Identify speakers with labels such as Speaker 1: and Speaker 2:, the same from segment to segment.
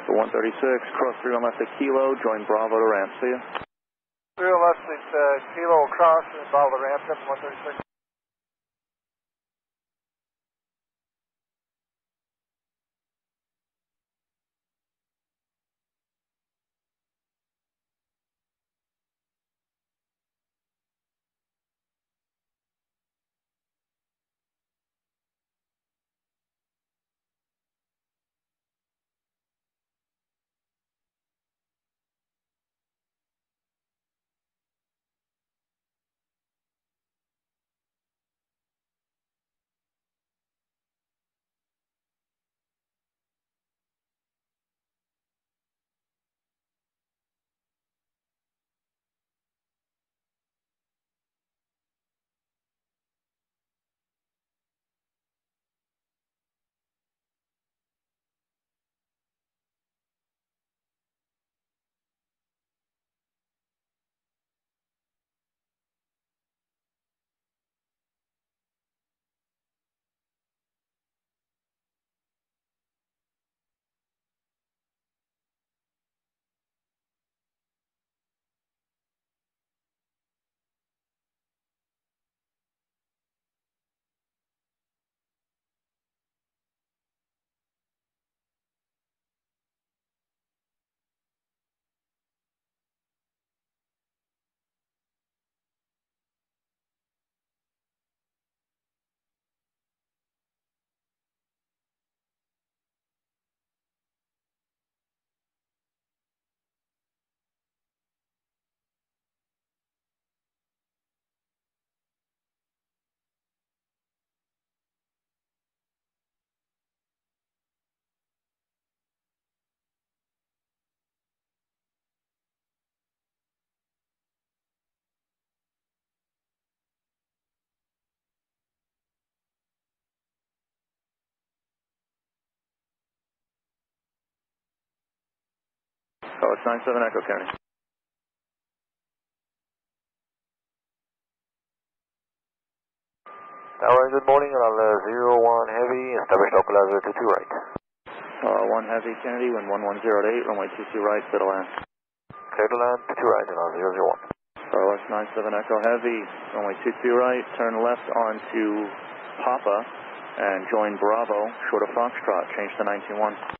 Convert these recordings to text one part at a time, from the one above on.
Speaker 1: So 136, cross 3 on left at Kilo, join Bravo to ramp, see ya.
Speaker 2: 3 on left at Kilo, cross, and Bravo to ramp, 136.
Speaker 1: Oh, it's 97 Echo County.
Speaker 2: Tower, good morning, on 01 Heavy, establish local as 22 right.
Speaker 1: 1 Heavy Kennedy, wind 110 to 8, runway 22 right, clear to land.
Speaker 2: Clear to land, 22 right, and 001.
Speaker 1: RLS 97 Echo Heavy, runway 22 right, turn left onto Papa, and join Bravo, short of Foxtrot, change to 19-1.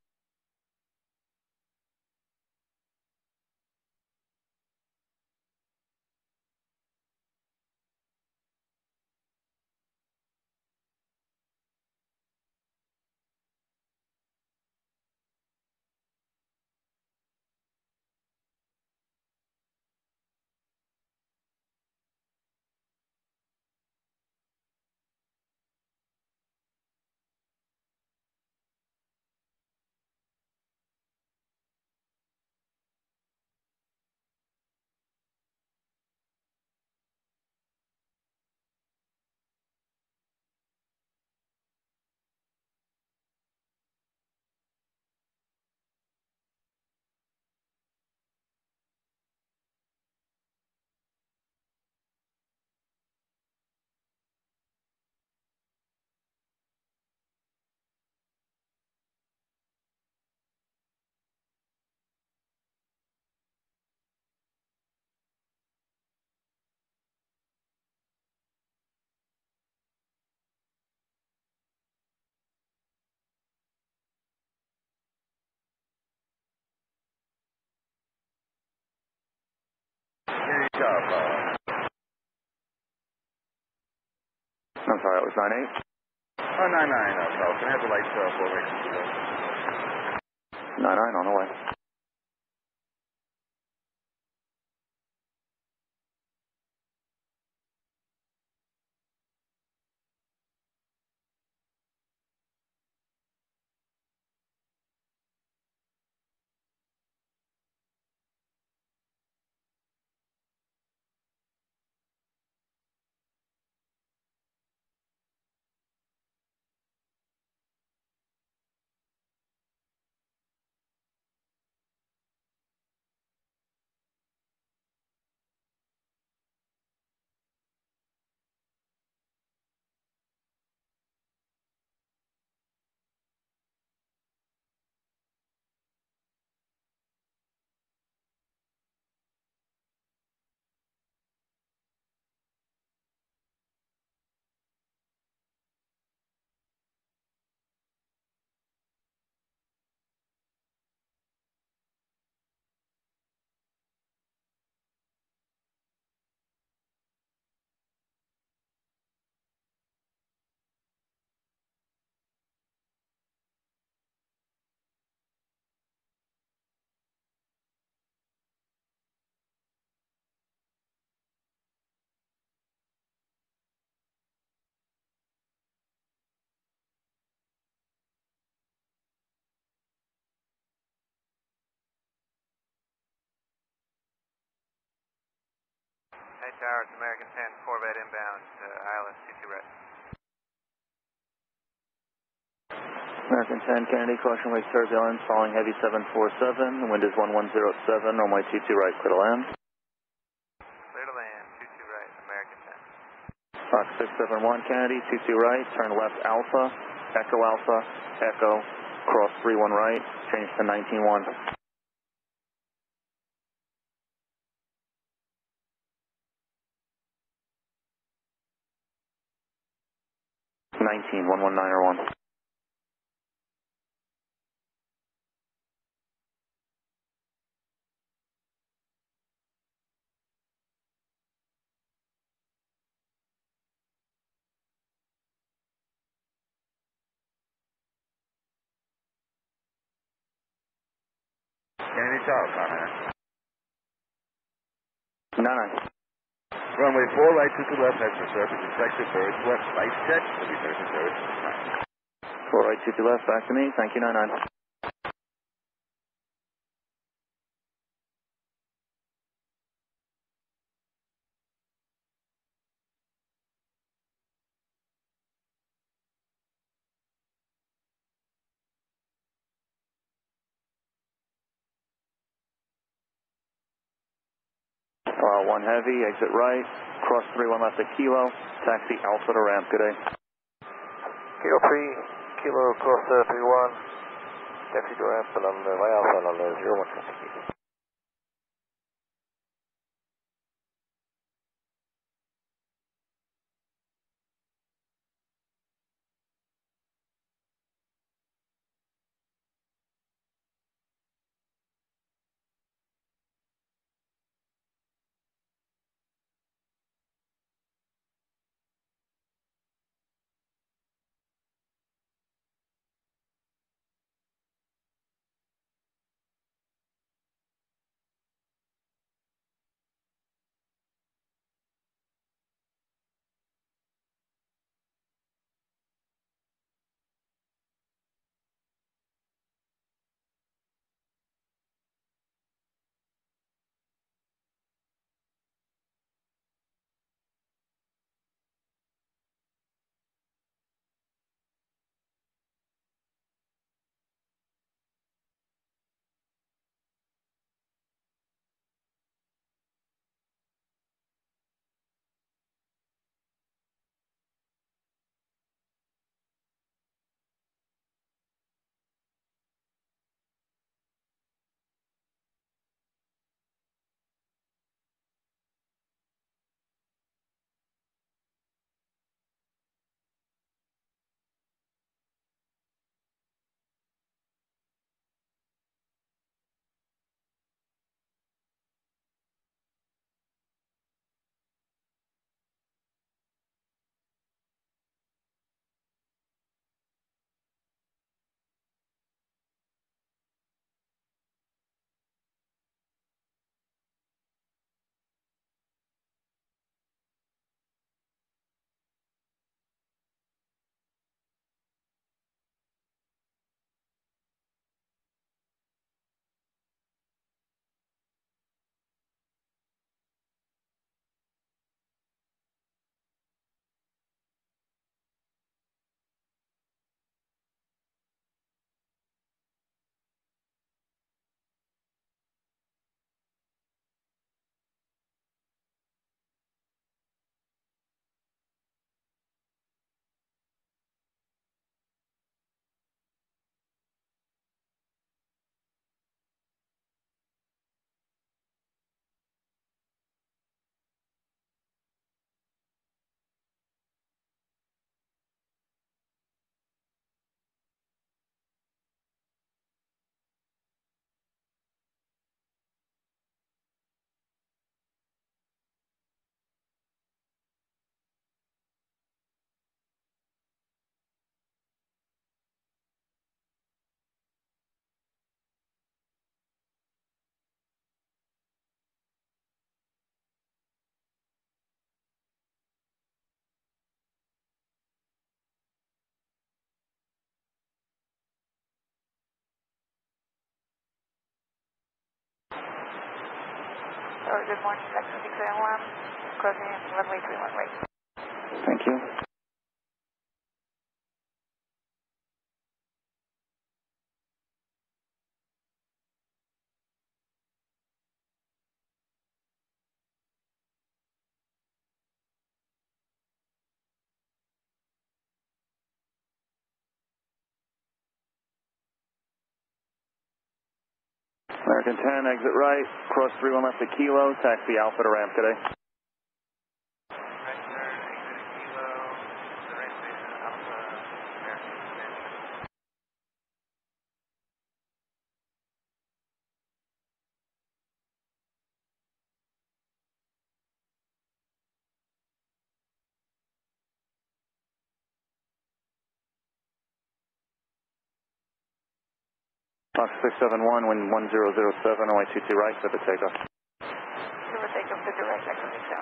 Speaker 1: I'm sorry, that was 98?
Speaker 3: Oh, 99, Falcon. I have the lights formation today.
Speaker 1: 99 on the way.
Speaker 2: Tower, it's American 10, Corvette inbound, ILS 22 right.
Speaker 1: American 10, Kennedy, caution wake turbulence, following heavy 747, the wind is 1107, runway 22 right, clear to land.
Speaker 2: Clear to land, 22 right, American 10.
Speaker 1: Fox 671, Kennedy, 22 right, turn left Alpha, Echo, cross 31 right, change to 19-1. 119 or 1.
Speaker 3: Kennedy Tower, comment.
Speaker 1: 99.
Speaker 3: Runway 4 right, 22 left, head for surface, inspected, birds left, light check, will be first and service.
Speaker 1: 4 right, 22 left, back to me, thank you, 99. One heavy, exit right, cross 31 left at Kilo, taxi Alpha to ramp, good day.
Speaker 2: Kilo 3, Kilo cross 31, taxi to ramp on the way Alpha on the 01.
Speaker 4: Good morning, Texas 6 AM.
Speaker 2: crossing runway 31 right.
Speaker 1: Thank you. American 10, exit right, cross 31 left to Kilo, taxi Alpha to ramp today.
Speaker 2: Right, sir, exit Kilo, the right station, Alpha, American extension.
Speaker 1: Fox 671, wind 1007, runway 22 right, set the takeoff.
Speaker 2: Silver takeoff to direct acquisition.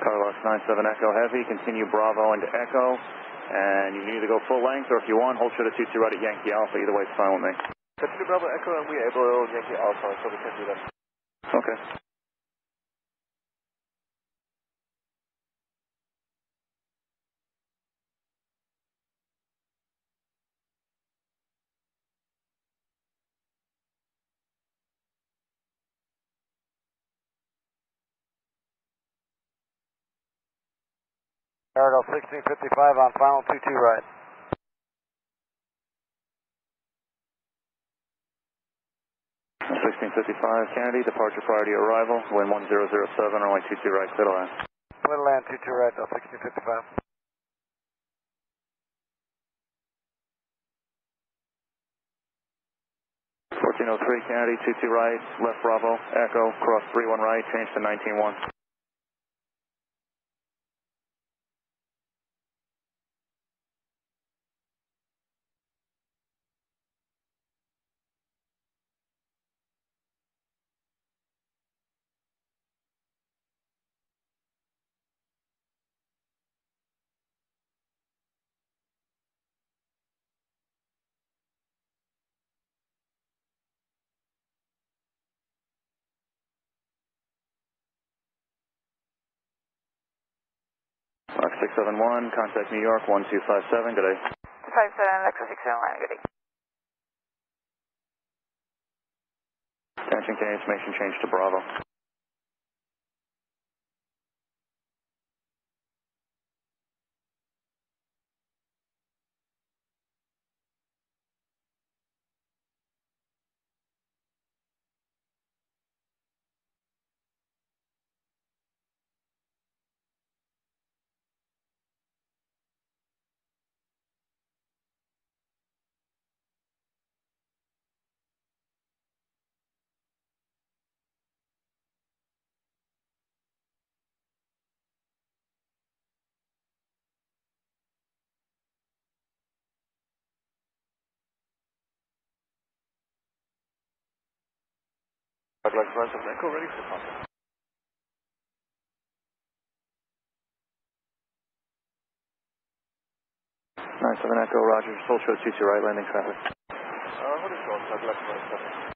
Speaker 1: Carlos 97 Echo Heavy, continue Bravo into Echo, and you can either go full length or if you want, hold short of 22 right at Yankee Alpha, either way it's fine with me.
Speaker 2: Continue Bravo Echo and we able Yankee Alpha, so we can do that.
Speaker 1: Okay.
Speaker 2: Paradox 1655 on final 22 right.
Speaker 1: 1655 Kennedy, departure prior to your arrival, wind 1007, runway 22 right, clear to land.
Speaker 2: Clear to land 22 right, 1655.
Speaker 1: 1403 Kennedy, 22 right, left Bravo, Echo, cross 31 right, change to 191. Fox 671, contact New York 1257, good day.
Speaker 2: 57 Lexus 609, good day.
Speaker 1: Attention, can information change to Bravo.
Speaker 3: I'd like to run some Echo ready for contact.
Speaker 1: 97 Echo, Roger, hold short 22 right, landing traffic.
Speaker 3: What is short? I'd like to run something.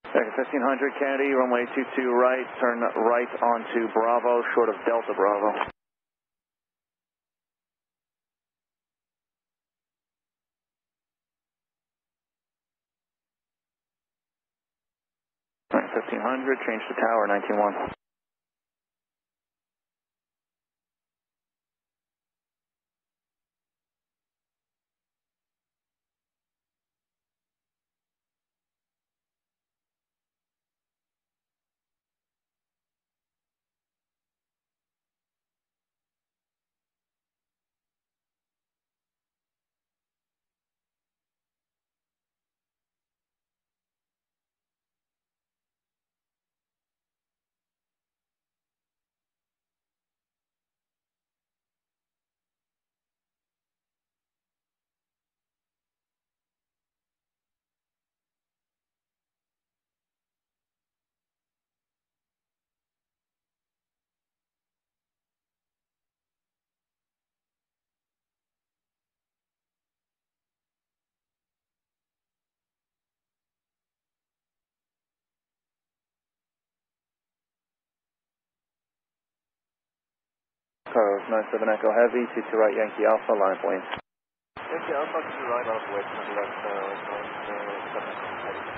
Speaker 1: Second 1500 Kennedy, runway 22 right, turn right onto Bravo, short of Delta Bravo. Alright, 1500, change to tower 191. Carlos 97 Echo Heavy, 22 right Yankee Alpha, line up wing.
Speaker 2: Yankee Alpha to the right, out of the way, turn left, 97 Echo Heavy.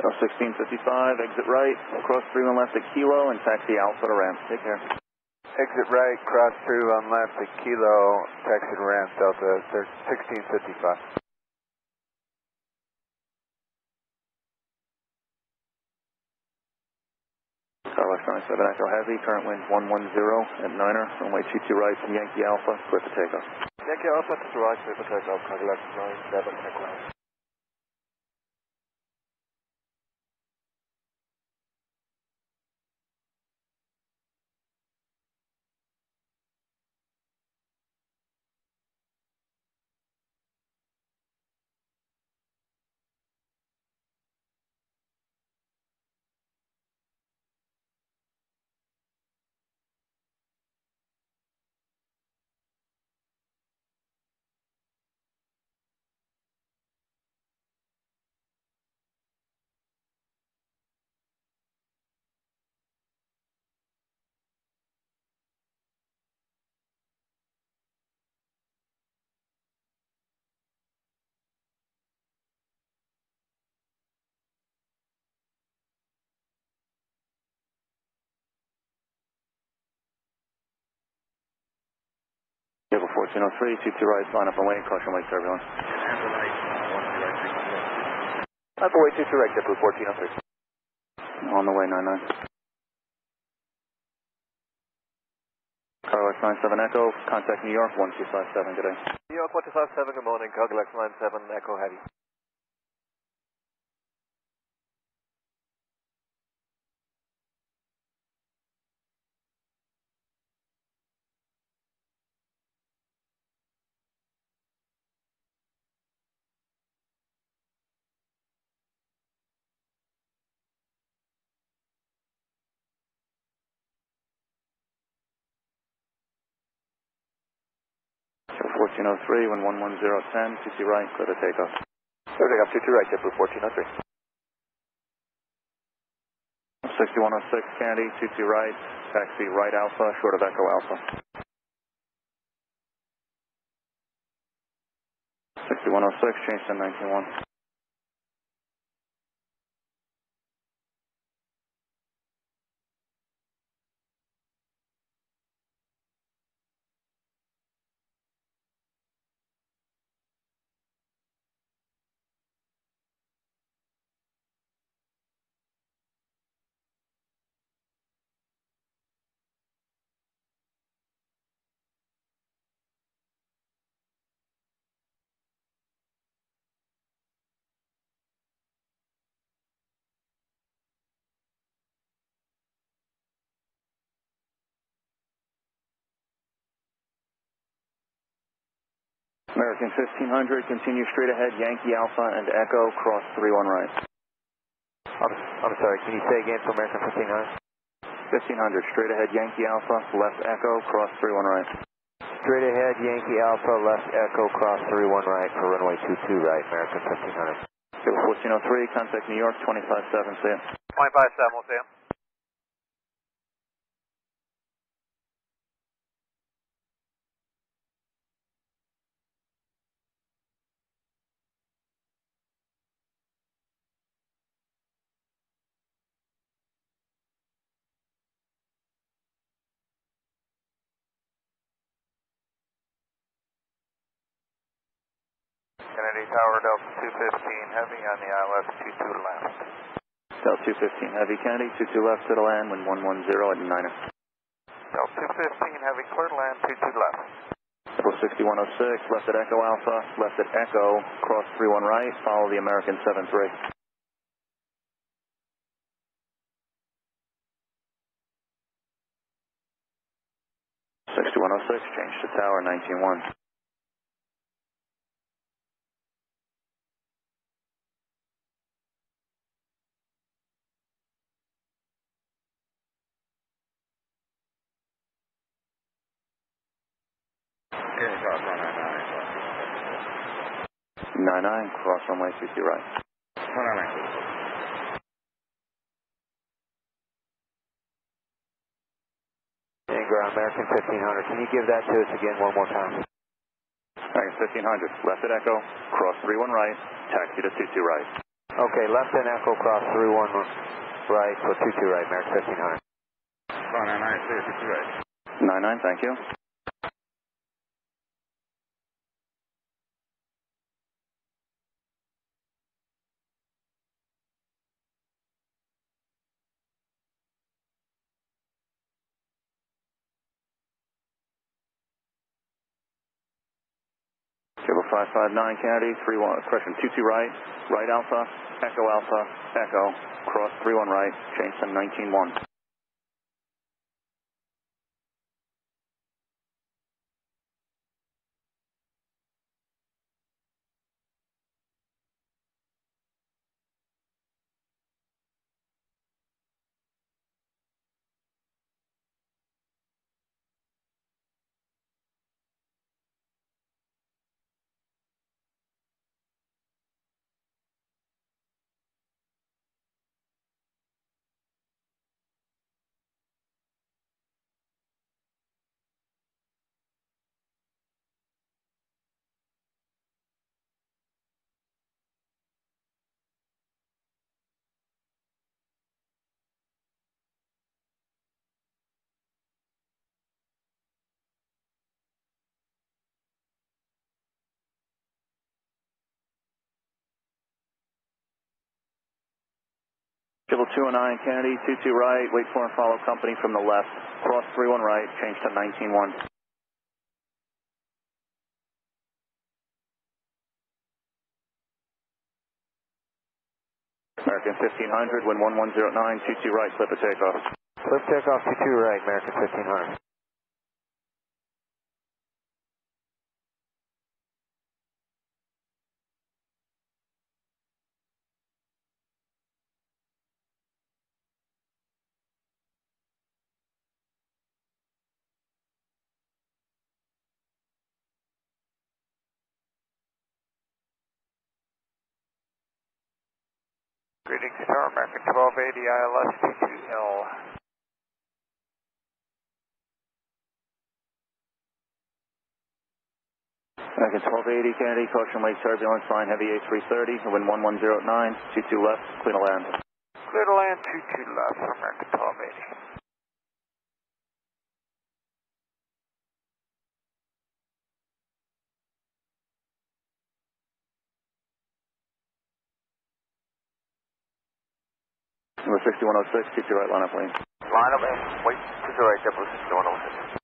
Speaker 1: So 1655, exit right, cross 31 left at Kilo, and taxi Alpha to ramp. Take care.
Speaker 2: Exit right, cross through on left at Kilo, taxi to ramp, Delta 1655.
Speaker 1: Carlos 97 Echo Heavy, current wind 110 at Niner, runway 22 right from Yankee Alpha, clear for takeoff.
Speaker 2: Yankee Alpha to the right, clear for takeoff, Carlos 97 Echo Heavy.
Speaker 1: Vehicle 1403, 22 right, line up and wait, caution wait to everyone.
Speaker 2: Up away 22 right, JetBlue 1403.
Speaker 1: On the way, 99. Carlos 97 Echo, contact New York 1257, good day.
Speaker 2: New York 1257, good morning, Carlos 97 Echo Heavy.
Speaker 1: Vehicle 1403, wind 11010, 22 right, clear to takeoff.
Speaker 2: Clear to takeoff 22 right, JetBlue 1403.
Speaker 1: 6106 Candy, 22 right, taxi right Alpha, short of Echo Alpha. 6106, change to 191. American 1500, continue straight ahead, Yankee Alpha and Echo, cross 31 right.
Speaker 2: I'm sorry, can you say again for American 1500?
Speaker 1: 1500, straight ahead, Yankee Alpha, left Echo, cross 31 right.
Speaker 2: Straight ahead, Yankee Alpha, left Echo, cross 31 right for runway 22 right, American 1500.
Speaker 1: Vehicle 1403, contact New York 257, see ya.
Speaker 2: 257, we'll see you. Kennedy Tower, Delta 215 Heavy on the ILS 22 left.
Speaker 1: Delta 215 Heavy Kennedy, 22 left to the land, wind 110 at Niner.
Speaker 2: Delta 215 Heavy, clear to land, 22 left.
Speaker 1: Principal 6106, left at Echo Alpha, left at Echo, cross 31 right, follow the American 73. 6106, change to tower 191.
Speaker 3: Getting across 199.
Speaker 1: 99, cross runway 22 right.
Speaker 3: 199.
Speaker 2: And ground American 1500. Can you give that to us again one more time?
Speaker 1: American 1500, left at Echo, cross 31 right, taxi to 22 right.
Speaker 2: Okay, left and Echo cross 31 right for 22 right, American 1500.
Speaker 3: 199, clear 22 right.
Speaker 1: 99, thank you. Kilo 559 Kennedy, 22 right, right Alpha, Echo, cross 31 right, change to 191. Kilo 209 Kennedy, 22 right, wait for and follow company from the left, cross 31 right, change to 191. American 1500, wind 1109, 22 right, clip a takeoff.
Speaker 2: Clip takeoff 22 right, American 1500. Greetings, Star American 1280 ILS 22L.
Speaker 1: American 1280 Kennedy, caution lake turbulence, line heavy A330, wind 1109, 22 left, clear to land.
Speaker 2: Clear to land 22 left, American 1280.
Speaker 1: Number 6106, 22 right, line up lane.
Speaker 2: Line up and wait, 22 right, double 6106.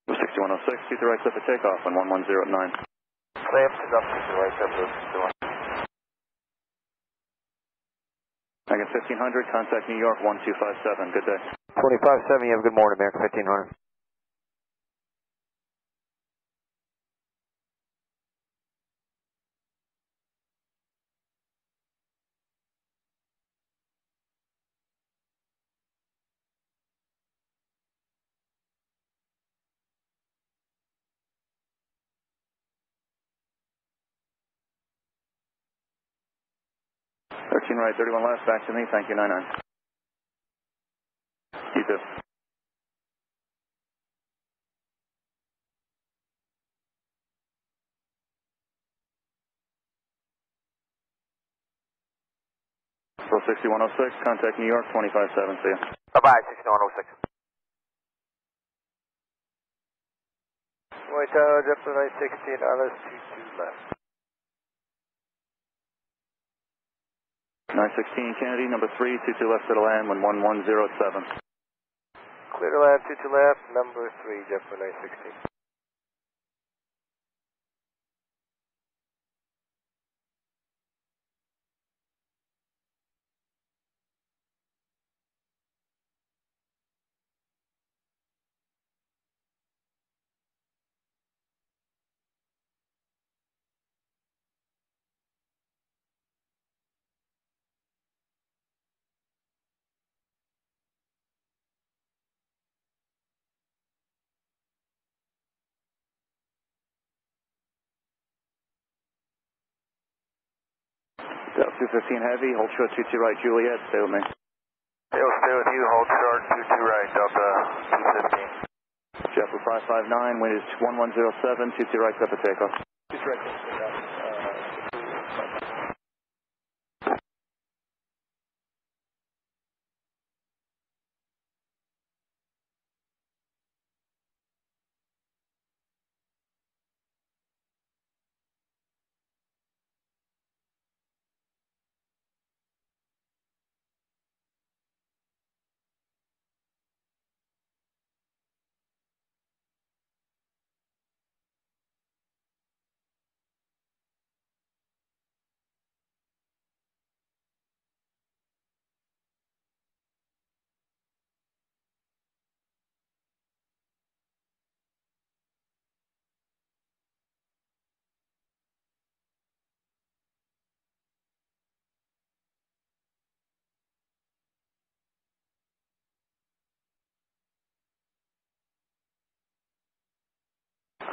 Speaker 1: Number 6106, 22 right, clip a takeoff on 1109.
Speaker 2: Clamp is up 22 right, double 6106.
Speaker 1: American 1500, contact New York 1257, good day.
Speaker 2: 25-7, you have a good morning, American 1500.
Speaker 1: Thirteen right, 31 left, back to me, thank you, 99. You too. Central 6106, contact New York 257, see ya.
Speaker 2: Bye-bye, 6106. White Tower, JetBlue 916, Alice 22 left.
Speaker 1: 916 Kennedy, number 3, 22 left to the land, when 110 at 7.
Speaker 2: Clear to land, 22 left, number 3, JetBlue 916.
Speaker 1: Delta 215 Heavy, hold short 22 right, Juliet, stay with me.
Speaker 2: Stay with you, hold short, 22 right, Delta 215.
Speaker 1: JetBlue 559, wind is 1107, 22 right, set for takeoff.
Speaker 2: 22 right, takeoff.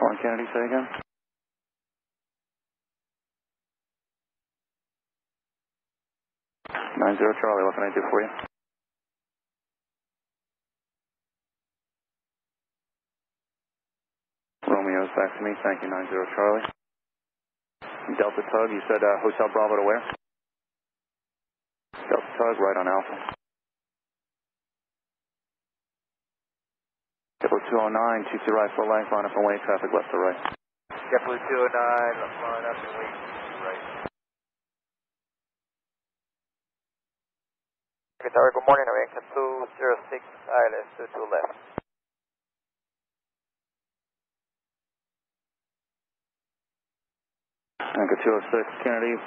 Speaker 1: Calling Kennedy, say again. 90 Charlie, what can I do for you? Romeo's back to me, thank you, 90 Charlie. Delta Tug, you said Hotel Bravo to where? Delta Tug, right on Alpha. JetBlue 209, 22 right, full length, line up and wait, traffic left to right.
Speaker 2: JetBlue 209, line up and wait, right. Okay, Tower, good morning, American 206, ILS 22 left.
Speaker 1: Anchor 206, Kennedy,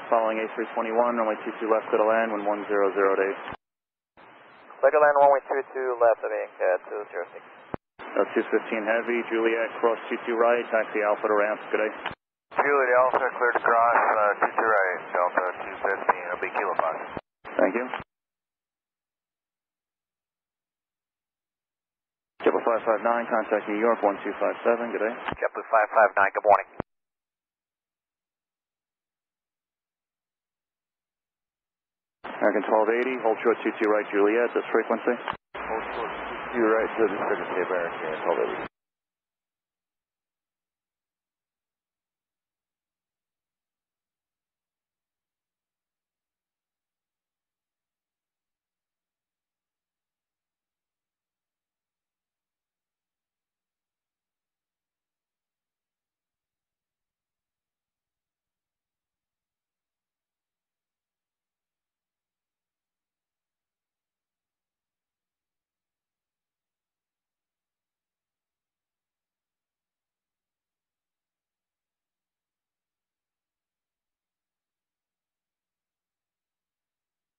Speaker 1: following A321, runway 22 left to the land, when 100 at 8.
Speaker 2: Clear to land, runway 22 left, American 206.
Speaker 1: 215 Heavy, Juliet, cross 22 right, taxi Alpha to ramp, good day.
Speaker 2: Juliet Alpha, clear to cross, 22 right, Delta 215, it'll be Kilo 5.
Speaker 1: Thank you. JetBlue 559, contact New York 1257, good day.
Speaker 2: JetBlue 559, good morning.
Speaker 1: American 1280, hold short 22 right, Juliet, this frequency.
Speaker 2: Hold short 22 right, so this frequency, American 1280.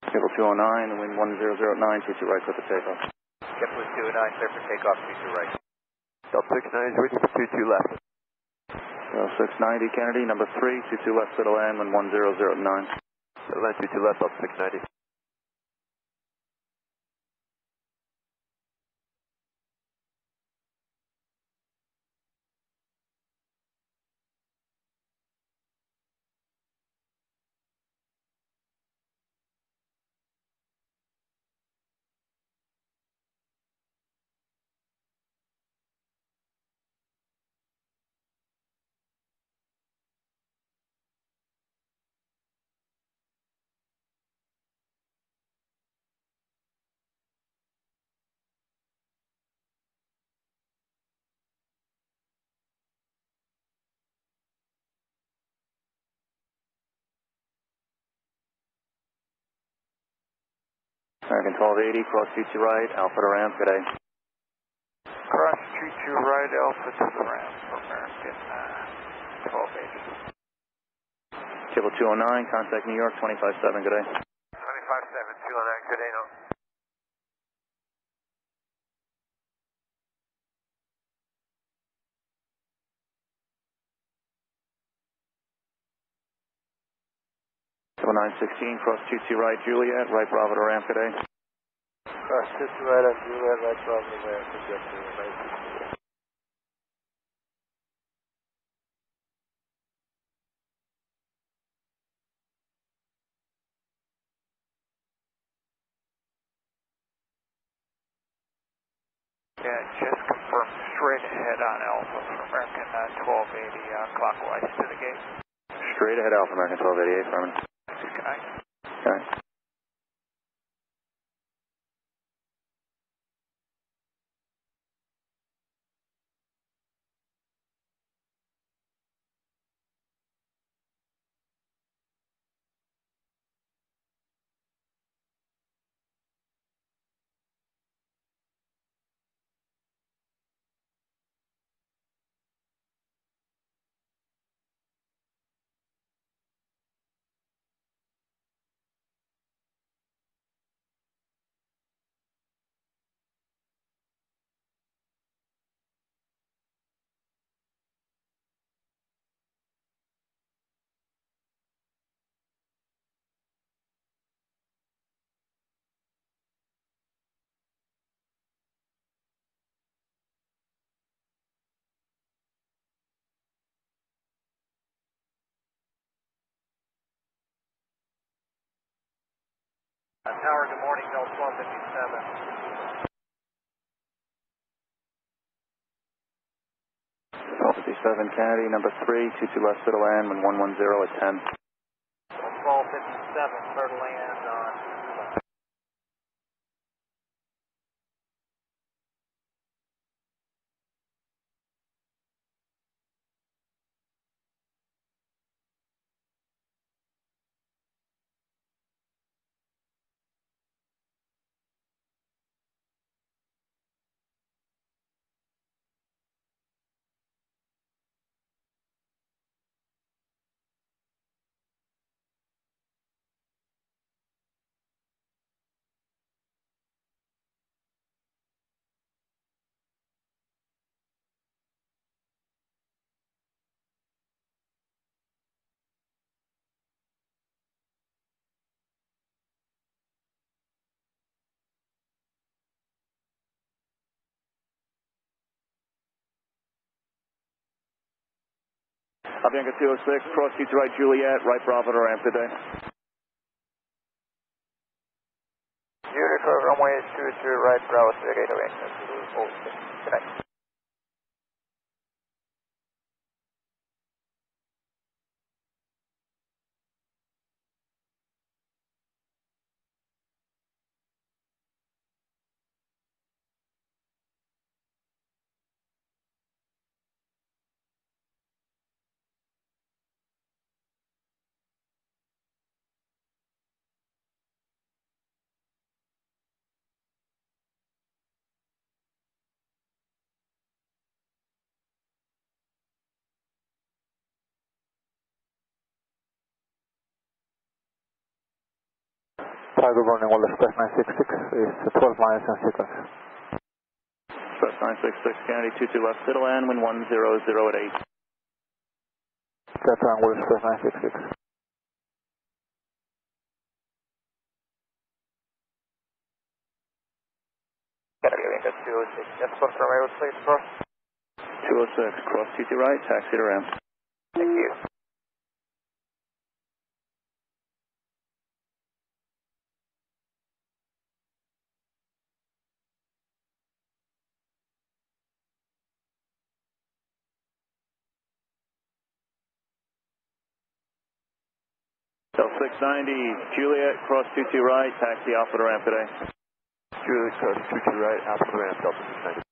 Speaker 1: JetBlue 209, wind 1009, 22 right, clear for takeoff.
Speaker 2: JetBlue 209, clear for takeoff, 22 right. Delta 69 is ready for 22 left.
Speaker 1: 690 Kennedy, number 3, 22 left to the land, when 10 at 9.
Speaker 2: Land 22 left, Delta 690.
Speaker 1: American 1280, cross 22 right, Alpha to ramp, good day.
Speaker 2: Cross 22 right, Alpha to the ramp for American 1280.
Speaker 1: Table 209, contact New York, 257, good day.
Speaker 2: 257, 209, good day, no.
Speaker 1: Table 916, cross 22 right, Juliet, right Bravo to ramp, good day.
Speaker 2: Cross 22 right on Juliet, right Bravo to ramp, good day. Yeah, just confirm straight ahead on Alpha for American 1280 clockwise to the gate.
Speaker 1: Straight ahead, Alpha, American 1288, Furman.
Speaker 2: Disconnect.
Speaker 1: Okay.
Speaker 2: Tower, good morning, Bell 1257.
Speaker 1: 1257, Kennedy, number 3, 22 left, to land, when 110 at 10.
Speaker 2: 1257, clear to land on.
Speaker 1: Avianca 206, cross 22 right, Juliet, right Bravo to ramp, good day.
Speaker 2: Beautiful, runway 22 right, Bravo to the gate, Avianca 206. Good night.
Speaker 4: Hi, good morning, Wall Express 966 is 12 miles and seconds.
Speaker 1: Express 966, Kennedy, 22 left, to land, when 100 at 8.
Speaker 4: That's on Wall Express 966.
Speaker 2: Kennedy, Avianca 206, just confirm aerospace, cross.
Speaker 1: 206, cross 22 right, taxi to ramp.
Speaker 2: Thank you.
Speaker 1: Del 690, Juliet, cross 22 right, taxi Alpha to ramp today.
Speaker 3: Juliet, cross 22 right, Alpha to ramp, Delta 690.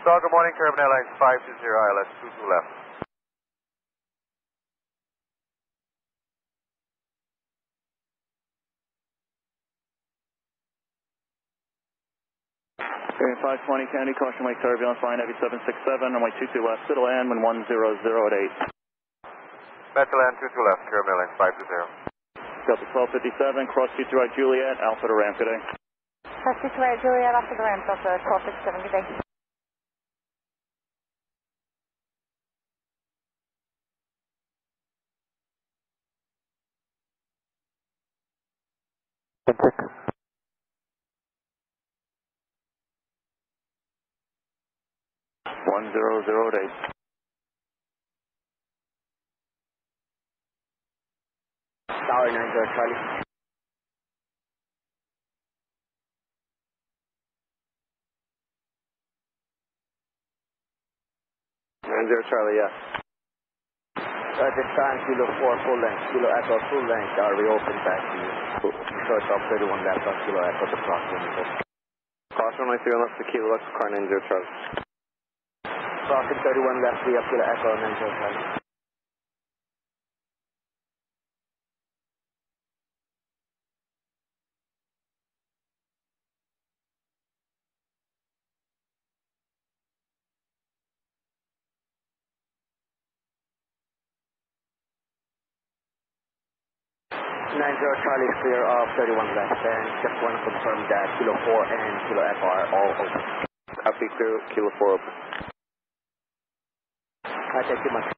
Speaker 2: Star, good morning, Curvin Airlines 520 ILS 22 left.
Speaker 1: Okay, 520 Kennedy, caution wake turbulence, line heavy 767, runway 22 left, clear to land, wind 100 at 8.
Speaker 2: Back to land 22 left, Curvin Airlines 520.
Speaker 1: Delta 1257, cross 22 right Juliet, Alpha to ramp, good day.
Speaker 5: Cross 22 right Juliet, Alpha to ramp, Delta 1257, good day.
Speaker 4: Check.
Speaker 1: 100 at 8.
Speaker 3: Tower 90 Charlie.
Speaker 2: Charlie, yes.
Speaker 3: At this time, Kilo 4 full length, Kilo Echo full length, are we open back to you? Short of 31 left on Kilo Echo to cross window.
Speaker 2: Caution runway 3 left to Kilo X, car 90 Charlie.
Speaker 3: Crossing 31 left, we have Kilo Echo 90 Charlie. Charlie is clear of 31 left, and just want to confirm that Kilo 4 and Kilo Echo are all open.
Speaker 2: Copy, clear, Kilo 4 open.
Speaker 3: Thank you much.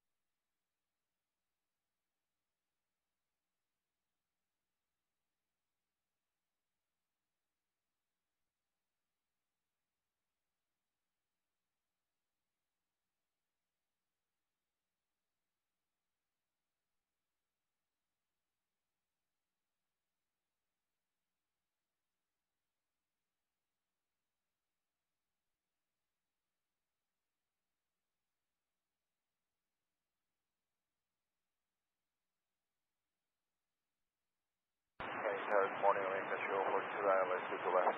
Speaker 2: Good morning, India 042 ILS 22 left.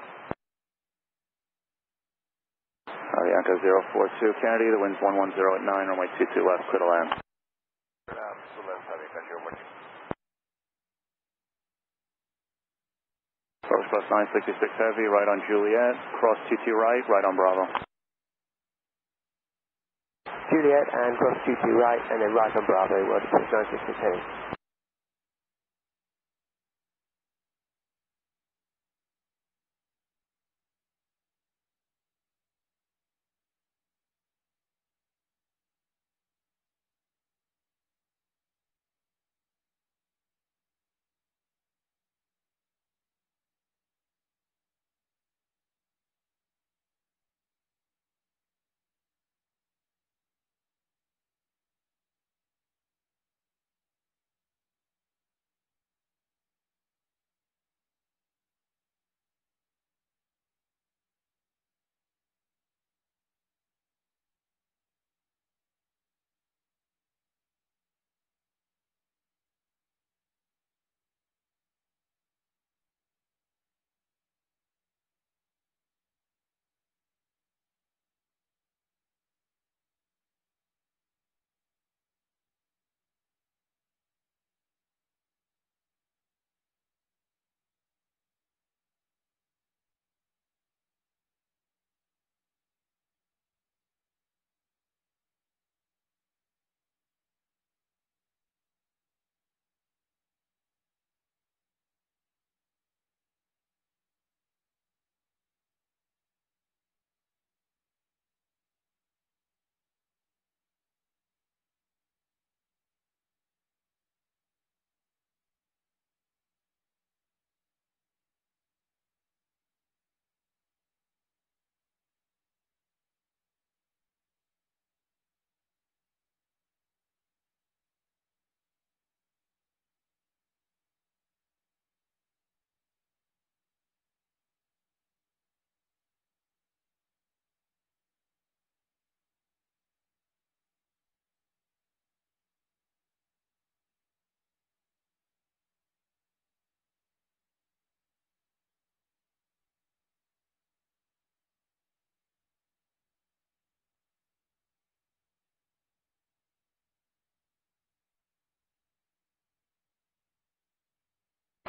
Speaker 1: Avianca 042 Kennedy, the wind's 110 at 9, runway 22 left, clear to land.
Speaker 2: 2 left, Avianca 042.
Speaker 1: Approach plus 966 heavy, right on Juliet, cross 22 right, right on Bravo.
Speaker 6: Juliet and cross 22 right, and then right on Bravo, was 966 heavy.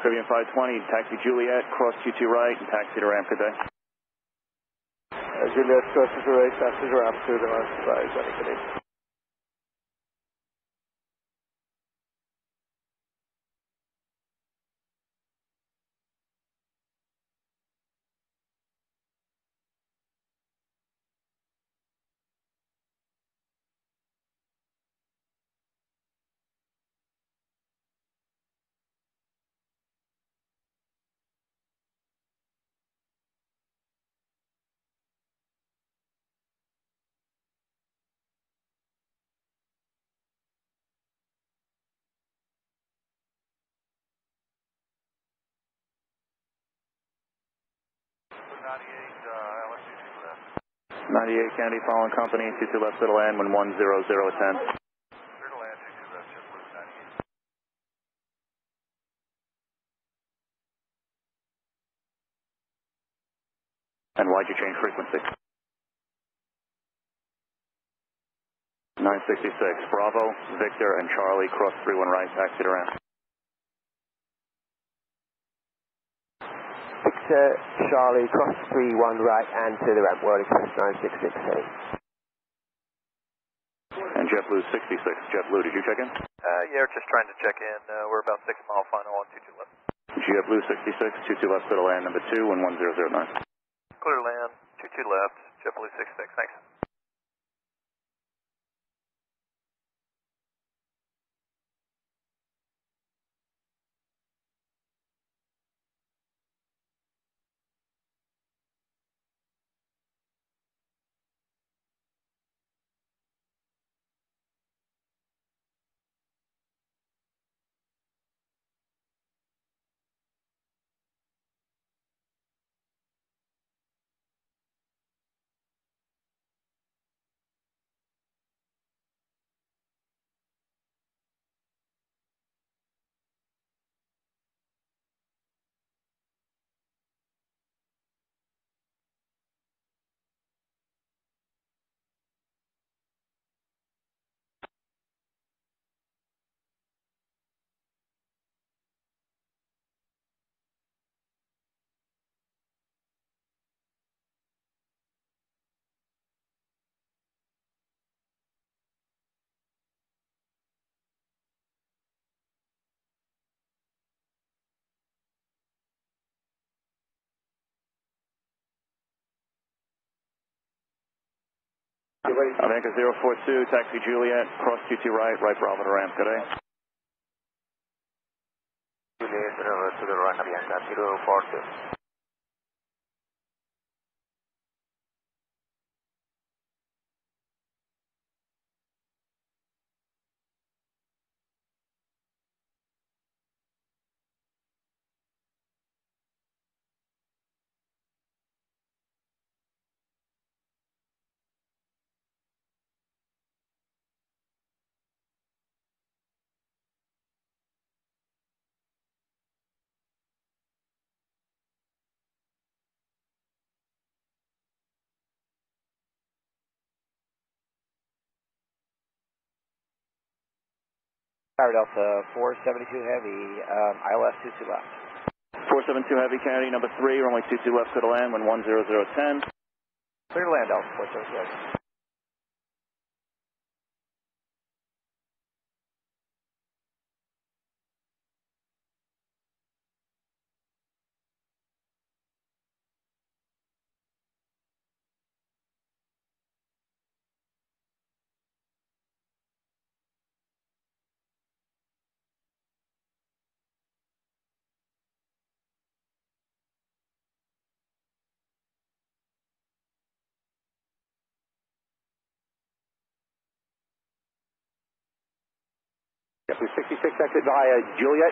Speaker 1: Caribbean 520, taxi Juliet, cross 22 right, and taxi to ramp. Good day.
Speaker 2: Juliet, cross 22 right, taxi to ramp to the left side, good day. LS 22 left.
Speaker 1: 98 Kennedy, following company, 22 left to the land, when 100 at 10.
Speaker 2: Clear to land, 22 left, just lose 98.
Speaker 1: And why'd you change frequency? 966, Bravo, Victor, and Charlie, cross 31 right, taxi to ramp.
Speaker 6: Victor, Charlie, cross 31 right and to the ramp, word express 966 heading.
Speaker 1: And JetBlue 66, JetBlue, did you check in?
Speaker 2: Yeah, just trying to check in. We're about 6 mile final on 22 left.
Speaker 1: JetBlue 66, 22 left to the land, number 2, and 1009.
Speaker 2: Clear to land, 22 left, JetBlue 66, thanks.
Speaker 1: America 042, taxi Juliet, cross 22 right, right Bravo to ramp. Good day.
Speaker 2: Juliet, to the right again, taxi to 042.
Speaker 3: Tower Delta 472 Heavy, ILS 22 left.
Speaker 1: 472 Heavy Kennedy, number 3, runway 22 left to the land, when 100 at 10.
Speaker 3: Clear to land, Delta 472 Heavy.
Speaker 7: JetBlue 66, exit via Juliet,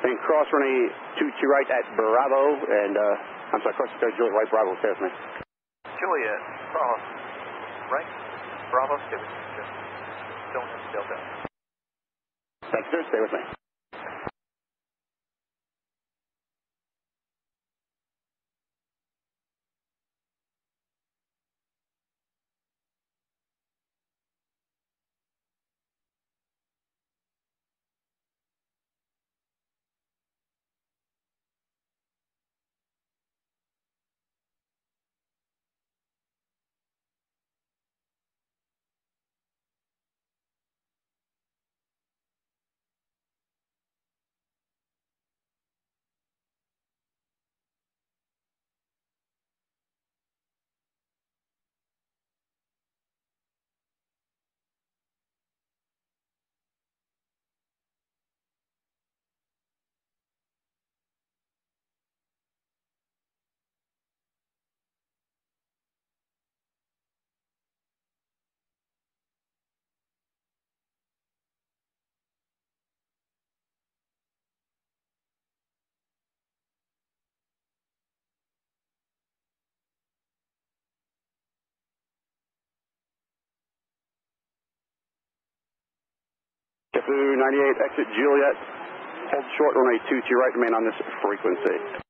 Speaker 7: and cross runway 22 right at Bravo, and I'm sorry, cross Juliet right, Bravo, stay with me.
Speaker 2: Juliet, cross, right, Bravo, stay with me, just don't Delta.
Speaker 7: Thank you, sir, stay with me. JetBlue 98, exit Juliet. Hold short, runway 22 right, remain on this frequency.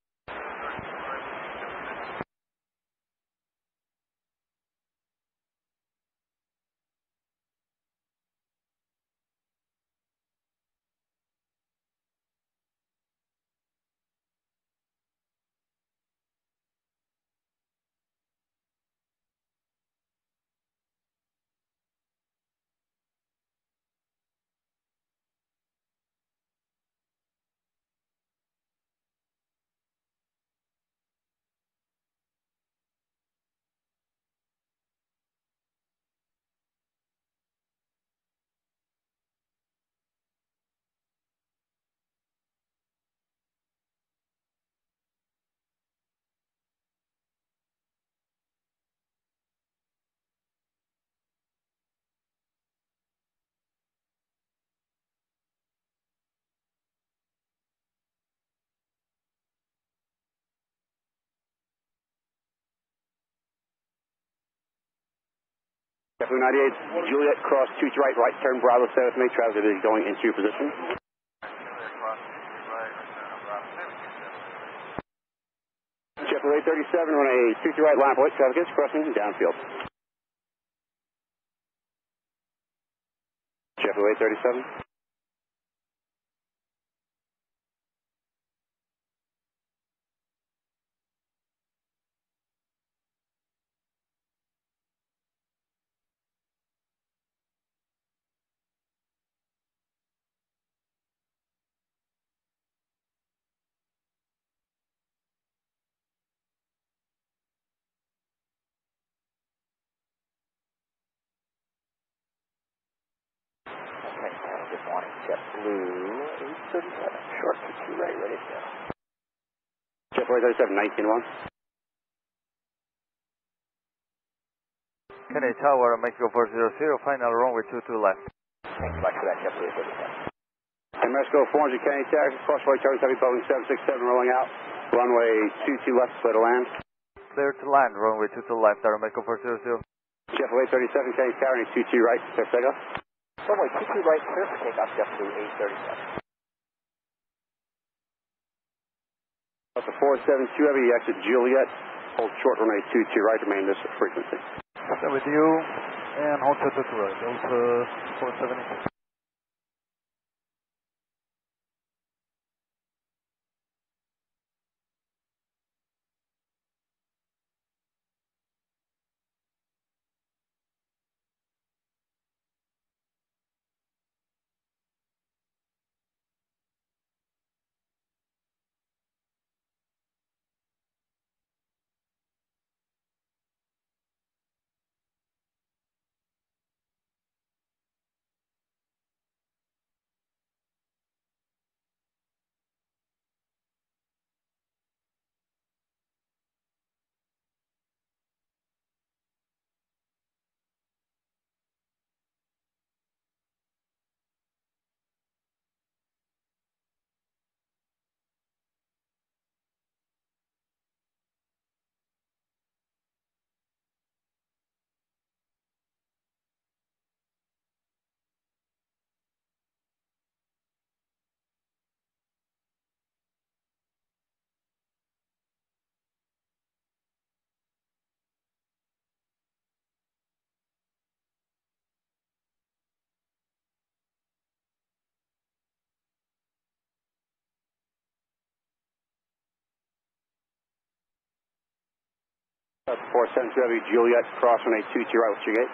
Speaker 7: JetBlue 98, Juliet, cross 22 right, right turn Bravo, stay with me, traffic is going into position. JetBlue 837, runway 22 right, line up, right, traffic is crossing downfield. JetBlue 837.
Speaker 3: Okay, good morning, JetBlue 837, short to 2 right, ready to go.
Speaker 7: JetBlue 837, 19-1.
Speaker 4: Kennedy Tower, Mexico 400, final runway 22 left.
Speaker 3: Thanks much for that, JetBlue 837.
Speaker 7: And Mexico 400, Kennedy Tower, cross right turn, heavy Boeing 767 rolling out. Runway 22 left, clear to land.
Speaker 4: Clear to land, runway 22 left, Mexico 400.
Speaker 7: JetBlue 837, Kennedy Tower, 22 right, clear for takeoff.
Speaker 3: Runway 22 right, clear for takeoff, JetBlue 837.
Speaker 7: Delta 472 heavy, exit Juliet. Hold short, runway 22 right, remain this frequency.
Speaker 4: Stay with you, and hold to right, Delta 472.
Speaker 7: Delta 472 heavy, Juliet, cross runway 22 right, what's your gate?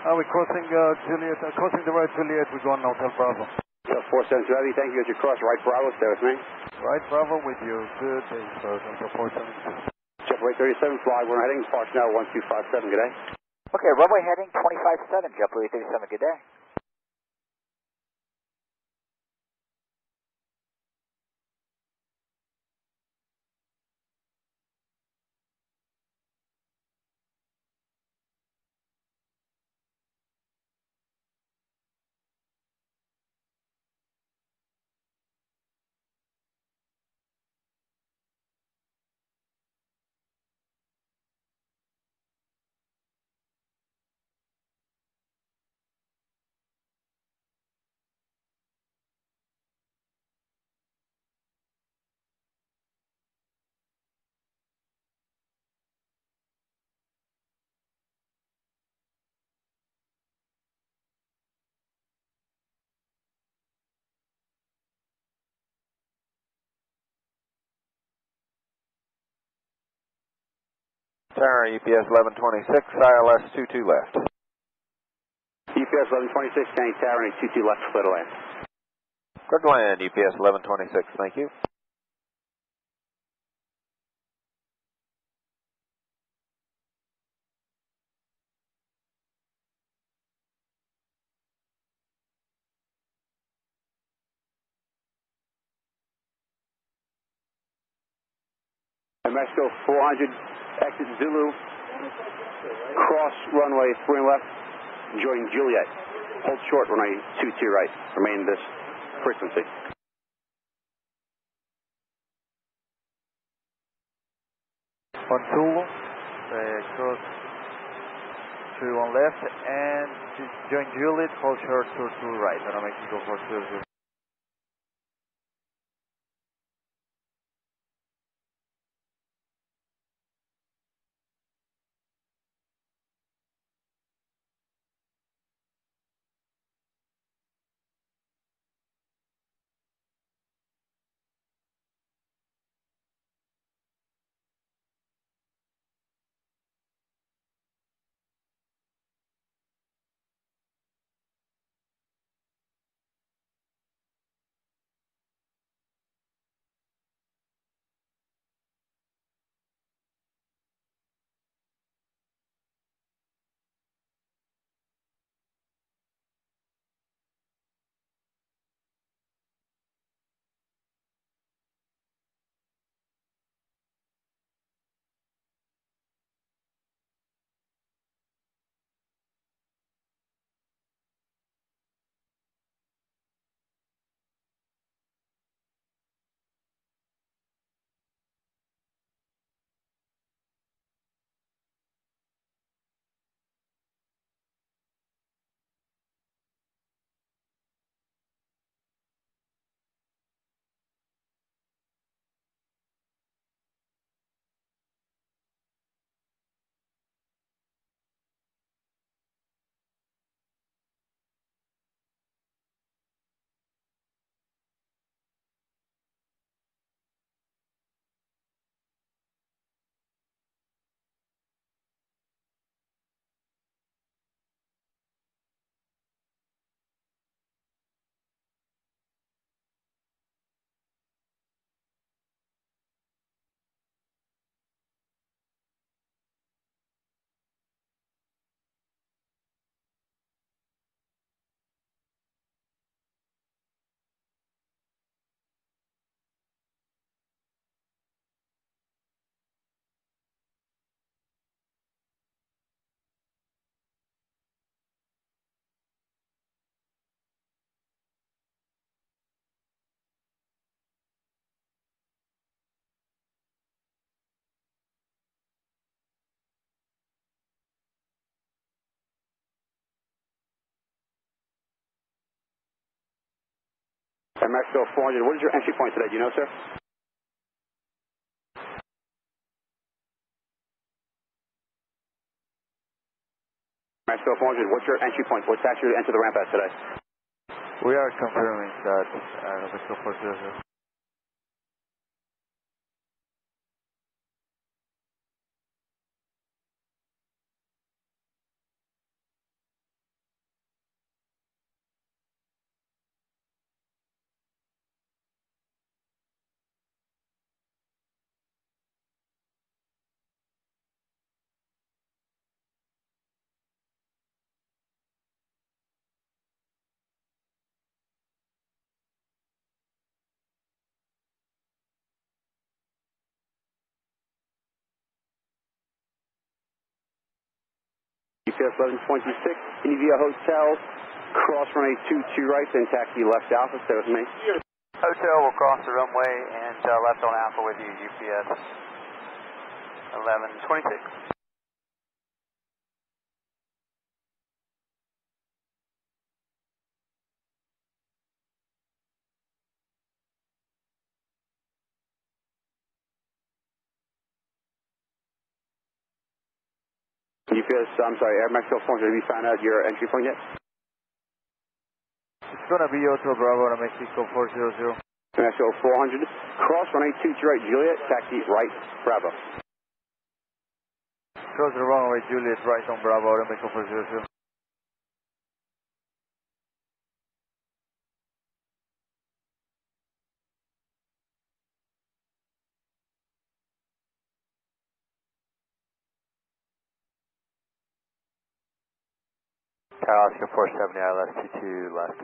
Speaker 4: We're crossing Juliet, crossing the right Juliet, we're going Hotel Bravo.
Speaker 7: Delta 472 heavy, thank you as you cross right Bravo, stay with me.
Speaker 4: Right Bravo with you, good day, sir, Delta 472.
Speaker 7: JetBlue 837, fly, we're heading, park now 1257, good day.
Speaker 3: Okay, runway heading 257, JetBlue 837, good day.
Speaker 8: Tower, UPS 1126, ILS 22 left.
Speaker 7: UPS 1126, County Tower, and 22 left, clear to land.
Speaker 8: Clear to land, UPS 1126, thank you.
Speaker 7: Mexico 400, exit Zulu, cross runway 3 left, join Juliet. Hold short runway 22 right, remain this frequency.
Speaker 4: On Zulu, cross 31 left, and join Juliet, hold short to right, on Mexico 400.
Speaker 7: Mexico 400, what is your entry point today, do you know, sir? Mexico 400, what's your entry point? What taxi to enter the ramp at today?
Speaker 4: We are confirming that Mexico 400.
Speaker 7: UPS 1126, India Hotel, cross runway 22 right, then taxi left Alpha, stay with me.
Speaker 3: Hotel will cross the runway and left on Alpha with you, UPS 1126.
Speaker 7: UPS, I'm sorry, Air Mexico 400, have you found out your entry point yet?
Speaker 4: It's going to be Hotel Bravo on Mexico 400.
Speaker 7: Mexico 400, cross runway 22 right, Juliet, taxi right, Bravo.
Speaker 3: Close the runway, Juliet, right on Bravo, Remington 400.
Speaker 4: Tower Oscar 470, ILS 22 left.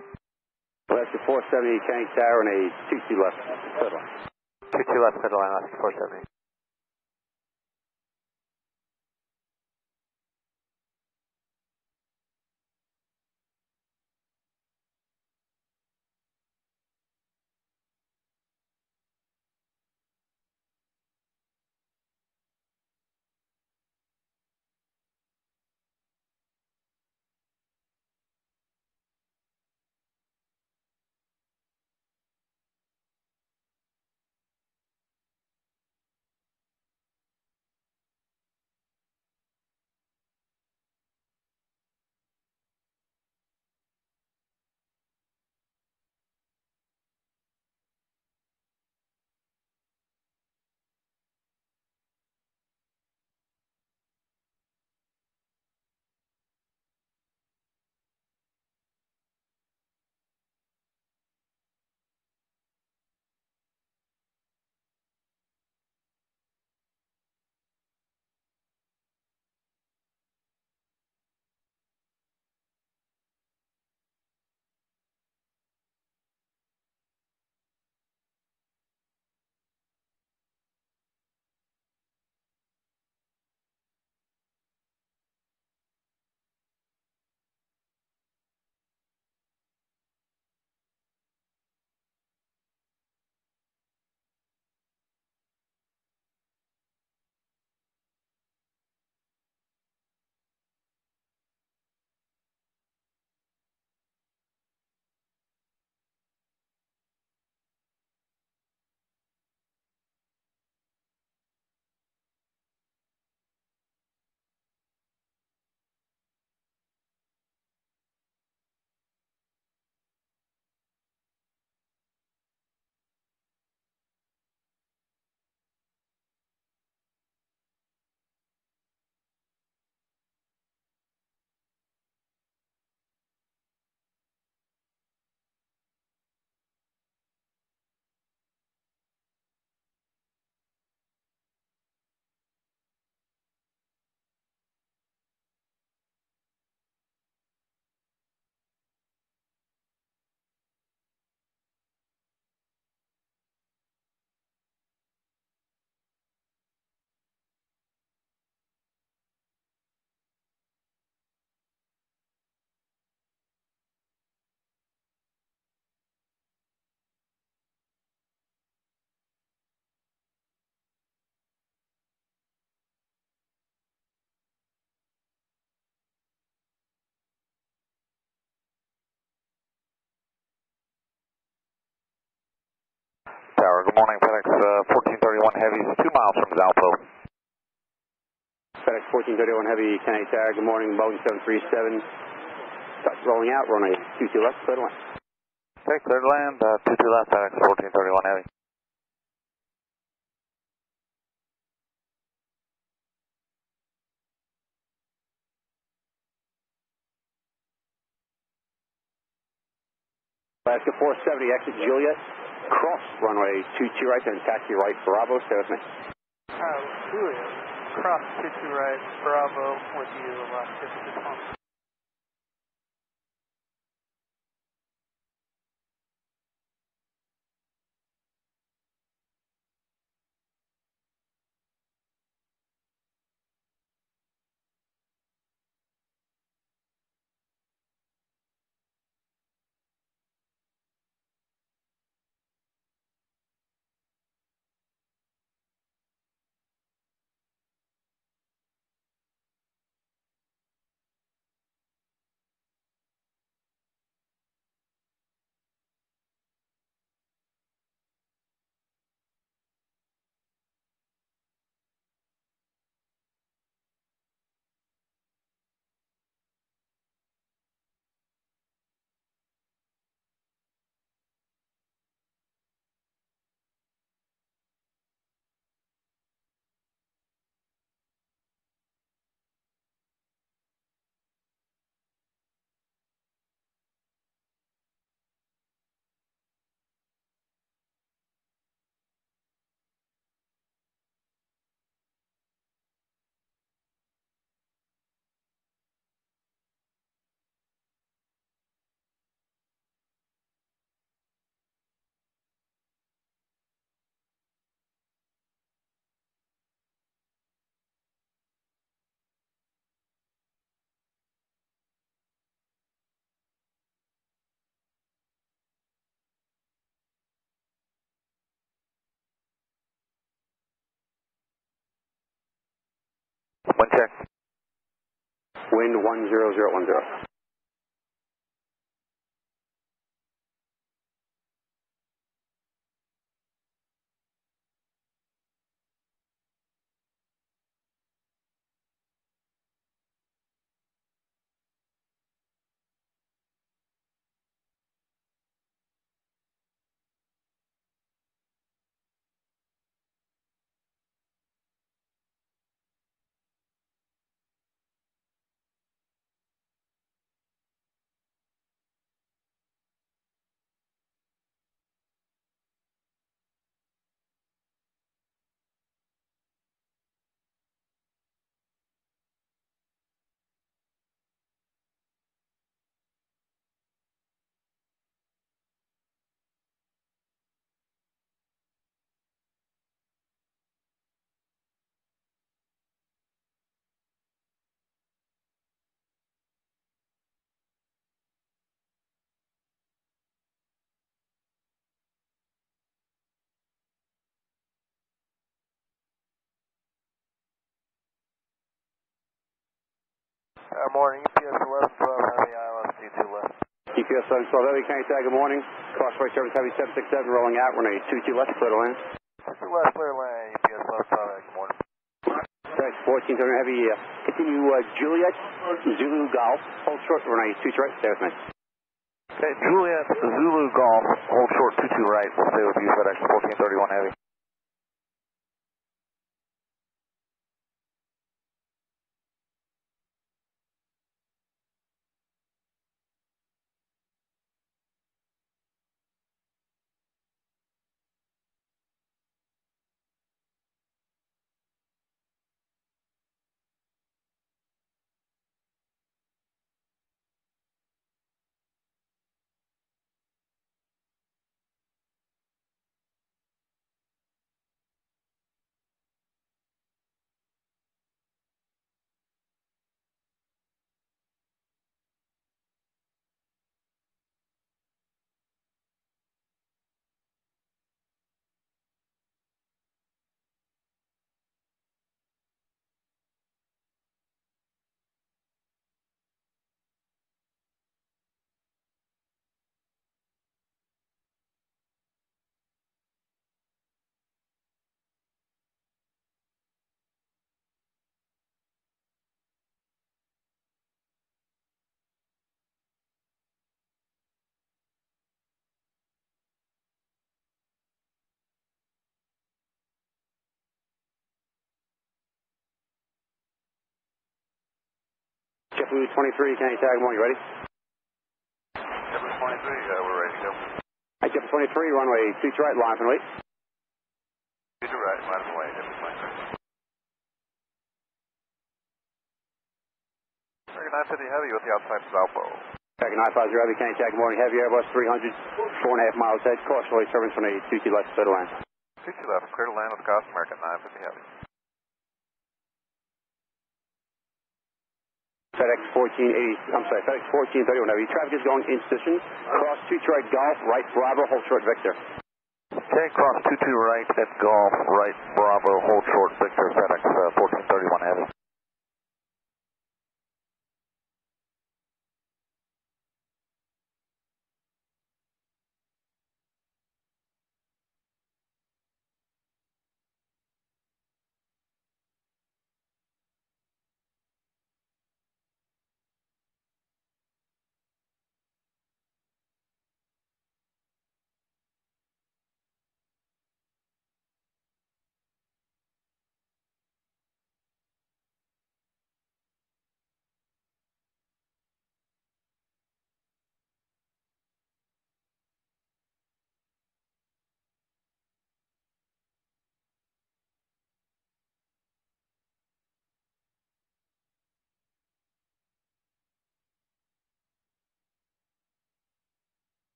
Speaker 7: Alaska 470, Kenny Tower, and a 22 left, clear line.
Speaker 4: 22 left, clear line, Oscar 470. Tower, good morning, FedEx 1431 Heavy, 2 miles from Zalpo.
Speaker 7: FedEx 1431 Heavy, Kenny Tower, good morning, Boeing 737. Starts rolling out, runway 22 left, clear line.
Speaker 4: Okay, cleared land, 22 left, FedEx 1431 Heavy.
Speaker 7: Alaska 470, exit Juliet, cross runway 22 right, then taxi right, Bravo, stay with me.
Speaker 9: Juliet, cross 22 right, Bravo, with you, Alaska 6
Speaker 8: Wind check.
Speaker 7: Wind 10010.
Speaker 2: Morning, EPS 1112 Heavy ILS 22 left.
Speaker 7: EPS 1112 Heavy, can you tag good morning? Crossway service Heavy 767 rolling out, runway 22 left, clear to land.
Speaker 2: West, clear land, EPS 1112 good morning.
Speaker 7: Thanks, 14 Heavy, continue Juliet, Zulu Golf, hold short, runway 22 right, stay with me.
Speaker 8: Okay, Juliet, Zulu Golf, hold short 22 right. We'll stay with you, FedEx 1431 Heavy.
Speaker 7: JetBlue 23, can you tag good morning, you ready?
Speaker 8: JetBlue 23, we're ready to go.
Speaker 7: Hi, JetBlue 23, runway 22 right, line and wait.
Speaker 8: 22 right, line and wait, JetBlue 23. American 950 Heavy with the outside Valpo.
Speaker 7: American 950 Heavy, can you tag good morning, Heavy Airbus 300, 4.5 miles ahead, crossway service runway 22 left, clear to land.
Speaker 8: 22 left, clear to land with cost, American 950 Heavy.
Speaker 7: FedEx 1431 Heavy. Traffic is going in position. Cross 22 right, Golf, right, Bravo, hold short, Victor.
Speaker 8: Okay, cross 22 right at Golf, right, Bravo, hold short, Victor, FedEx 1431 Heavy.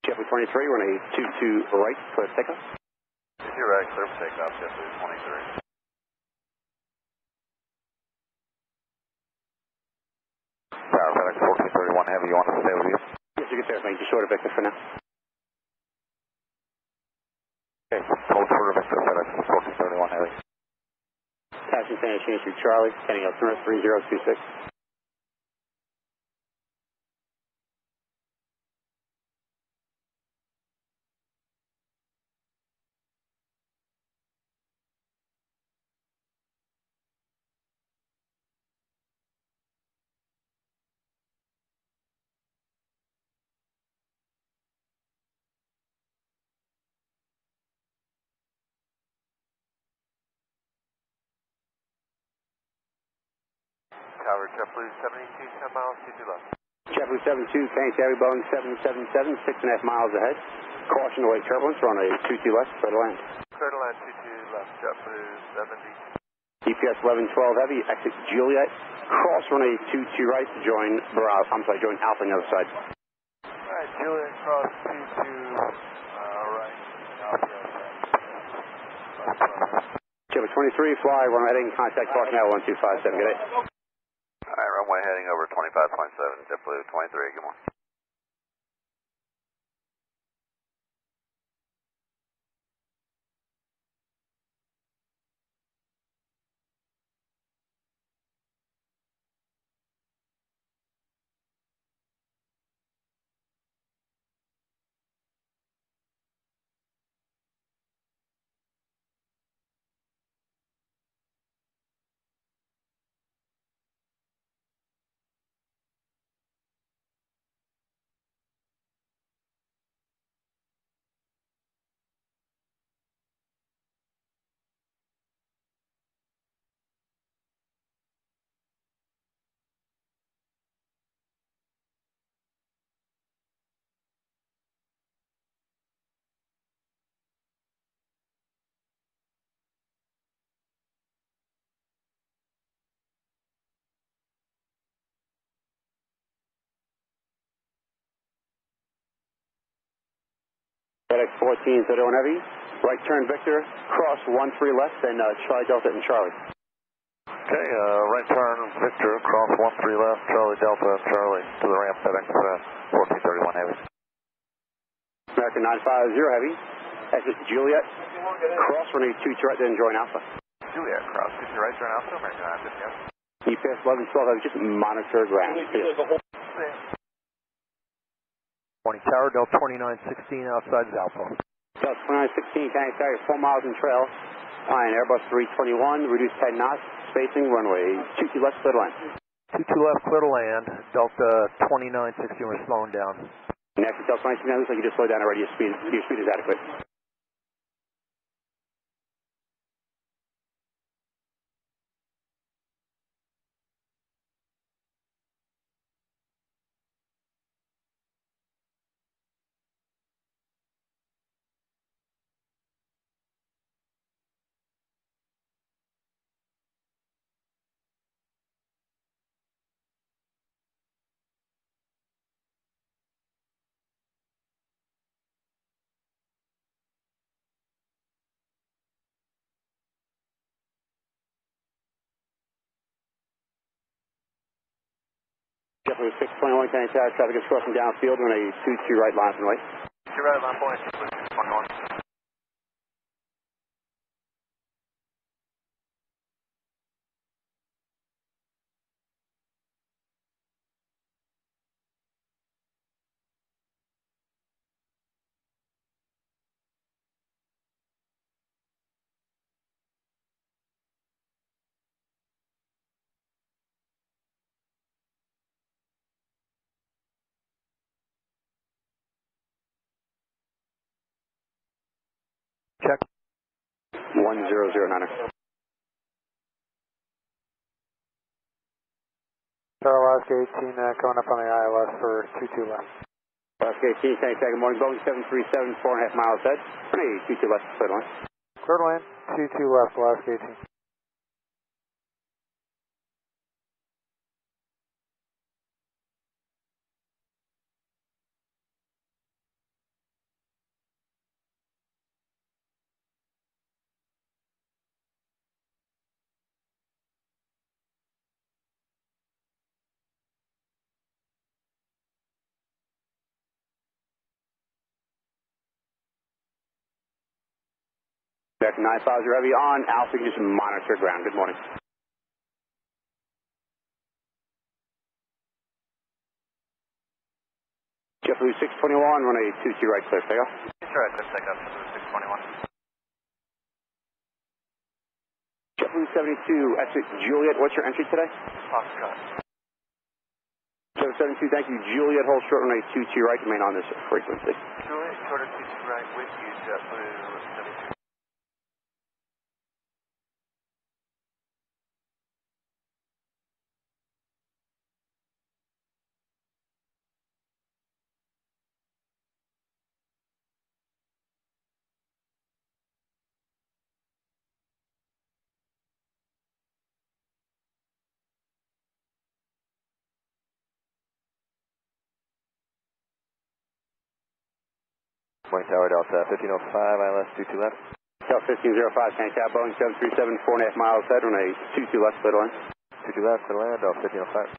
Speaker 7: JetBlue 23, runway 22 right, clear to takeoff.
Speaker 8: 22 right, clear for takeoff, JetBlue 23. Tower, FedEx 1431 Heavy, you want to stay with you?
Speaker 7: Yes, you can stay with me. Just short of Victor for now.
Speaker 8: Okay, hold short of Victor, FedEx 1431 Heavy.
Speaker 7: Pass Washington, change to Charlie, heading up north 3026.
Speaker 2: Tower JetBlue 72, 10 miles, 22 left.
Speaker 7: JetBlue 72, KJFK Boeing 777, 6.5 miles ahead. Caution away turbulence, runway 22 left, clear to land.
Speaker 2: Clear to land 22 left, JetBlue 70.
Speaker 7: EPS 1112 heavy, exit Juliet. Cross runway 22 right to join join Alpha on the other side.
Speaker 2: Alright, Juliet cross 22 right, Alpha.
Speaker 7: JetBlue 23, fly, runway heading, contact caution out 1257, good day.
Speaker 8: Alright, runway heading over 25.7, JetBlue 23, good morning.
Speaker 7: FedEx 14, 31 heavy, right turn Victor, cross 13 left, then Charlie Delta and Charlie.
Speaker 8: Okay, right turn Victor, cross 13 left, Charlie Delta and Charlie to the ramp, FedEx 1431 heavy.
Speaker 7: American 950 heavy, exit Juliet, cross runway 22 right, then join Alpha.
Speaker 8: Juliet, cross 22 right, turn Alpha, American 950.
Speaker 7: EPS 1112 heavy, just monitor ground.
Speaker 3: Morning Tower, Delta 2916 outside Alpha.
Speaker 7: Delta 2916, KJFK, 4 miles in trail, flying Airbus 321, reduced 10 knots, spacing, runway 22 left, clear to land.
Speaker 3: 22 left, clear to land, Delta 2916, we're slowing down.
Speaker 7: Next, Delta 2916, looks like you just slowed down already, your speed is adequate. JetBlue 621, KJFK, traffic is crossing downfield, runway 22 right, line and right.
Speaker 2: 2 right, line point, JetBlue 621.
Speaker 3: Check.
Speaker 7: 1009er.
Speaker 4: Tower Alaska 18, coming up on the ILS for 22 left.
Speaker 7: Alaska 18, KJFK, good morning, Boeing 737, 4.5 miles ahead, runway 22 left, clear to land.
Speaker 4: Clear to land, 22 left, Alaska 18.
Speaker 7: American 950 heavy on, Alpha, you just monitor ground, good morning. 621, runway 22 right, clear takeoff.
Speaker 8: Sure, I could take off JetBlue 621.
Speaker 7: JetBlue 72, exit Juliet, what's your entry today?
Speaker 8: Foxtrot.
Speaker 7: 772, thank you. Juliet, hold short runway 22 right, remain on this frequency.
Speaker 8: Juliet, shorter 22 right with you, JetBlue 72.
Speaker 2: Point Tower Delta 1505, ILS 22 left.
Speaker 7: Delta 1505, tank cab, Boeing 737, 4.5 miles ahead, runway 22 left, clear to land.
Speaker 2: 22 left, clear to land, Delta 1505.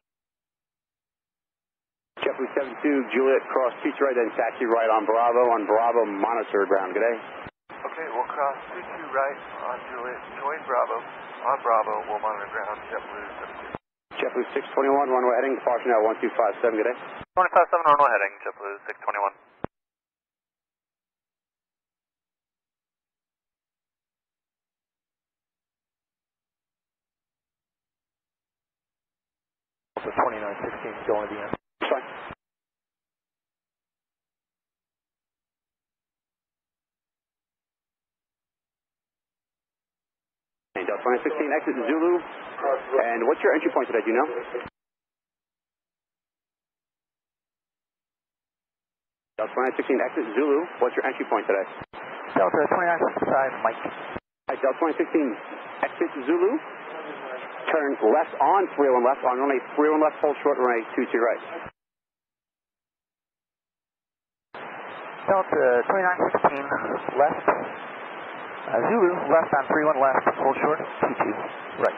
Speaker 7: JetBlue 72, Juliet, cross 22 right, then taxi right on Bravo, monitor ground, good day.
Speaker 8: Okay, we'll cross 22 right on Juliet, join Bravo. On Bravo, we'll monitor ground, JetBlue 72.
Speaker 7: JetBlue 621, runway heading, departure now 1257, good day.
Speaker 8: 257 runway heading, JetBlue 621.
Speaker 2: Delta 2916, going to the end.
Speaker 7: Fine. Delta 2916, exit Zulu. And what's your entry point today, do you know? Delta 2916, exit Zulu. What's your entry point today?
Speaker 2: Delta 2965, Mike.
Speaker 7: Delta 2016, exit Zulu. Turn left on 301 left, on runway 301 left, hold short, runway 22 right.
Speaker 2: Delta 2916, left. Zulu, left on 31 left, hold short, 22 right.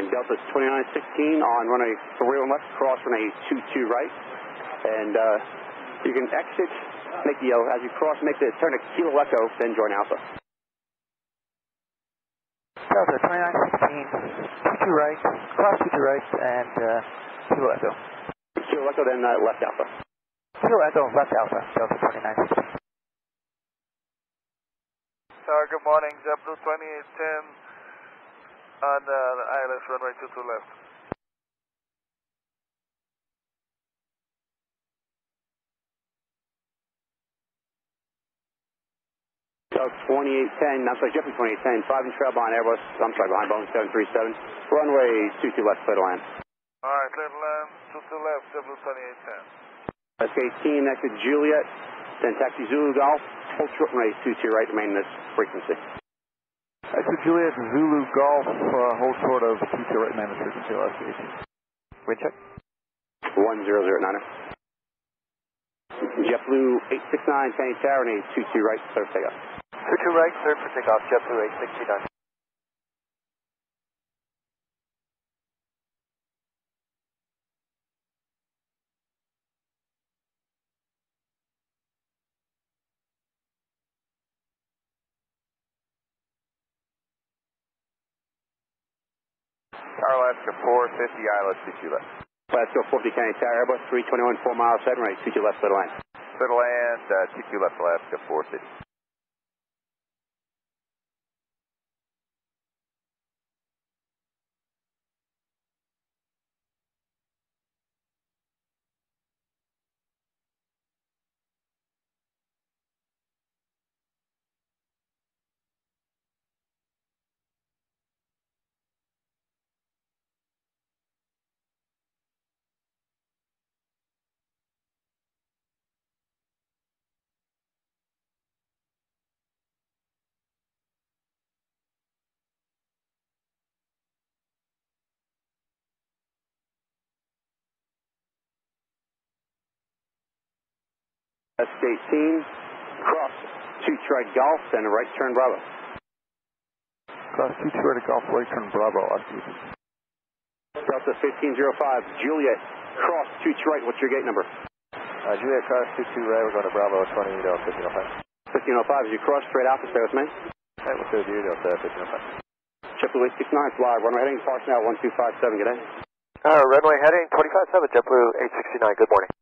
Speaker 7: Delta 2916 on runway 301 left, cross runway 22 right. And you can exit, make the, as you cross, make the turn to Kilo Echo, then join Alpha.
Speaker 2: Delta 2916, 22 right, cross 22 right, and Kilo Echo.
Speaker 7: Kilo Echo, then left Alpha.
Speaker 2: Kilo Echo, left Alpha, Delta 2916.
Speaker 8: Good morning, JetBlue 2810 on ILS runway 22 left.
Speaker 7: Delta 2810, I'm sorry, JetBlue 2810, 5 and trail behind Airbus, I'm sorry, behind Boeing 737, runway 22 left, clear to land.
Speaker 8: Alright, clear to land, 22 left, JetBlue 2810.
Speaker 7: SK-18, exit Juliet, then taxi Zulu Golf, hold short runway 22 right, remain in this frequency.
Speaker 4: Exit Juliet, Zulu Golf, hold short of 22 right, man, the frequency, SK-18.
Speaker 2: Wind check.
Speaker 7: 1009er. JetBlue 869, Tanny Tower, and 22 right, clear for takeoff.
Speaker 2: 22 right, clear for takeoff, JetBlue 869.
Speaker 8: Alaska 450, ILS 22 left.
Speaker 7: Let's go 40 Tanny Tower, Airbus 321, 4 miles ahead, runway 22 left, clear to land.
Speaker 8: Clear to land, 22 left, Alaska 450.
Speaker 7: S18, cross 2 right Golf, and a right turn Bravo.
Speaker 4: Cross 22 right Golf, right turn Bravo, Oscar.
Speaker 7: Delta 1505, Juliet, cross 2 right, what's your gate number?
Speaker 2: Juliet, cross 22 right, we're going to Bravo 20, Delta 1505.
Speaker 7: 1505, as you cross straight Alpha, stay with me.
Speaker 2: Alright, we'll stay with you, Delta 1505.
Speaker 7: JetBlue 869, fly, runway heading, parking out 1257, good day.
Speaker 6: Runway heading 257, JetBlue 869, good morning.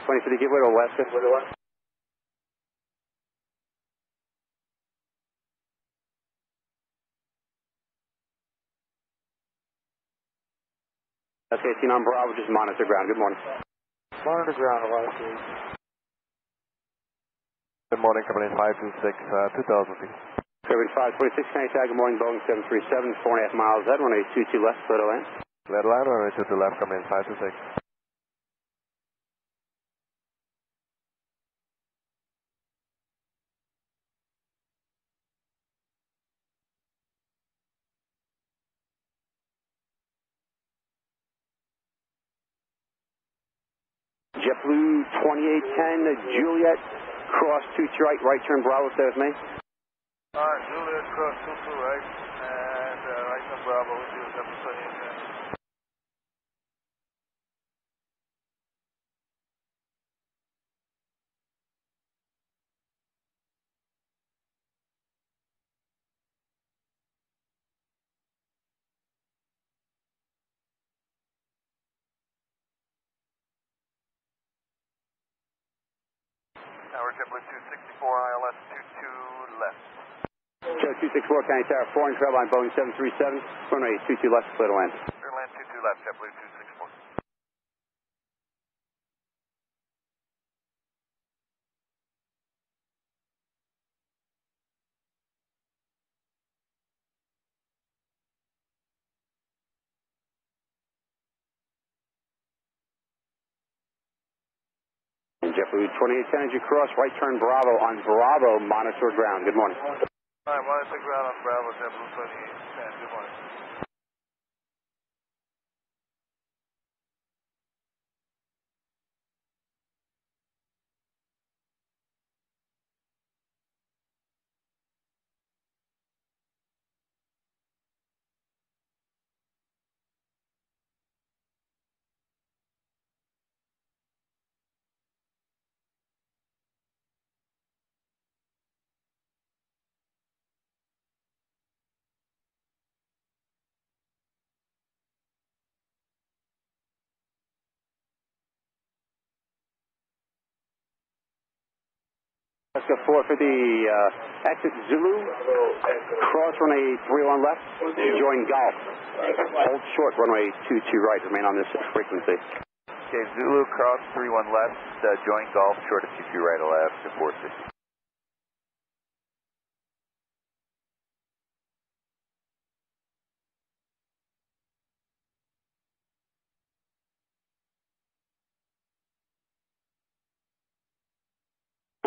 Speaker 7: For the giveaway to left, giveaway to left. Okay, 18 on Bravo, just monitor ground. Good morning.
Speaker 3: Monitor ground, Alaska.
Speaker 8: Good morning, company 526, 2000 feet.
Speaker 7: February 526, can you tag? Good morning, Boeing 737, 4.5 miles ahead, runway 22 left, clear to land.
Speaker 8: Clear to land, runway 22 left, coming in 526.
Speaker 7: JetBlue 2810, Juliet, cross 2 right turn Bravo, stay with me.
Speaker 9: Juliet, cross 22 right, and right turn Bravo with you, JetBlue 2810.
Speaker 8: Tower JetBlue 264, ILS 22 left.
Speaker 7: Jet 264, County Tower, 4 inch line, Boeing 737, runway 22 left, clear to land.
Speaker 8: Clear to land 22 left, JetBlue 264.
Speaker 7: And JetBlue 2810, as you cross right turn Bravo on Bravo, monitor ground. Good morning.
Speaker 9: Alright, monitor ground on Bravo, JetBlue 2810, good morning.
Speaker 7: Let's go forward for the exit Zulu, cross runway 31 left, join Golf. Hold short, runway 22 right, remain on this frequency.
Speaker 1: Okay, Zulu, cross 31 left, join Golf, short of 22 right, left to 450.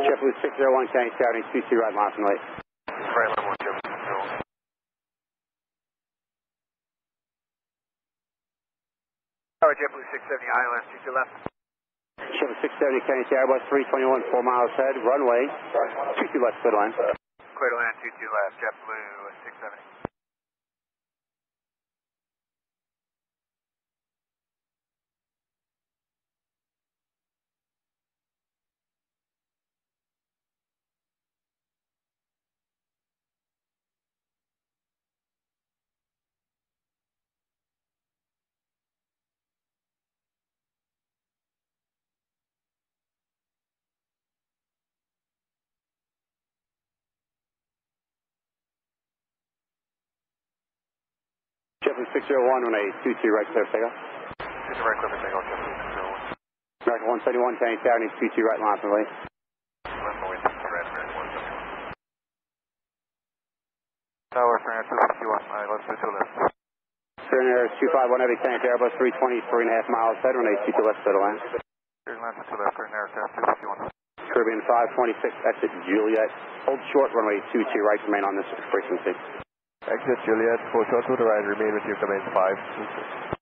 Speaker 7: JetBlue 601, County Tower, 22 right, miles from late.
Speaker 8: Right level, JetBlue 2.
Speaker 6: Tower JetBlue 670, ILS 22 left.
Speaker 7: Chevy 670, County Tower, Airbus 321, 4 miles ahead, runway 22 left, clear to land.
Speaker 6: Clear to land 22 left, JetBlue 670.
Speaker 7: 601, runway 22 right, clear for takeoff.
Speaker 8: 22 right, clear for takeoff, JetBlue 601.
Speaker 7: American 171, Kenny Tower, needs 22 right, line from the way.
Speaker 8: Line from the way, 22 right, American 171. Tower, Fernand 251, alright, let's do 2 left.
Speaker 7: Turn air 251 heavy, Kenny Tower, bus 320, 3.5 miles ahead, runway 22 left, clear to land.
Speaker 8: Clear to land for 2 left, current aircraft 251.
Speaker 7: Caribbean 526, exit Juliet. Hold short, runway 22 right, remain on this frequency.
Speaker 4: Exit Juliet, hold short to the right, remain with you, domain 526.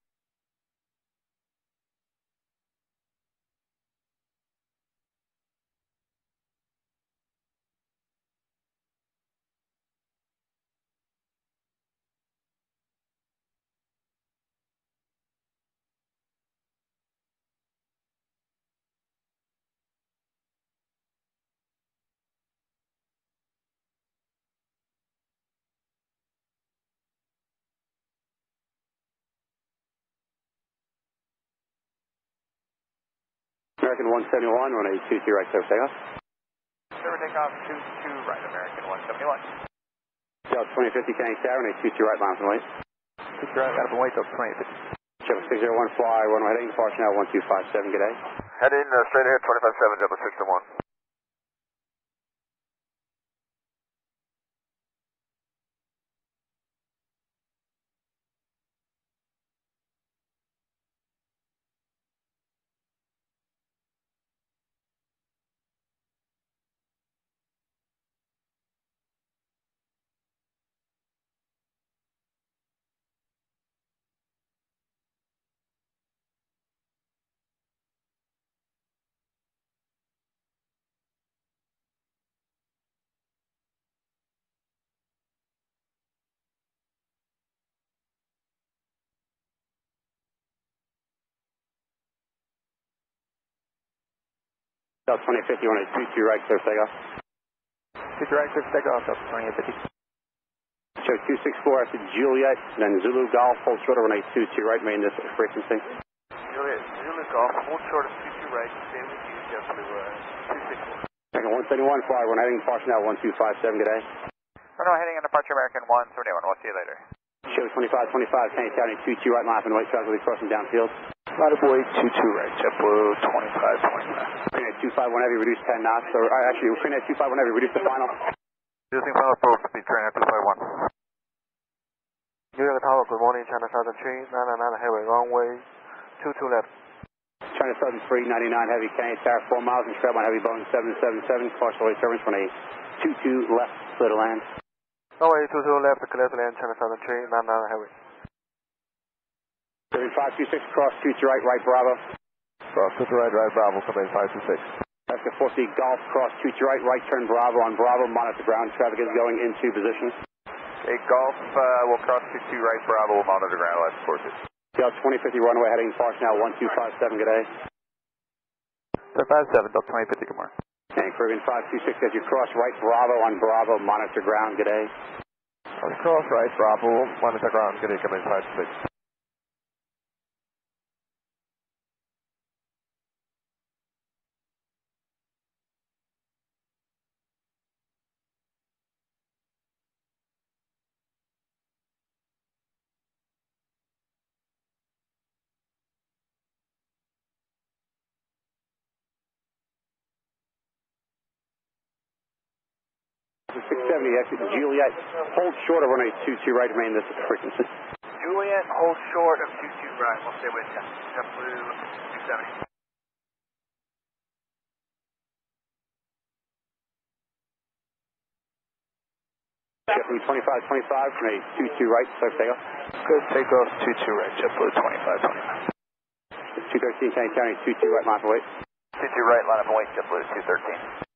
Speaker 7: American 171, runway 22 right, clear for takeoff.
Speaker 8: Clear for takeoff, 22 right, American 171.
Speaker 7: Delta 2050, Kenny Tower, runway 22 right, line from the way.
Speaker 4: 22 right, got up and wait till 2050.
Speaker 7: Chevrolet 601, fly, runway heading, departure now 1257, good day.
Speaker 8: Heading straight ahead, 257, double 601.
Speaker 7: Delta 2050, runway 22 right, clear for takeoff.
Speaker 4: 22 right, clear for takeoff, Delta 2850.
Speaker 7: Show 264 after Juliet, then Zulu Golf, hold short, runway 22 right, remain this frequency.
Speaker 8: Juliet, Zulu Golf, hold short of 22 right, stay with you, JetBlue 264.
Speaker 7: American 171, fly, runway heading, departure now 1257, good day.
Speaker 8: Runway heading and departure, American 171, we'll see you later.
Speaker 7: Show 2525, Kenny Tower, 22 right, line from the way, traffic will be crossing downfield.
Speaker 4: Ladder boy, 22 right, JetBlue 2529.
Speaker 7: Korean 251 heavy, reduced 10 knots, or actually, Korean 251 heavy, reduced the final.
Speaker 8: Reducing final approach, speed train at 251.
Speaker 6: New York Tower, good morning, China Southern 399 heavy, runway 22 left.
Speaker 7: China Southern 399 heavy, Kenny Tower, 4 miles, and strap on heavy Boeing 777, partial way turbulence, runway 22 left, clear to land.
Speaker 6: Runway 22 left, clear to land, China Southern 399 heavy.
Speaker 7: Korean 526, cross 22 right, right Bravo.
Speaker 4: Cross to the right, right Bravo, domain 526.
Speaker 7: Oscar 40 Golf, cross 22 right, right turn Bravo on Bravo, monitor ground, traffic is going into position.
Speaker 8: Okay, Golf, we'll cross 22 right, Bravo, we'll monitor ground, let's force it.
Speaker 7: Delta 2050 runway heading departure now 1257, good day.
Speaker 4: 57, Delta 2050, good morning.
Speaker 7: And Caribbean 526 as you cross right Bravo on Bravo, monitor ground, good day.
Speaker 4: Cross right, Bravo, monitor ground, good day, domain 526.
Speaker 7: The 670 exit Juliet, hold short of runway 22 right, remain this frequency.
Speaker 8: Juliet, hold short of 22 right, we'll stay with JetBlue 270.
Speaker 7: JetBlue 2525, runway 22 right, clear for takeoff.
Speaker 4: Good, takeoff 22 right, JetBlue 2529.
Speaker 7: 213, Kenny County, 22 right, line for wait.
Speaker 8: 22 right, line up and wait, JetBlue 213.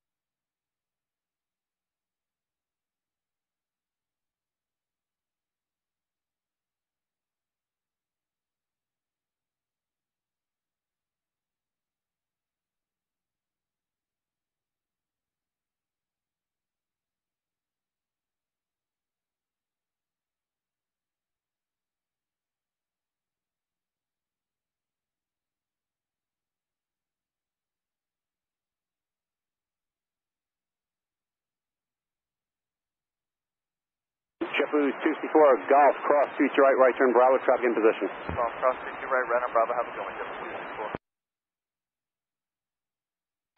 Speaker 7: JetBlue 264 Golf, cross 22 right, right turn Bravo, traffic in position.
Speaker 9: Golf, cross 22 right, right on Bravo, have a good one, JetBlue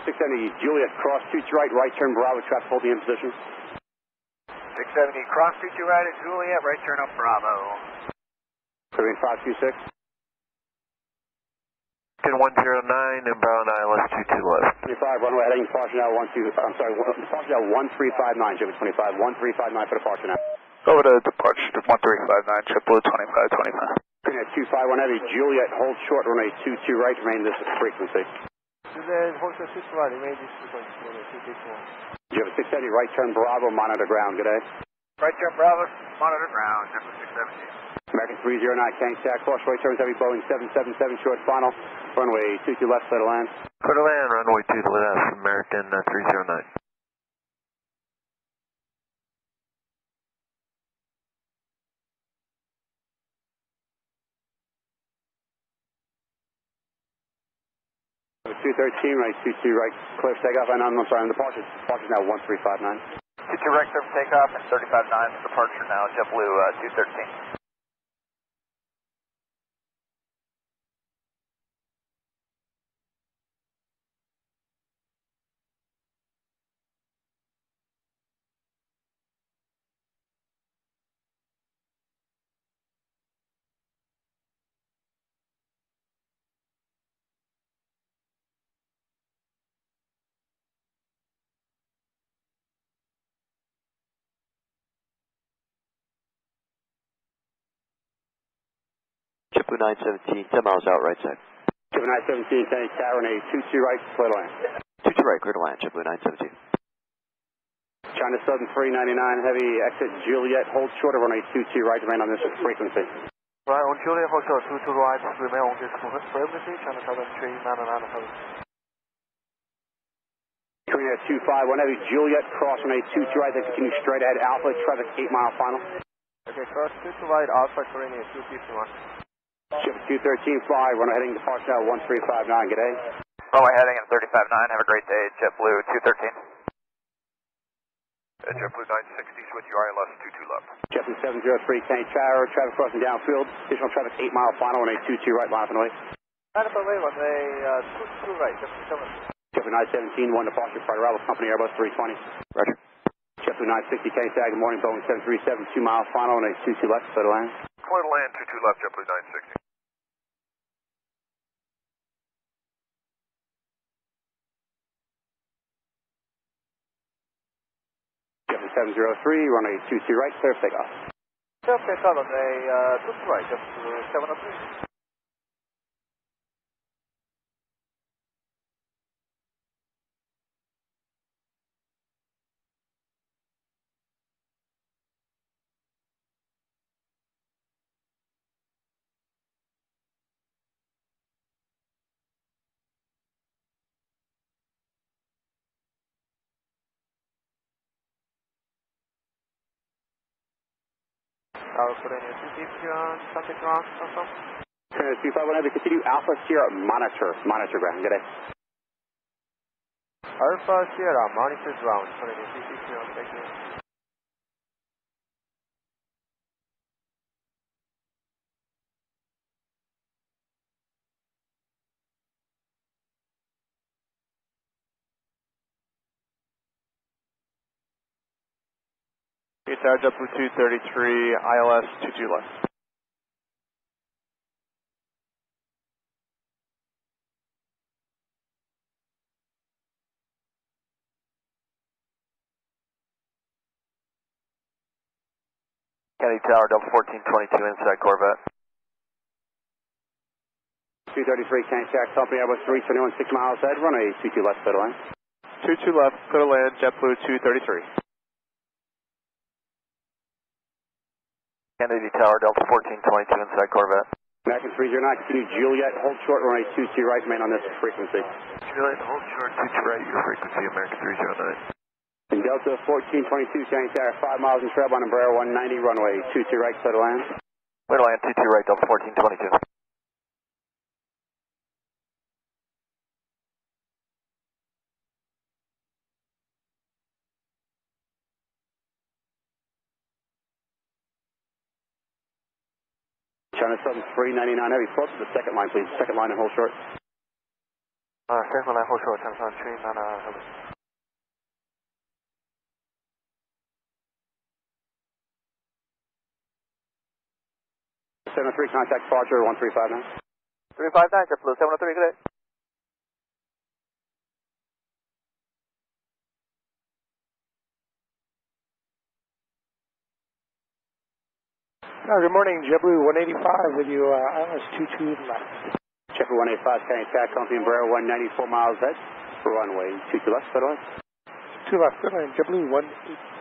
Speaker 9: 264.
Speaker 7: 670 Juliet, cross 22 right, right turn Bravo, traffic holding in position.
Speaker 9: 670, cross 22 right at Juliet, right turn up Bravo.
Speaker 7: Clearing 526.
Speaker 8: Pin 109, inbound ILS 22 left.
Speaker 7: 25, runway heading departure now departure now 1359, JetBlue 25, 1359 for departure now.
Speaker 4: Over to departure 1359, JetBlue 2525.
Speaker 7: Clearing at 251 heavy, Juliet, hold short, runway 22 right, remain this frequency.
Speaker 6: Juliet, hold short 22 right, remain this frequency, runway 264.
Speaker 7: You have a 670 right turn Bravo, monitor ground, good day.
Speaker 9: Right turn Bravo, monitor ground, JetBlue 670.
Speaker 7: American 309, Canning Tac, cross right turns heavy, Boeing 777, short final, runway 22 left, clear to land.
Speaker 8: Clear to land, runway 2 to left, American 309.
Speaker 7: Number 213, right, 22 right, clear for takeoff, and I'm sorry, on departure. Departure now 1359.
Speaker 9: 22 right turn takeoff and 35-9 departure now, JetBlue 213.
Speaker 3: JetBlue 917, 10 miles out, right side.
Speaker 7: JetBlue 917, Canning Tac, runway 22 right, clear to land.
Speaker 3: 22 right, clear to land, JetBlue 917.
Speaker 7: China Southern 399, heavy, exit Juliet, hold short of runway 22 right, remain on this frequency.
Speaker 6: Right, on Juliet, hold short 22 right, remain on this frequency, China Southern 399, heavy.
Speaker 7: Korea 251 heavy, Juliet, cross runway 22 right, then continue straight ahead, Alpha, traffic 8 mile final.
Speaker 6: Okay, cross 22 right, Alpha, Korean 251.
Speaker 7: Ship 213 fly, runway heading departure now 1359, good day.
Speaker 9: Runway heading at 35-9, have a great day, JetBlue 213. JetBlue 960, switch your ILS 22 left.
Speaker 7: JetBlue 703, Canning Tower, traffic crossing downfield, additional traffic 8 mile final, runway 22 right, line up and away.
Speaker 6: Line up and away, runway 22 right, JetBlue 7.
Speaker 7: JetBlue 917, one departure, prior arrival, company Airbus 320.
Speaker 3: Roger.
Speaker 7: JetBlue 960, Canning Tower, good morning, Boeing 737, 2 mile final, runway 22 left, clear to land.
Speaker 8: Clear to land, 22 left, JetBlue 960.
Speaker 7: JetBlue 703, runway 22 right, clear for takeoff.
Speaker 6: Clear for takeoff, runway 22 right, JetBlue 703. Korean 250, something wrong, something?
Speaker 7: Korea 251 heavy, continue Alpha Sierra, monitor ground, good day.
Speaker 6: Alpha Sierra, monitor ground, Korean 250, thank you.
Speaker 4: Tower, JetBlue 233, ILS 22 left.
Speaker 8: Kennedy Tower, Delta 1422, inside Corvette.
Speaker 7: 233, Canning Tower, company Airbus 321, 6 miles ahead, runway 22 left, clear to land.
Speaker 4: 22 left, clear to land, JetBlue 233.
Speaker 8: Kennedy Tower, Delta 1422, inside Corvette.
Speaker 7: American 309, continue Juliet, hold short, runway 22 right, remain on this frequency.
Speaker 8: Juliet, hold short, 22 right, your frequency, American 309.
Speaker 7: In Delta 1422, Canning Tower, 5 miles in trail on Embraer 190, runway 22 right, clear to land.
Speaker 8: Clear to land, 22 right, Delta 1422.
Speaker 7: China Southern 399 Heavy, close to the second line, please. Second line and hold short.
Speaker 6: Second line, hold short, China Southern 399 Heavy.
Speaker 7: 703, contact departure 1359.
Speaker 6: 359, JetBlue 703, good day.
Speaker 10: Good morning, JetBlue 185 with you, ILS 22 left.
Speaker 7: JetBlue 185, carrying tax on the Embraer 194 miles ahead. Runway 22 left, by the way.
Speaker 10: 2 left, good morning, JetBlue 185.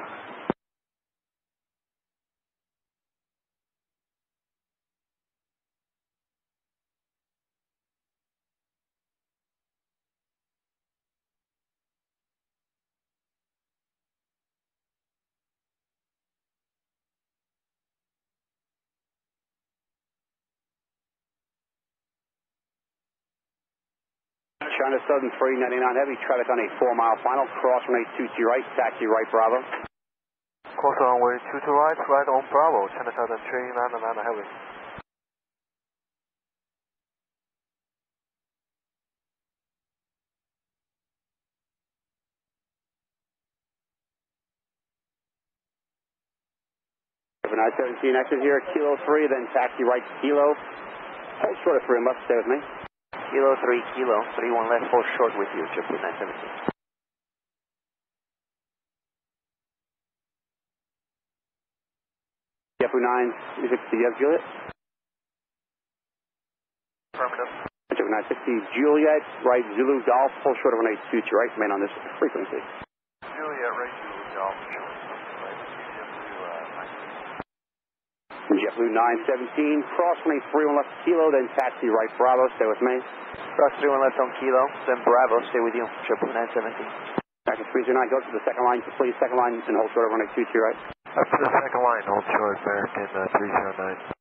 Speaker 7: China Southern 399 Heavy, traffic on a 4-mile final, cross runway 22 right, taxi right, Bravo.
Speaker 6: Course runway 22 right, right on Bravo, China Southern 399 Heavy.
Speaker 7: Over 917, exit here, Kilo 3, then taxi right, Kilo. Hold short of 3 and left, stay with me.
Speaker 3: Kilo 3, Kilo, 31 left, hold short with you, JetBlue 917.
Speaker 7: JetBlue 960, yes, Juliet?
Speaker 6: Affirmative.
Speaker 7: JetBlue 960, Juliet, right, Zulu Golf, hold short of 182 right, remain on this frequency.
Speaker 6: Juliet, right, Zulu Golf,
Speaker 7: JetBlue 917, cross runway 31 left, Kilo, then taxi right, Bravo, stay with me.
Speaker 3: Cross 31 left on Kilo, then Bravo, stay with you, JetBlue 917.
Speaker 7: Back to 309, go to the second line, please, second line, and hold short of 182 right.
Speaker 6: Up to the second line, hold short, American 309.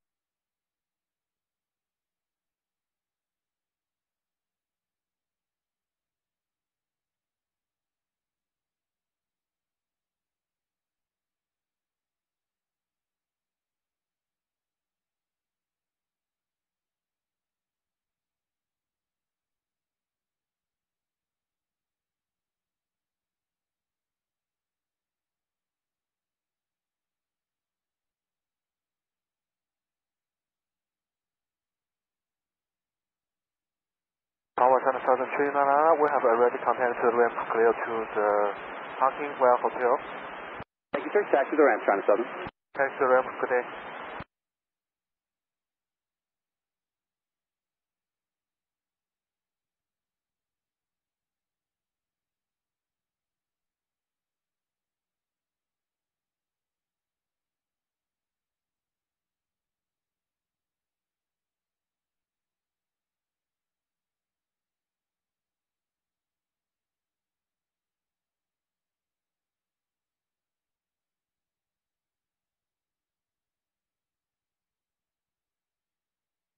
Speaker 6: Tower China Southern 399, we have already contacted the ramp clear to the parking well hotel.
Speaker 7: Thank you, sir. Taxi to the ramp, China Southern.
Speaker 6: Taxi to the ramp, good day.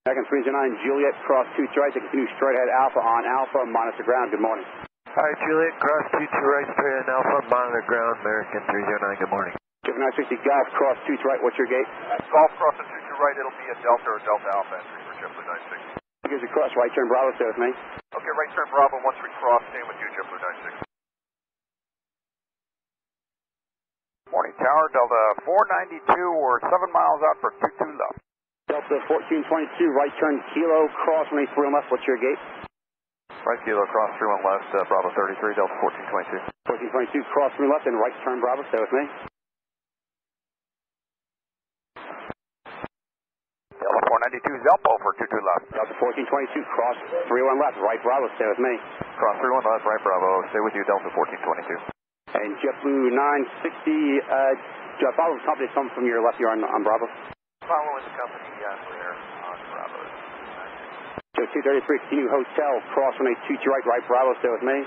Speaker 7: Back in 309, Juliet, cross 2 right, to continue straight ahead, Alpha on Alpha, monitor ground, good morning.
Speaker 6: Hi, Juliet, cross 22 right, straight in Alpha, monitor ground, American 309, good morning.
Speaker 7: JetBlue 960, Golf, cross 2 right, what's your gate?
Speaker 9: Golf cross at 22 right, it'll be a Delta or Delta Alpha entry for JetBlue 960.
Speaker 7: Gives you cross, right turn Bravo, stay with me.
Speaker 9: Okay, right turn Bravo, once we cross, stay with you, JetBlue 960. Morning Tower, Delta 492, we're 7 miles out for 22 left.
Speaker 7: Delta 1422, right turn Kilo, cross runway 3 left, what's your gate?
Speaker 8: Right Kilo, cross 31 left, Bravo 33, Delta 1422.
Speaker 7: 1422, cross 3 left, and right turn Bravo, stay with me.
Speaker 9: Delta 492, Zelpo for 22 left.
Speaker 7: Delta 1422, cross 31 left, right Bravo, stay with me.
Speaker 8: Cross 31 left, right Bravo, stay with you, Delta 1422.
Speaker 7: And JetBlue 960, follow the company coming from your left here on Bravo.
Speaker 6: Following the company, clear on Bravo.
Speaker 7: Joe 233, continue hotel, cross runway 22 right, right Bravo, stay with me.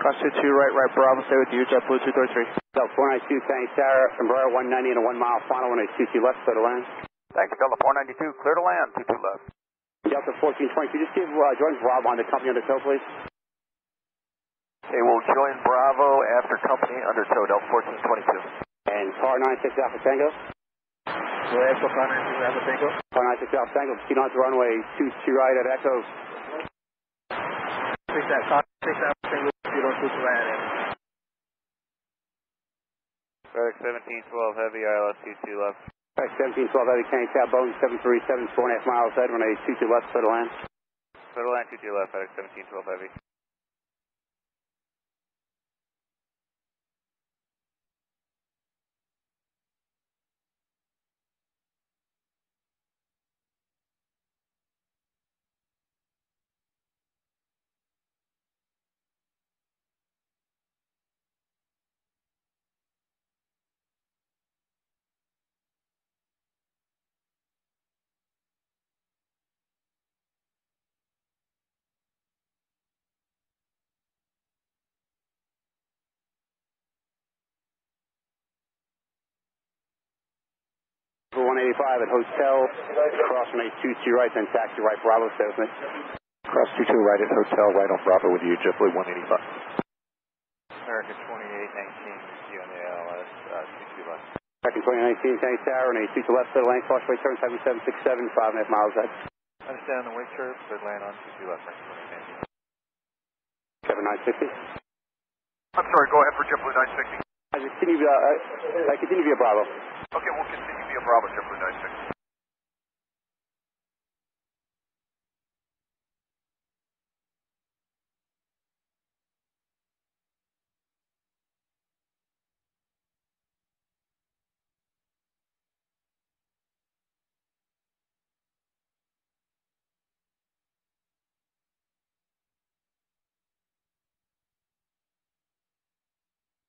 Speaker 10: Cross 22 right, right Bravo, stay with you, JetBlue 233.
Speaker 7: Delta 492, Fanny Sarah, Embraer 190 and a 1 mile final, runway 22 left, clear to land.
Speaker 9: Thanks, Delta 492, clear to land, 22 left.
Speaker 7: Delta 1422, just give join Bravo on the company under tow, please.
Speaker 8: They will join Bravo after company under tow, Delta 1422.
Speaker 7: And car 96 Alpha Tango.
Speaker 10: Go ahead for car 96 Alpha Tango.
Speaker 7: Car 796 Alpha Tango, proceed on to runway 22 right at Echo.
Speaker 3: 6 Alpha Tango, proceed on 22 right at Echo.
Speaker 8: FedEx 1712 Heavy, ILS 22 left.
Speaker 7: FedEx 1712 Heavy, Candy Tab, Boeing 737, 4.5 miles ahead, runway 22 left, clear to land.
Speaker 8: Clear to land 22 left, FedEx 1712 Heavy.
Speaker 7: For 185 at Hotel, cross runway 22 right, then taxi right, Bravo, stay with me.
Speaker 4: Cross 22 right at Hotel, right on Bravo with you, JetBlue 185.
Speaker 8: American 2819, you on the ILS 22 left.
Speaker 7: American 2019, Candy Tower, runway 22 left, clear to land, crossway turn 7767, 5.5 miles ahead.
Speaker 8: Understand the wing chirp, clear to land on 22 left, American 2019.
Speaker 7: Kevin 960.
Speaker 9: I'm sorry, go ahead for JetBlue 960.
Speaker 7: I continue via Bravo.
Speaker 9: Okay, we'll continue via Bravo, JetBlue 960.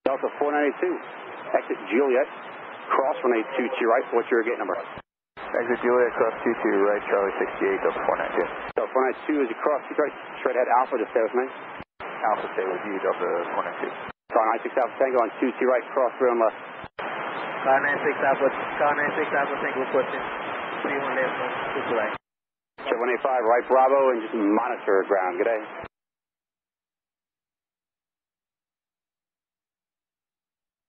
Speaker 7: Delta 492, exit Juliet, cross runway 22 right, what's your gate number?
Speaker 4: Exit Juliet, cross 22 right, Charlie 68, Delta 492.
Speaker 7: Delta 492 is across 2 right, straight ahead Alpha, just stay with me.
Speaker 4: Alpha, stay with you, Delta 492.
Speaker 7: Car 96 Alpha Tango on 22 right, cross 3 on left.
Speaker 3: Car 96 Alpha Tango, pushing 3 on left on 22 right.
Speaker 7: Jet 185 right, Bravo, and just monitor ground. Good day.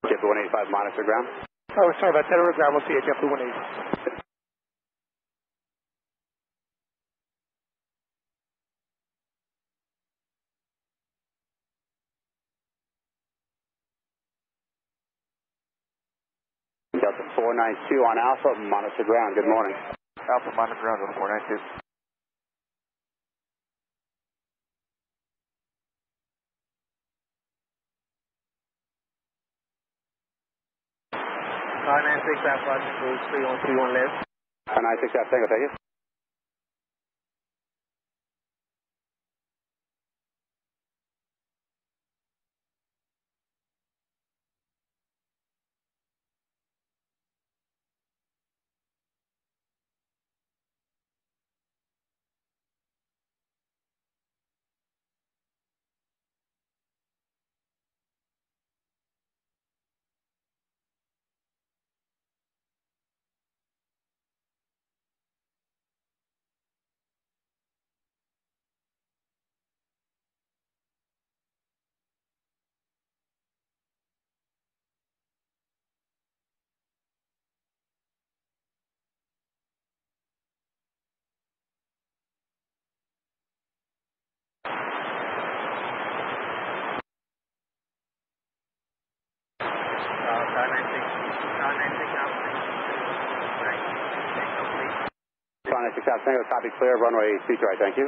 Speaker 7: JetBlue 185, monitor ground.
Speaker 10: Oh, sorry about that. Ground. We'll see you at JetBlue 185.
Speaker 7: Delta 492 on Alpha, monitor ground. Good morning.
Speaker 8: Alpha, monitor ground, Delta 492.
Speaker 3: Car 96 Alpha Tango, 3 on left.
Speaker 7: Car 96 Alpha Tango, take it.
Speaker 3: Car 96 Alpha Tango, right.
Speaker 7: Car 96 Alpha Tango, copy clear, runway 22 right, thank you.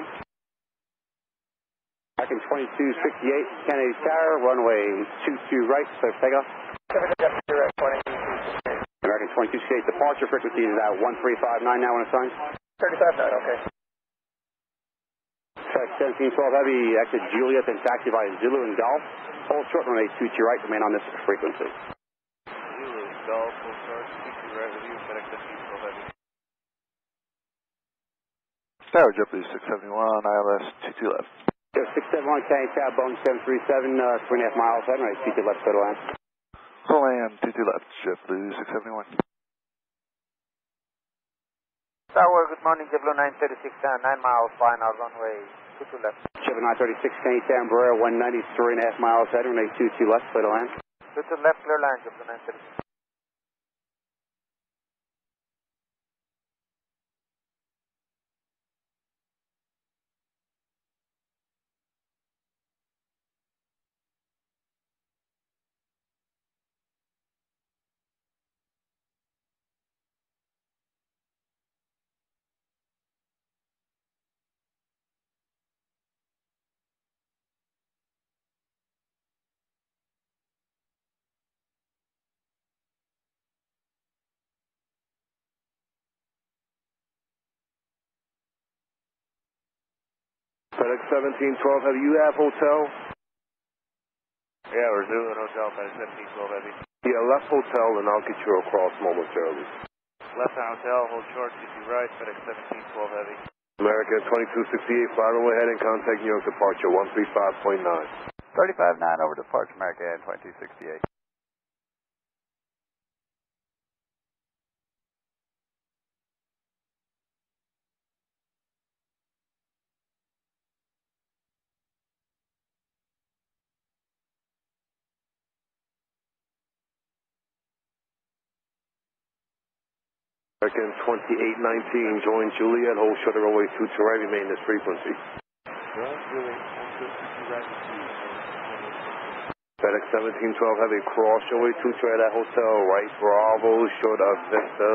Speaker 7: American 2268, Kennedy Tower, runway 22 right, clear for takeoff. American 2268, departure frequency is at 1359 now when assigned.
Speaker 10: 35 knot, okay.
Speaker 7: FedEx 1712 Heavy, exit Juliet, then taxi by Zulu and Golf. Hold short runway 22 right, remain on this frequency.
Speaker 8: Zulu, Golf, full charge, 22 right with you, FedEx 1712 Heavy.
Speaker 4: Tower, JetBlue 671, ILS 22 left.
Speaker 7: 671, Candy Tab, Boeing 737, 3.5 miles ahead, runway 22 left, clear to land.
Speaker 4: Full land, 22 left, JetBlue 671.
Speaker 2: Tower, good morning, JetBlue 936, 9 miles, final runway 22 left.
Speaker 7: Jet 936, Candy Tab, Embraer 193.5 miles ahead, runway 22 left, clear to land.
Speaker 2: 22 left, clear land, JetBlue 936.
Speaker 8: FedEx 1712 Heavy, you have hotel?
Speaker 9: Yeah, we're Zulu at Hotel, FedEx 1712 Heavy.
Speaker 8: Yeah, left hotel, and I'll get you across momentarily.
Speaker 9: Left on Hotel, hold short, 22 right, FedEx 1712 Heavy.
Speaker 8: American 2268, fly runway heading, contact New York departure 135.9.
Speaker 3: 35-9 over departure, American 2268.
Speaker 8: American 2819, join Juliet, hold short of runway 22 right, remain this frequency. FedEx 1712 Heavy, cross runway 22 right at hotel, right Bravo, short of Vista.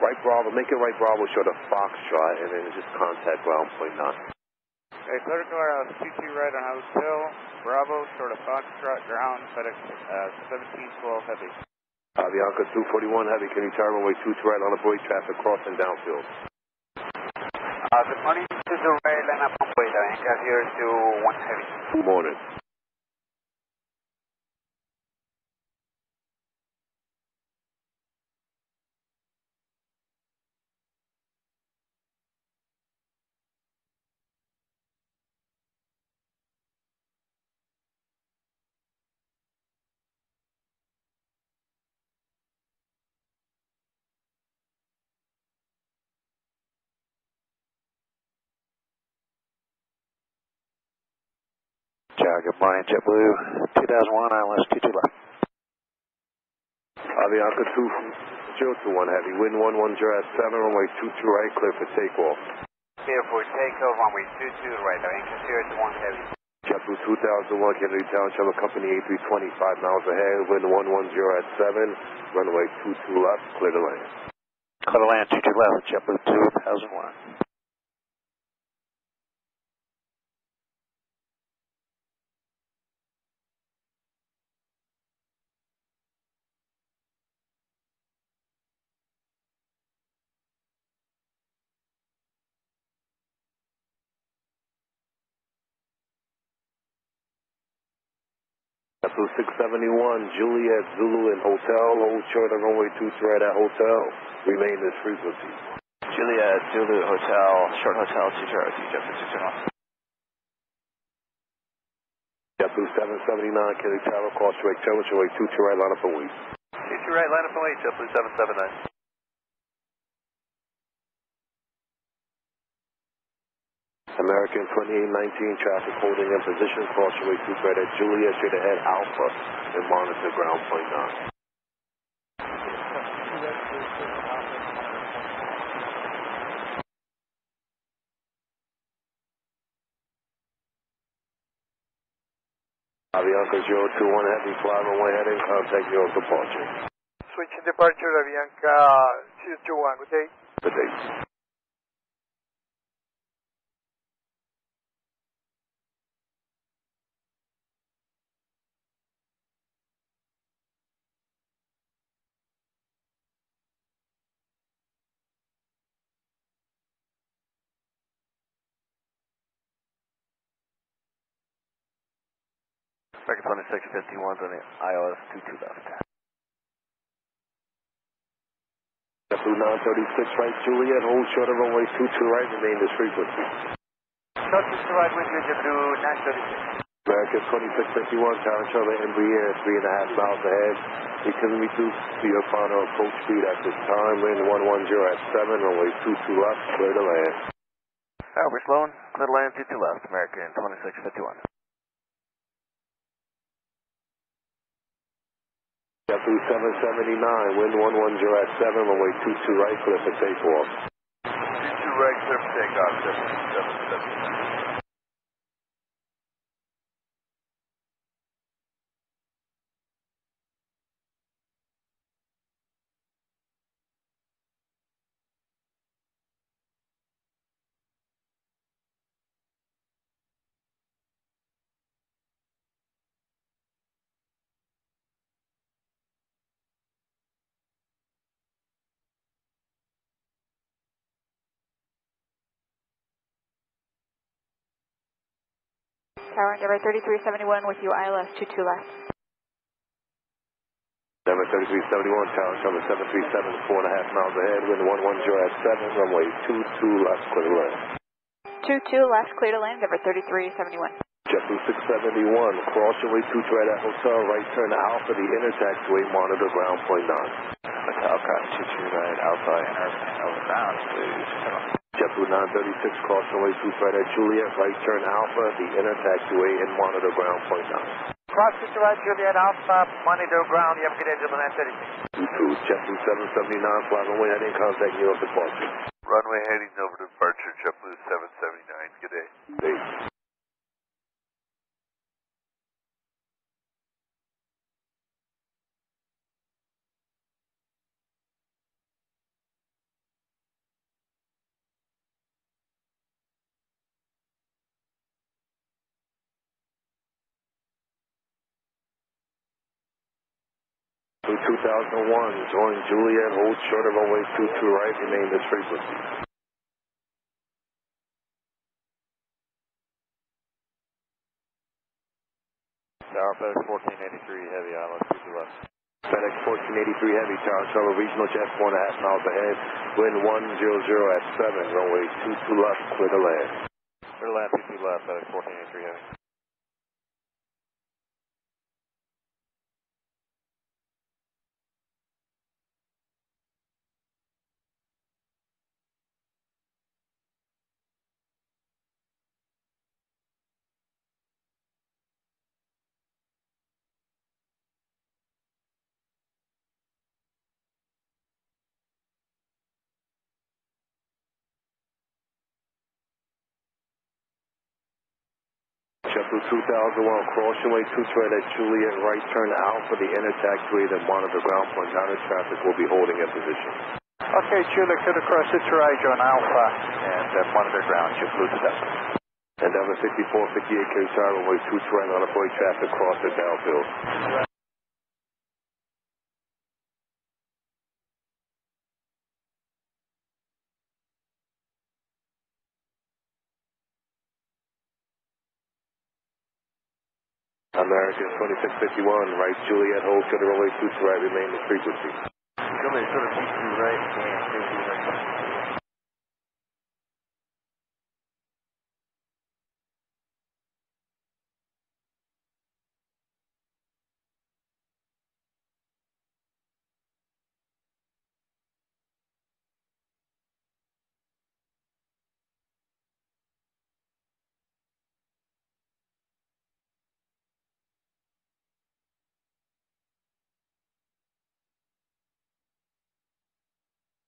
Speaker 8: Right Bravo, make it right Bravo, short of Foxtrot, and then just contact ground point 9.
Speaker 9: Okay, clear to our 22 right on Hotel, Bravo, short of Foxtrot, ground, FedEx 1712 Heavy.
Speaker 8: Avianca 241 Heavy, can you turn runway 22 right on avoid traffic crossing downfield?
Speaker 3: Good morning, to the right line up on way, Avianca 021 Heavy.
Speaker 8: Good morning.
Speaker 3: Good morning, JetBlue 2001, ILS 22 left.
Speaker 8: Avianca 2021 Heavy, wind 110 at 7, runway 22 right, clear for takeoff.
Speaker 3: Clear for takeoff, runway 22 right, Avianca 021 Heavy.
Speaker 8: JetBlue 2001 Kennedy Town, Travel Company A320, 5 miles ahead, wind 110 at 7, runway 22 left, clear to land.
Speaker 3: Clear to land, 22 left, JetBlue 2001.
Speaker 8: JetBlue 671, Juliet, Zulu and Hotel, hold short on runway 22 right at Hotel, remain this frequency.
Speaker 3: Juliet, Zulu, Hotel, short Hotel 20, JetBlue 671.
Speaker 8: JetBlue 779, Kennedy Travel, cross direct temperature, runway 22 right, line up and wait.
Speaker 3: 22 right, line up and wait, JetBlue 779.
Speaker 8: American 2819, traffic holding in position, cross runway 22 right at Juliet, straight ahead Alpha, and monitor ground point 9. Avianca 021 Heavy, fly runway heading, contact New York departure.
Speaker 6: Switching departure, Avianca 221, good day.
Speaker 8: Good day.
Speaker 3: American 2651 on the ILS 22 left.
Speaker 8: JetBlue 936 right, Juliet, hold short of runway 22 right, remain this frequency.
Speaker 3: Short 22 right with you, JetBlue 936.
Speaker 8: American 2651, Tower Charlie, Embraer, 3.5 miles ahead. You can reduce to your final approach speed at this time, wind 110 at 7, runway 22 left, clear to land.
Speaker 3: Albert Sloan, clear to land 22 left, American 2651.
Speaker 8: JetBlue 779, wind 110 at 7, runway 22 right, clear for takeoff.
Speaker 3: 22 right, clear for takeoff, JetBlue 779.
Speaker 5: Tower Endeavor 3371 with you, ILS 22 left.
Speaker 8: Endeavor 3371, Tower Endeavor 737, 4.5 miles ahead, wind 110 at 7, runway 22 left, clear to land.
Speaker 5: 22 left, clear to land, Endeavor 3371.
Speaker 8: JetBlue 671, cross runway 22 right at hotel, right turn Alpha, the inner taxiway, monitor ground point 9.
Speaker 2: Hotel cross 22 right, Alpha, inner over ground, please.
Speaker 8: JetBlue 936, cross runway 22 right at Juliet, right turn Alpha, the inner taxiway, and monitor ground point 9.
Speaker 2: Cross 22 right, Juliet, Alpha, monitor ground, you have a good day, gentlemen, 936.
Speaker 8: 22, JetBlue 779, fly runway heading, contact New York departure.
Speaker 11: Runway heading over departure, JetBlue 779, good day.
Speaker 8: Day. 2001, join Juliet, hold short of runway 22 right, remain this frequency.
Speaker 1: Tower FedEx 1483 Heavy, ILS 22 left.
Speaker 8: FedEx 1483 Heavy, Tower Charlie, regional jet 4.5 miles ahead, wind 100 at 7, runway 22 left, clear to land.
Speaker 1: Clear to land, 22 left, FedEx 1483 Heavy.
Speaker 8: JetBlue 2001, cross runway 22 right at Juliet, right turn Alpha, the inner taxiway, then monitor ground point 9 as traffic will be holding in position.
Speaker 2: Okay, Juliet, clear to cross 22 right, join Alpha, and monitor ground, JetBlue 7.
Speaker 8: Endeavor 6458 Cape Tower, runway 22 right on avoid traffic cross at Belleville. American 2651, right Juliet, hold to the runway 22 right, remain the frequency.
Speaker 2: Juliet, clear to 22 right, and 22 right.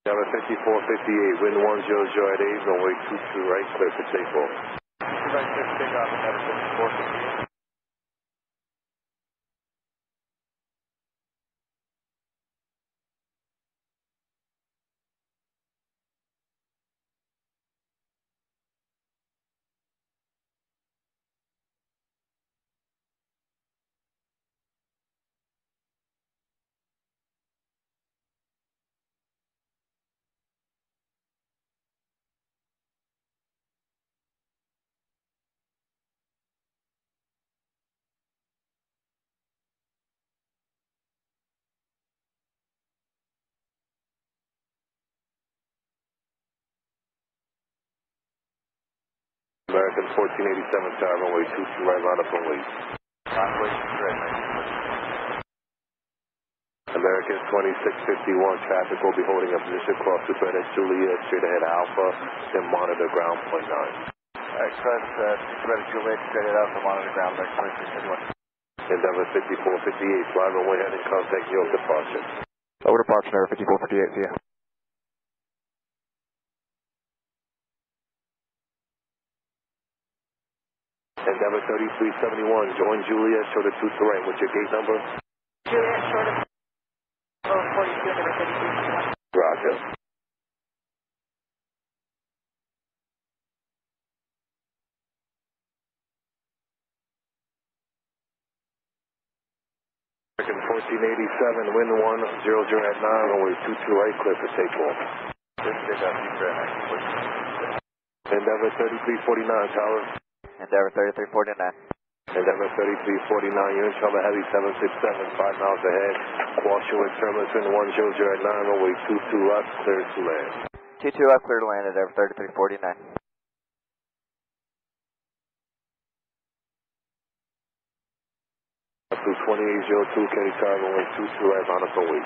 Speaker 8: Endeavor 5458, wind 100 at 8, runway 22 right, clear for takeoff.
Speaker 2: Right, clear for takeoff, Endeavor 5458.
Speaker 8: American 1487 Tower, runway 22 right, line up runway.
Speaker 2: Runway 22 right,
Speaker 8: American 2651, traffic will be holding up position cross to FedEx Juliet, straight ahead Alpha, then monitor ground point 9.
Speaker 2: Alright, cross 22 right, Juliet, straight at Alpha, monitor ground, right, 2651.
Speaker 8: Endeavor 5458, fly runway heading, contact New York departure.
Speaker 4: Over departure, 5458, see ya.
Speaker 8: Endeavor 3371, join Juliet, show the 2 to right. What's your gate number?
Speaker 5: Juliet, short of 42, Endeavor 3371.
Speaker 8: Roger. American 1487, wind 100 at 9, runway 22 right, clear for takeoff. Endeavor 3349, tower.
Speaker 3: Endeavor 3349.
Speaker 8: Endeavor 3349, you're in trouble, heavy 767, 5 miles ahead. Cross your wind terminus in 100 at 9, runway 22 left, clear to land.
Speaker 3: 22 left, clear to land, Endeavor 3349.
Speaker 8: Up to 2802, Kennedy Tower, runway 22 left, on up and wait.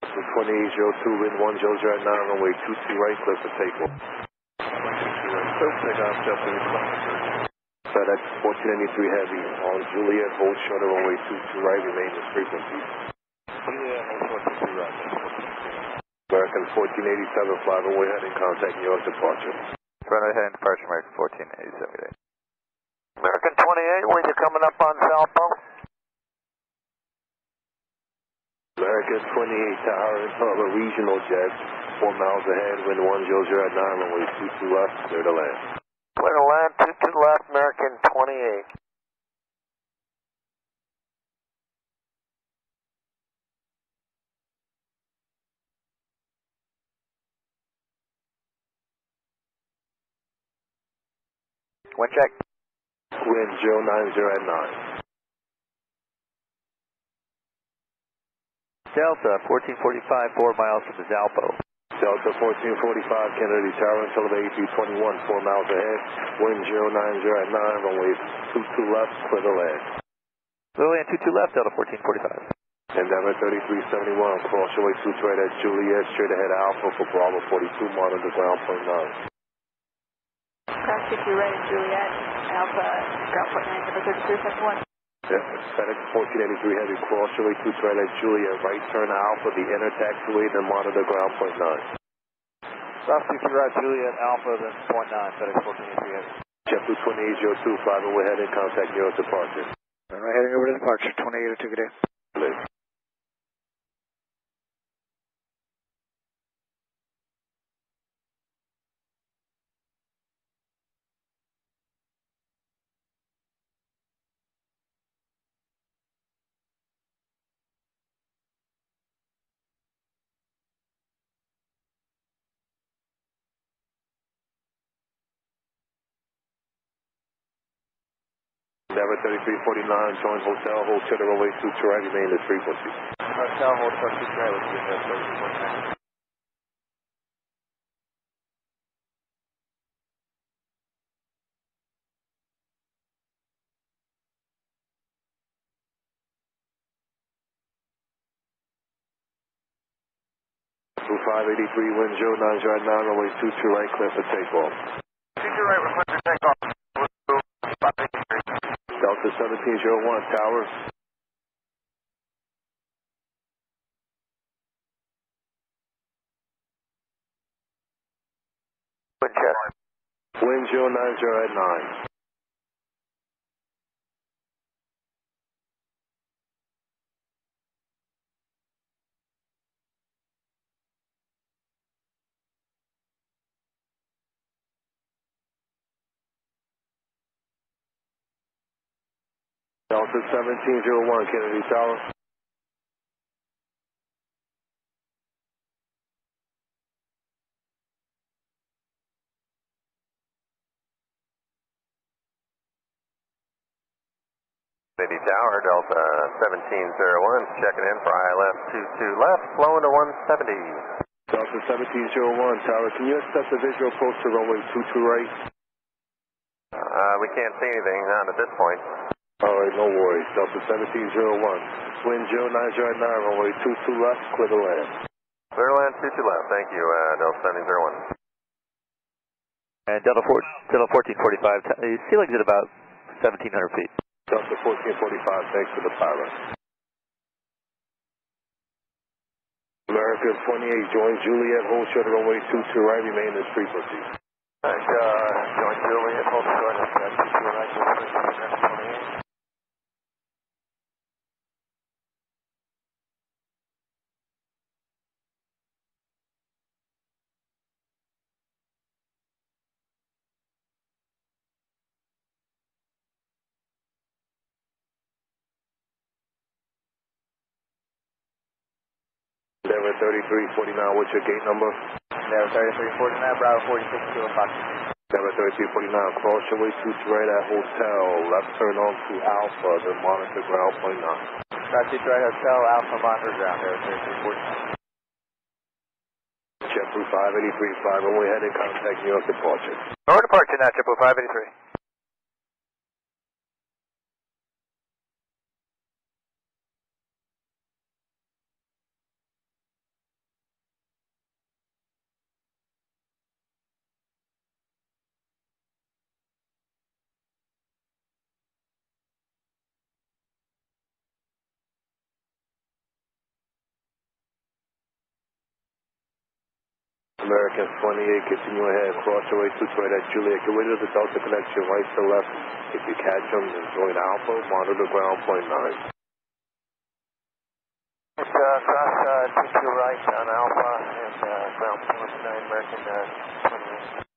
Speaker 8: Up to 2802, wind 10 at 9, runway 22 right, clear for takeoff.
Speaker 11: Take off, Jeff,
Speaker 8: FedEx 1483 heavy on Juliet, hold short of runway 22 right, remain this frequency.
Speaker 11: Juliet, hold 22 right.
Speaker 8: American 1487, fly runway heading, contact New York departure.
Speaker 11: Runway heading, departure, American 1487.
Speaker 2: American 28, when you're coming up on Salpo.
Speaker 8: American 28 Tower, Impala regional jet, 4 miles ahead, wind 10 at 9, runway 22 left, clear to land.
Speaker 2: Clear to land, 22 left, American 28.
Speaker 3: Wind check.
Speaker 8: Wind 090 at 9.
Speaker 1: Delta 1445, 4 miles from the Zalpo.
Speaker 8: Delta 1445, Kennedy Tower, until the A321, 4 miles ahead, wind 090 at 9, runway 22 left, clear to land.
Speaker 1: Lily and 22 left, Delta 1445.
Speaker 8: Endeavor 3371, cross your way 22 right at Juliet, straight ahead Alpha for Bravo 42, monitor ground point 9.
Speaker 5: Cross 22 right at Juliet, Alpha, ground point 9, number 3371.
Speaker 8: Yeah, FedEx 1483 heavy, cross your way 22 right at Juliet, right turn Alpha, the inner taxiway, then monitor ground point 9.
Speaker 4: South 22 right, Juliet, Alpha, then point 9, FedEx 1483 heavy.
Speaker 8: JetBlue 2802, fly runway heading, contact New York departure.
Speaker 10: Runway heading over to departure, 2802, good day.
Speaker 8: Please. Endeavor 3349, join hotel, hold to the runway 22 right, remain this frequency.
Speaker 3: Hotel, hold 22 right, with you, Endeavor 3349.
Speaker 8: Blue 583, wind 090 at 9, runway 22 right, clear for takeoff.
Speaker 2: 22 right, request for takeoff.
Speaker 8: Delta 1701, tower.
Speaker 2: Wind check.
Speaker 8: Wind 090 at 9. Delta 1701, Kennedy Tower.
Speaker 11: Kennedy Tower, Delta 1701, checking in for ILS 22 left, flowing to 170.
Speaker 8: Delta 1701, tower, can you accept the visual approach to runway 22 right?
Speaker 11: We can't see anything, not at this point.
Speaker 8: Alright, no worries. Delta 1701, wind 090 at 9, runway 22 left, clear to land.
Speaker 11: Clear to land, 22 left, thank you, Delta 1701.
Speaker 1: And Delta 1445, you ceiling's at about 1,700 feet.
Speaker 8: Delta 1445, thanks for the pilot. American American 28, join Juliet, hold short of runway 22 right, remain this frequency.
Speaker 2: Join Juliet, hold short of 22 right, American 28.
Speaker 8: Endeavor 3349, what's your gate number?
Speaker 3: Endeavor 3349, Bravo 46 Kilo Fox.
Speaker 8: Endeavor 3349, cross your way 22 right at Hotel, left turn on to Alpha, then monitor ground point 9.
Speaker 3: Cross 22 right Hotel, Alpha monitor ground, Endeavor 3349.
Speaker 8: JetBlue 583, runway heading, contact New York departure.
Speaker 2: North departure now, JetBlue 583.
Speaker 8: American 28, continue ahead, cross your way 22 right at Juliet, get rid of the Delta connection, right to left. If you catch them, then join Alpha, monitor ground point 9.
Speaker 2: Cross 22 right on Alpha and ground point 9, American 28.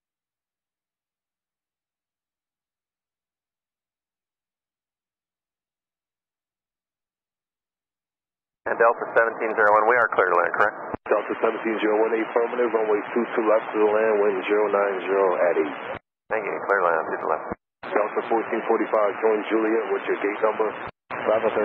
Speaker 11: And Delta 1701, we are clear to land, correct?
Speaker 8: Delta 1701, affirmative, runway 22 left to the land, wind 090 at 8.
Speaker 11: Thank you, clear to land, to the left.
Speaker 8: Delta 1445, join Juliet, what's your gate number?
Speaker 3: Bravo 34.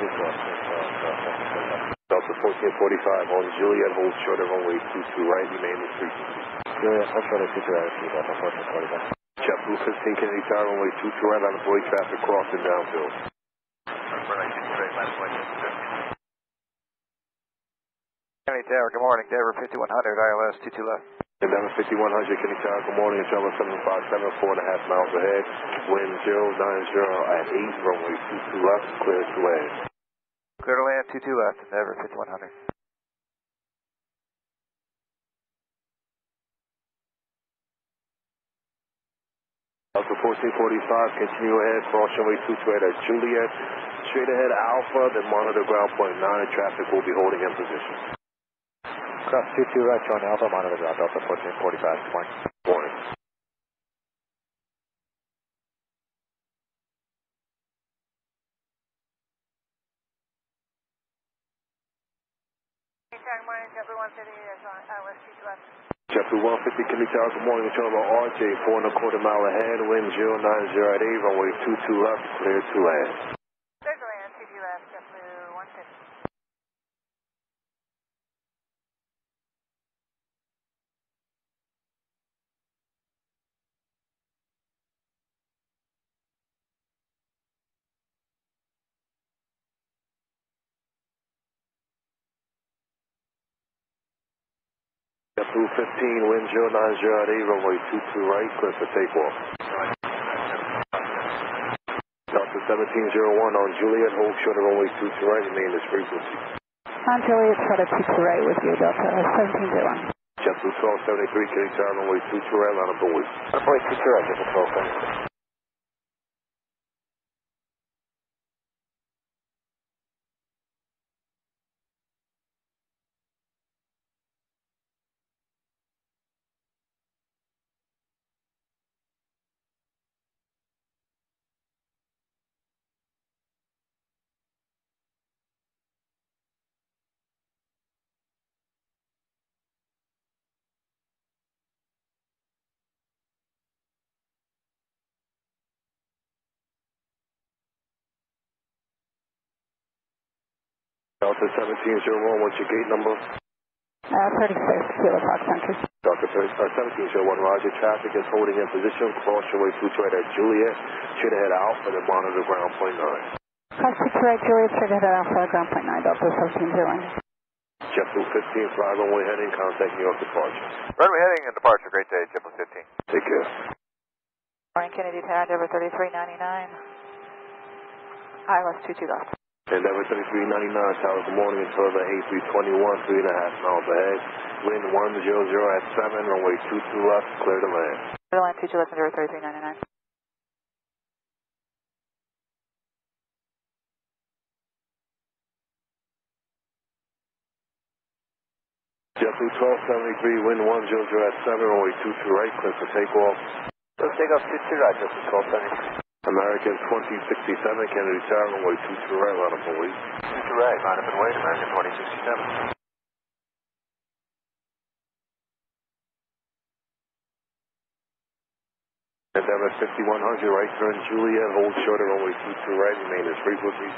Speaker 8: Delta 1445, on Juliet, hold short of runway 22 right, remain in frequency.
Speaker 3: Juliet, hold short of 22 right, Delta 1445.
Speaker 8: JetBlue 15 Kennedy Tower, runway 22 right, on avoid traffic crossing downfield.
Speaker 2: Kennedy Tower, good morning. Endeavor 5100, ILS 22 left.
Speaker 8: Endeavor 5100, Kennedy Tower, good morning. Travel 757, 4.5 miles ahead. Wind 090 at 8, runway 22 left, clear to land.
Speaker 2: Clear to land, 22 left, Endeavor 5100.
Speaker 8: Delta 1445, continue ahead, cross runway 22 right at Juliet. Straight ahead Alpha, then monitor ground point 9, and traffic will be holding in position.
Speaker 3: Cross 22 right, join Alpha monitor ground, Delta 1445, good morning.
Speaker 8: Morning.
Speaker 5: Good morning, JetBlue 150 is on ILS 22 left.
Speaker 8: JetBlue 150, Kennedy Tower, good morning. Return about RJ, 4.25 mile ahead, wind 090 at 8, runway 22 left, clear to land.
Speaker 5: Clear to land, 22 left, JetBlue 150.
Speaker 8: JetBlue 15, wind 090 at 8, runway 22 right, clear for takeoff. Delta 1701 on Juliet, hold short of runway 22 right, remain this frequency.
Speaker 5: On Juliet, short of 22 right with you, Delta 1701.
Speaker 8: JetBlue 1273, Kennedy Tower, runway 22 right, line up the west.
Speaker 3: Runway 22 right, JetBlue 1273.
Speaker 8: Delta 1701, what's your gate number?
Speaker 5: 36 Kilo Fox Country.
Speaker 8: Delta 1701, roger, traffic is holding in position, cross your way 22 right at Juliet, straight ahead Alpha, then monitor ground point 9.
Speaker 5: Cross 22 right, Juliet, straight ahead Alpha, ground point 9, Delta 1701.
Speaker 8: JetBlue 15, fly runway heading, contact New York departure.
Speaker 2: Runway heading and departure, great day, JetBlue 15.
Speaker 8: Take care.
Speaker 5: Morning, Kennedy Tower, Endeavor 3399. ILS 22 left.
Speaker 8: Endeavor 3399, tower, good morning, until the A321, 3.5 miles ahead. Wind 100 at 7, runway 22 left, clear to land.
Speaker 5: Clear to land, 22 left, Endeavor 3399.
Speaker 8: JetBlue 1273, wind 100 at 7, runway 22 right, clear for takeoff.
Speaker 2: Let's take off 22 right, JetBlue 1273.
Speaker 8: American 2067, Kennedy Tower, runway 22 right, line up and wait.
Speaker 11: 22 right, line up and wait, American 2067.
Speaker 8: Endeavor 5100, right turn Juliet, hold short of runway 22 right, remain as frequency.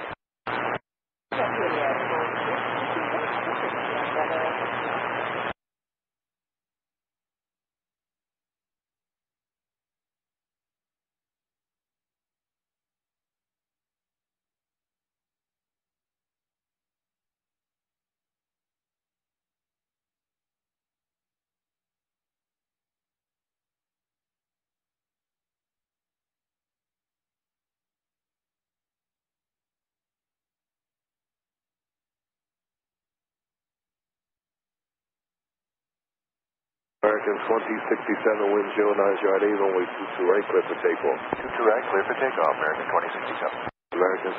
Speaker 8: American 2067, wind 09 yard 8, runway 22 right, clear for takeoff.
Speaker 11: 22 right, clear for takeoff, American 2067.
Speaker 8: American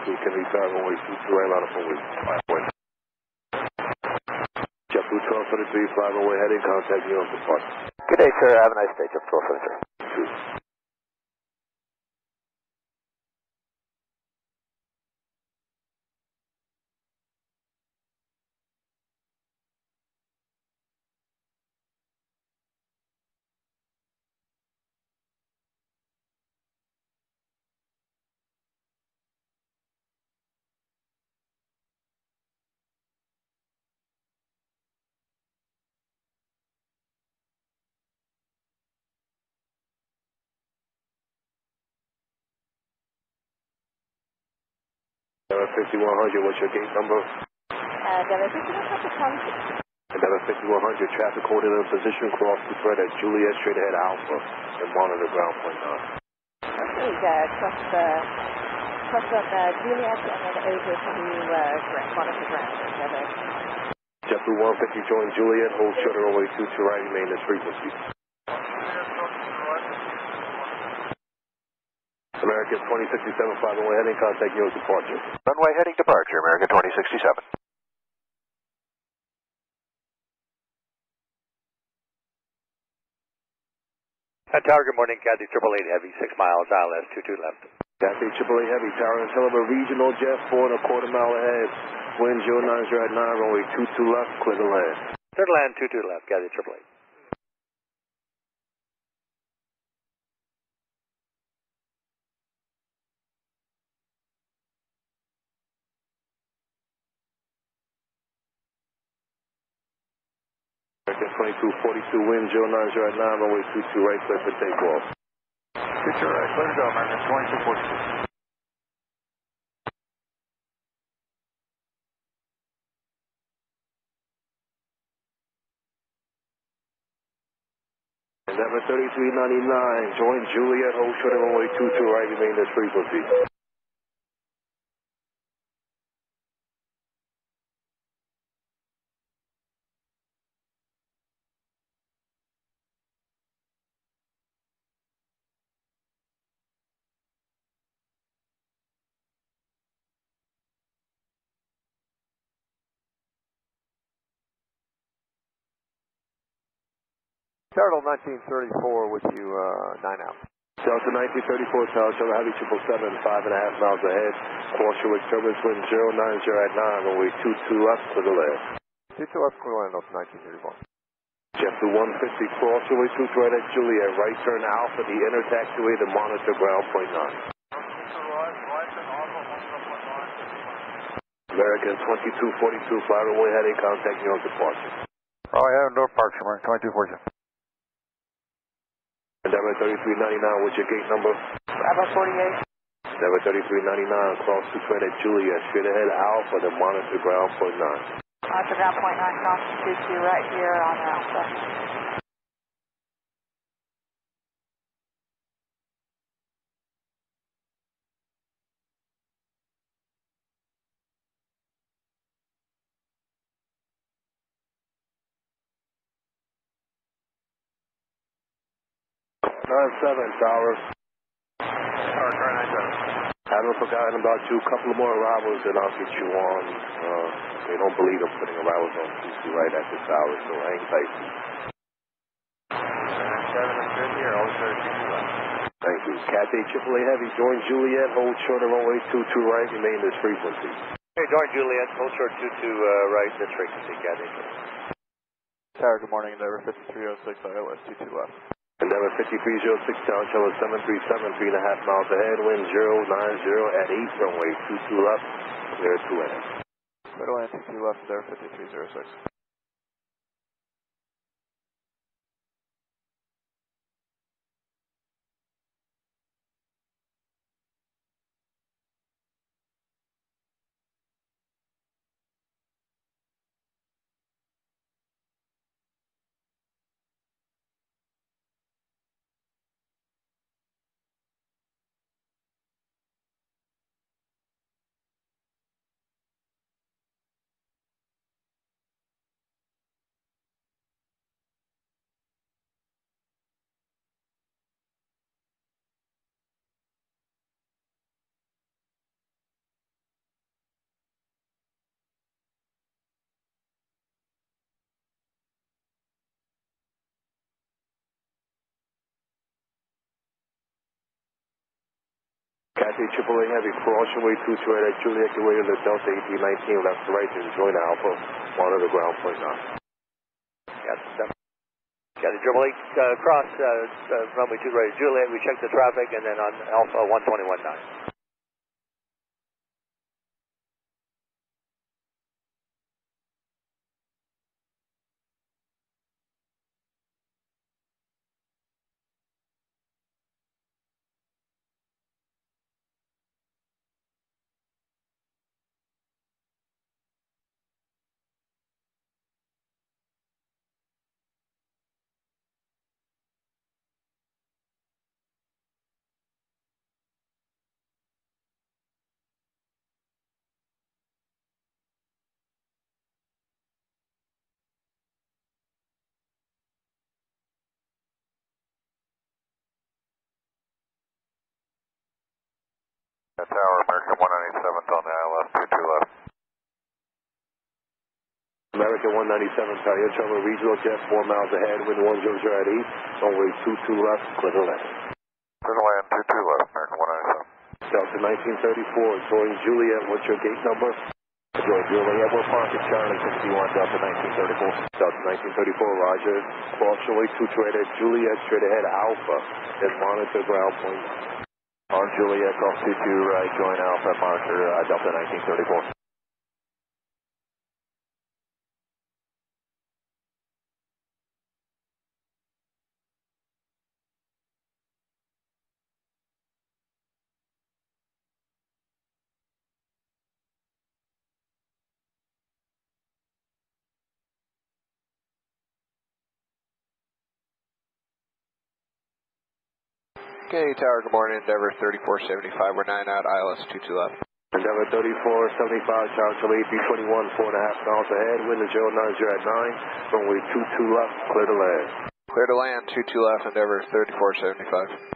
Speaker 8: 2242, Kennedy Tower, runway 22 right, line up and wait. JetBlue 1273, fly runway heading, contact you on departure.
Speaker 2: Good day, sir. Have a nice day, JetBlue 1273.
Speaker 8: Endeavor 5100, what's your gate number?
Speaker 5: Endeavor 5100,
Speaker 8: Endeavor 5100, traffic holding in position, cross the thread at Juliet, straight ahead Alpha, and monitor ground point 9.
Speaker 5: Okay, cross on Juliet and then over to monitor ground. Endeavor.
Speaker 8: JetBlue 150, join Juliet, hold short of runway 22 right, remain as frequency. American 2067, fly runway heading, contact you as departure.
Speaker 11: Runway heading departure, American 2067.
Speaker 12: Tower, good morning, Cathay 888 Heavy, 6 miles, ILS 22 left.
Speaker 8: Cathay 888 Heavy, Tower and Sullivan, regional jet 4.25 mile ahead. Wind 09 at 9, runway 22 left, clear to land.
Speaker 12: Clear to land, 22 left, Cathay 888.
Speaker 8: American 2242, wind 09 at 9, runway 22 right, clear for takeoff.
Speaker 4: 22 right, clear to go, American 2242.
Speaker 8: Endeavor 3399, join Juliet, hold short of runway 22 right, remain as frequency.
Speaker 2: Turtle 1934 with you, 9 out.
Speaker 8: Delta 1934, Tower, Tower, Heavy 777, 5.5 miles ahead. Cross your turbulence, wind 090 at 9, runway 22 left, clear to land.
Speaker 2: 22 left, clear land, 1931.
Speaker 8: JetBlue 150, cross your way 22 right at Juliet, right turn Alpha, the inner taxiway, the monitor ground point 9. American 2242, fly runway heading, contact you on departure.
Speaker 4: Oh, yeah, no departure, American 2242.
Speaker 8: Endeavor 3399, what's your gate number?
Speaker 5: Bravo 48.
Speaker 8: Endeavor 3399, cross the thread at Juliet, straight ahead Alpha, the monitor ground point 9.
Speaker 5: Monitor ground point 9, cross 22 right here on Alpha.
Speaker 8: 97, Tower.
Speaker 11: Tower, car 97.
Speaker 8: Haven't forgotten about you. A couple of more arrivals and I'll get you on. They don't believe I'm putting arrivals on 22 right at this hour, so hang tight.
Speaker 11: 97 is good here, all clear 22 left.
Speaker 8: Thank you. Cathay AAA Heavy, join Juliet, hold short of runway 22 right, remain this frequency.
Speaker 12: Okay, join Juliet, hold short 22 right, this frequency, Cathay.
Speaker 4: Tower, good morning, Endeavor 5306, ILS 22 left.
Speaker 8: Endeavor 5306, down channel 737, 3.5 miles ahead, wind 090 at 8, runway 22 left, clear to end.
Speaker 4: Clear to land 22 left, Endeavor 5306.
Speaker 8: Cathay AAA Heavy, cross runway 22 right at Juliet, get ready to Delta 1819, left to right, and join Alpha, monitor ground point now.
Speaker 12: Cathay AAA, cross runway 2 right at Juliet, we check the traffic, and then on Alpha 121.9.
Speaker 11: Tower, American 197 on the ILS 22 left.
Speaker 8: American 197, Tower, you're traveling regional jet 4 miles ahead, wind 100 at 8, runway 22 left, clear to land.
Speaker 11: Clear to land 22 left, American 197.
Speaker 8: Delta 1934, join Juliet, what's your gate number?
Speaker 3: Join Juliet, we're parking Charlie 61, Delta 1934.
Speaker 8: Delta 1934, roger. Cross runway 22 right at Juliet, straight ahead Alpha, then monitor ground point.
Speaker 3: On Juliet, cross 22 right, join Alpha, monitor Delta 1934.
Speaker 13: Okay, Tower, good morning, Endeavor 3475, we're 9 out, ILS 22 left.
Speaker 8: Endeavor 3475, Tower, Charlie 321, 4.5 miles ahead, wind 090 at 9, runway 22 left, clear to land.
Speaker 13: Clear to land, 22 left, Endeavor 3475.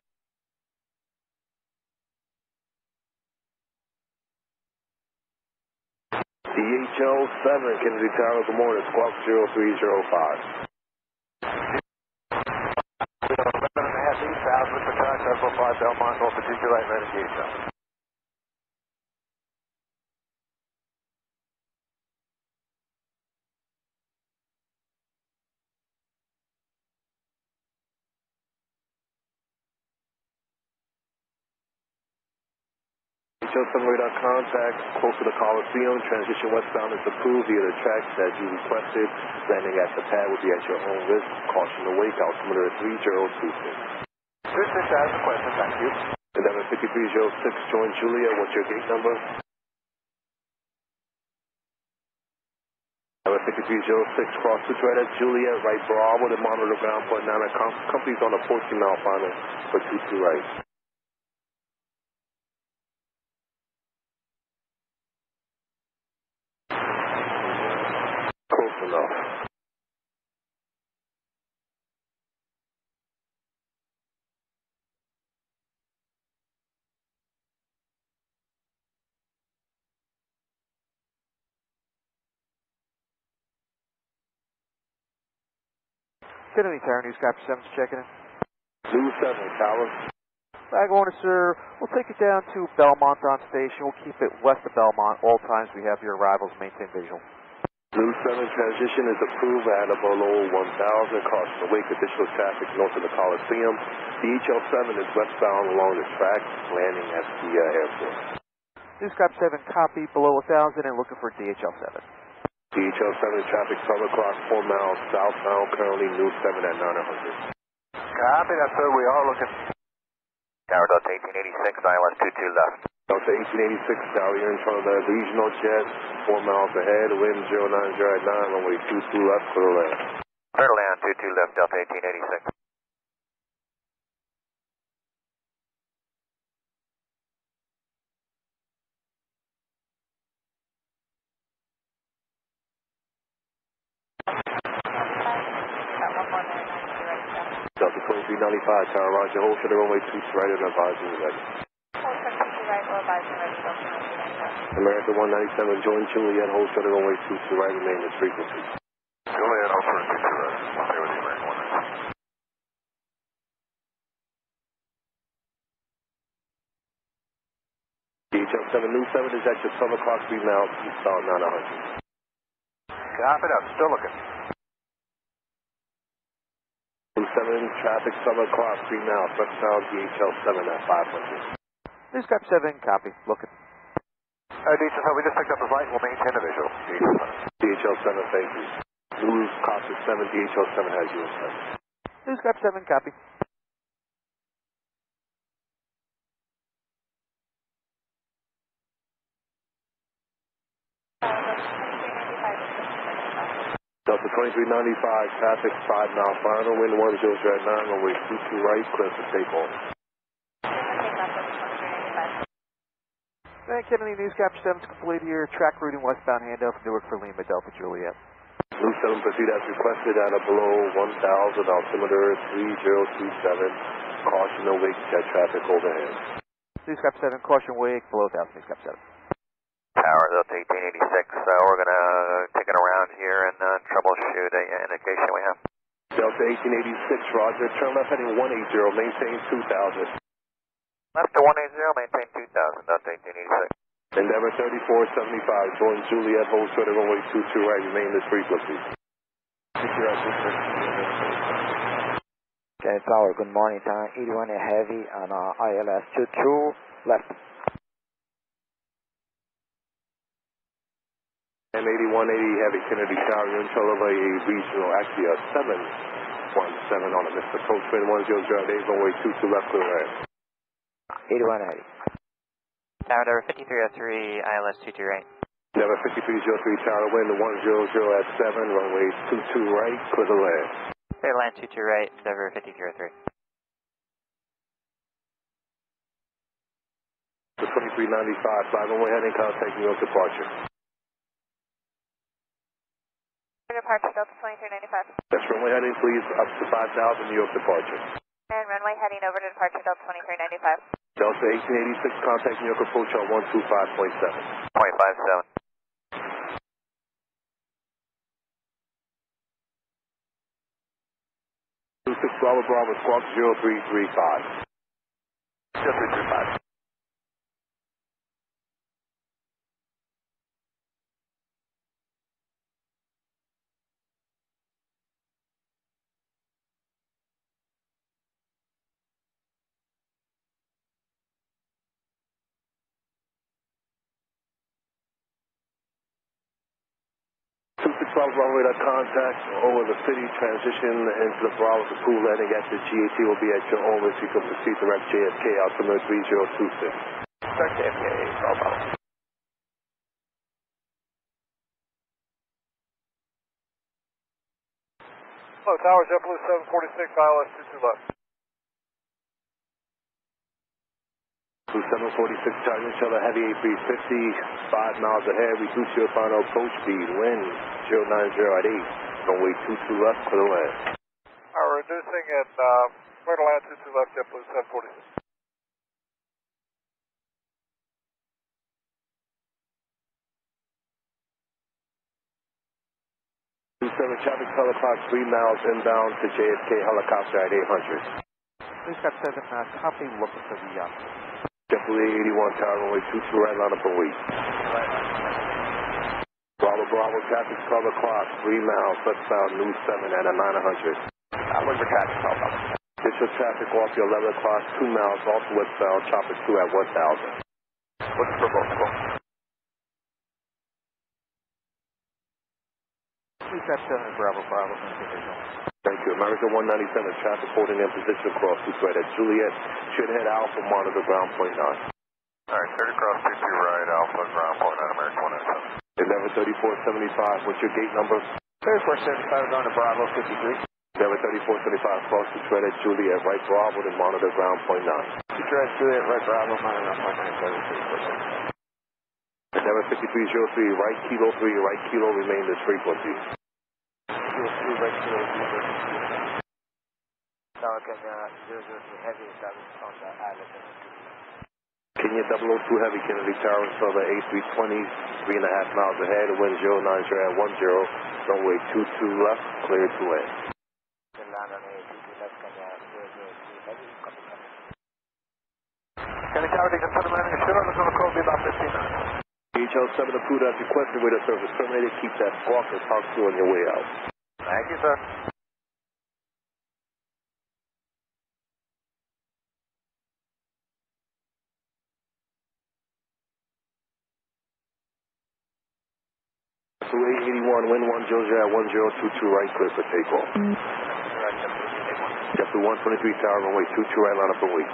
Speaker 8: DHL 7, Kennedy Tower, good morning, squawk 0305.
Speaker 3: 11.5 eastbound with the contact for 5 Belmont, Alpha 22 right, navigation.
Speaker 8: DHL 7 radar contact, close to the Coliseum, transition westbound is approved via the tracks that you requested. Landing at the pad will be at your own risk. Caution to wake, altimeter 3026.
Speaker 3: 26 has a question, thank you.
Speaker 8: Endeavor 5306, join Julia, what's your gate number? Endeavor 5306, cross switch right at Julia, right Bravo to monitor ground point 9, company's on a 14-mile final for 22 right. Close enough.
Speaker 6: Kennedy Tower, Newscapper 7's checking in.
Speaker 8: New 7, Tower.
Speaker 6: Flag owner, sir, we'll take it down to Belmont on station. We'll keep it west of Belmont. All times we have your arrivals, maintain visual.
Speaker 8: New 7 transition is approved at a below 1,000. Caution awake additional traffic north of the Coliseum. DHL 7 is westbound along the track, landing at the airport.
Speaker 6: Newscapper 7, copy, below 1,000 and looking for DHL 7.
Speaker 8: DHL 7 traffic 12 o'clock, 4 miles southbound, currently New 7 at 900.
Speaker 11: Copy that, sir. We are looking. Tower Delta 1886, ILS 22 left.
Speaker 8: Delta 1886, Tower, you're in front of the regional jet, 4 miles ahead, wind 090 at 9, runway 22 left, clear to land.
Speaker 11: Clear to land, 22 left, Delta 1886.
Speaker 8: Delta 2395, Tower, roger, hold for the runway 22 right and advising ready.
Speaker 5: Hold for 22 right, will advising ready, Delta 2395.
Speaker 8: America 197, join Juliet, hold for the runway 22 right, remain this frequency.
Speaker 11: Juliet, hold for 22 right, stay with you, America 197.
Speaker 8: DHL 7, New 7 is at your 12 o'clock, 3 miles eastbound 900.
Speaker 11: Copy that, still looking.
Speaker 8: New 7, traffic 7 o'clock, 3 miles, westbound DHL 7 at 500.
Speaker 6: Newscapper 7, copy, looking.
Speaker 11: DHL 7, we just picked up the flight, we'll maintain the visual.
Speaker 8: DHL 7, thank you. News, Costa 7, DHL 7 has you in sight.
Speaker 6: Newscapper 7, copy.
Speaker 8: Delta 2395, traffic 5 mile final, wind 10 at 9, runway 22 right, clear for takeoff.
Speaker 6: Thank Kennedy, Newscapper 7's complete here. Track routing westbound handoff, Newark for Lima, Delta Juliet.
Speaker 8: New 7 proceed as requested at a below 1,000, altimeter 3027. Caution awake jet traffic overhead.
Speaker 6: Newscapper 7, caution wake, below 1,000, Newscapper 7.
Speaker 11: Tower Delta 1886, we're going to take it around here and troubleshoot a indication we have.
Speaker 8: Delta 1886, roger, turn left heading 180, maintain 2,000.
Speaker 11: Left to 180, maintain 2,000, Delta 1886.
Speaker 8: Endeavor 3475, join Juliet, hold short of runway 22 right, remain this frequency.
Speaker 3: Okay, Tower, good morning, time 81 heavy on ILS 22 left.
Speaker 8: M8180 heavy, Kennedy Tower, you're in control of a regional, actually a 717 on a Mr. Approach wind 1008, runway 22 left, clear air.
Speaker 3: 81 heavy.
Speaker 14: Tower number 5303, ILS 22 right.
Speaker 8: Endeavor 5303, Tower, wind 100 at 7, runway 22 right, clear to land.
Speaker 14: Clear land 22 right, Endeavor 5303.
Speaker 8: The 2395, fly runway heading, contact New York departure.
Speaker 5: Departure, Delta 2395.
Speaker 8: Yes, runway heading, please, up to 5,000, New York departure.
Speaker 5: And runway heading over to departure, Delta 2395.
Speaker 8: Delta 1886, contact New York approach on 125.7.
Speaker 11: 0.57.
Speaker 8: 26 Bravo Bravo, squawk 0335.
Speaker 11: 0335.
Speaker 8: Bravo Bravo to contact over the city, transition into the Bravo to pool landing at the GAT will be at your own risk. You can proceed direct JFK altimeter 3026.
Speaker 11: Start JFK, Bravo.
Speaker 6: Hello, Tower, JetBlue 746, ILS 22 left.
Speaker 8: 746, Charlie Michelle, heavy A350, 5 miles ahead, reduce your final approach speed, wind 090 at 8, runway 22 left, clear to land.
Speaker 6: Reducing at clear to land 22 left, JetBlue 746.
Speaker 8: 27 traffic color clock 3 miles inbound to JFK helicopter at 800.
Speaker 6: Please got 7, copy, looking for the
Speaker 8: JetBlue 81 tower runway 22 right line up and wait. Bravo Bravo traffic color clock 3 miles westbound New 7 at a 900.
Speaker 2: I'm looking for traffic call.
Speaker 8: Additional traffic off your 11 o'clock 2 miles also westbound chopper 2 at 1000.
Speaker 2: Looking for multiple.
Speaker 6: Please got 7 Bravo Bravo.
Speaker 8: Thank you. American 197 traffic holding in position across 2 right at Juliet. Should head Alpha, monitor ground point 9.
Speaker 11: Alright, 30 cross 22 right, Alpha, ground point 9, American 197.
Speaker 8: Endeavor 3475, what's your gate number?
Speaker 2: 3475 going to Bravo 53.
Speaker 8: Endeavor 3475 cross 2 right at Juliet, right Bravo, then monitor ground point 9.
Speaker 2: 2 right Juliet, right Bravo, monitor ground point 9.
Speaker 8: Endeavor 5303, right Kilo 3, right Kilo, remain this frequency.
Speaker 2: Kilo 3, right Kilo 3. Tower Kenya 002 heavy establishment on the island.
Speaker 8: Kenya 002 Heavy, Kennedy Tower, Silver A320, 3.5 miles ahead, wind 090 at 10, runway 22 left, clear to land.
Speaker 2: Kennedy Tower, take a 7 landing, should on the call be about 15 minutes.
Speaker 8: DHL 7 approved as requested, way to service terminated, keep that squawk and talk to you on your way out.
Speaker 2: Thank you, sir.
Speaker 8: To 881, wind 10 at 1022 right, clear for takeoff. JetBlue 123 tower, runway 22 right, line up and wait.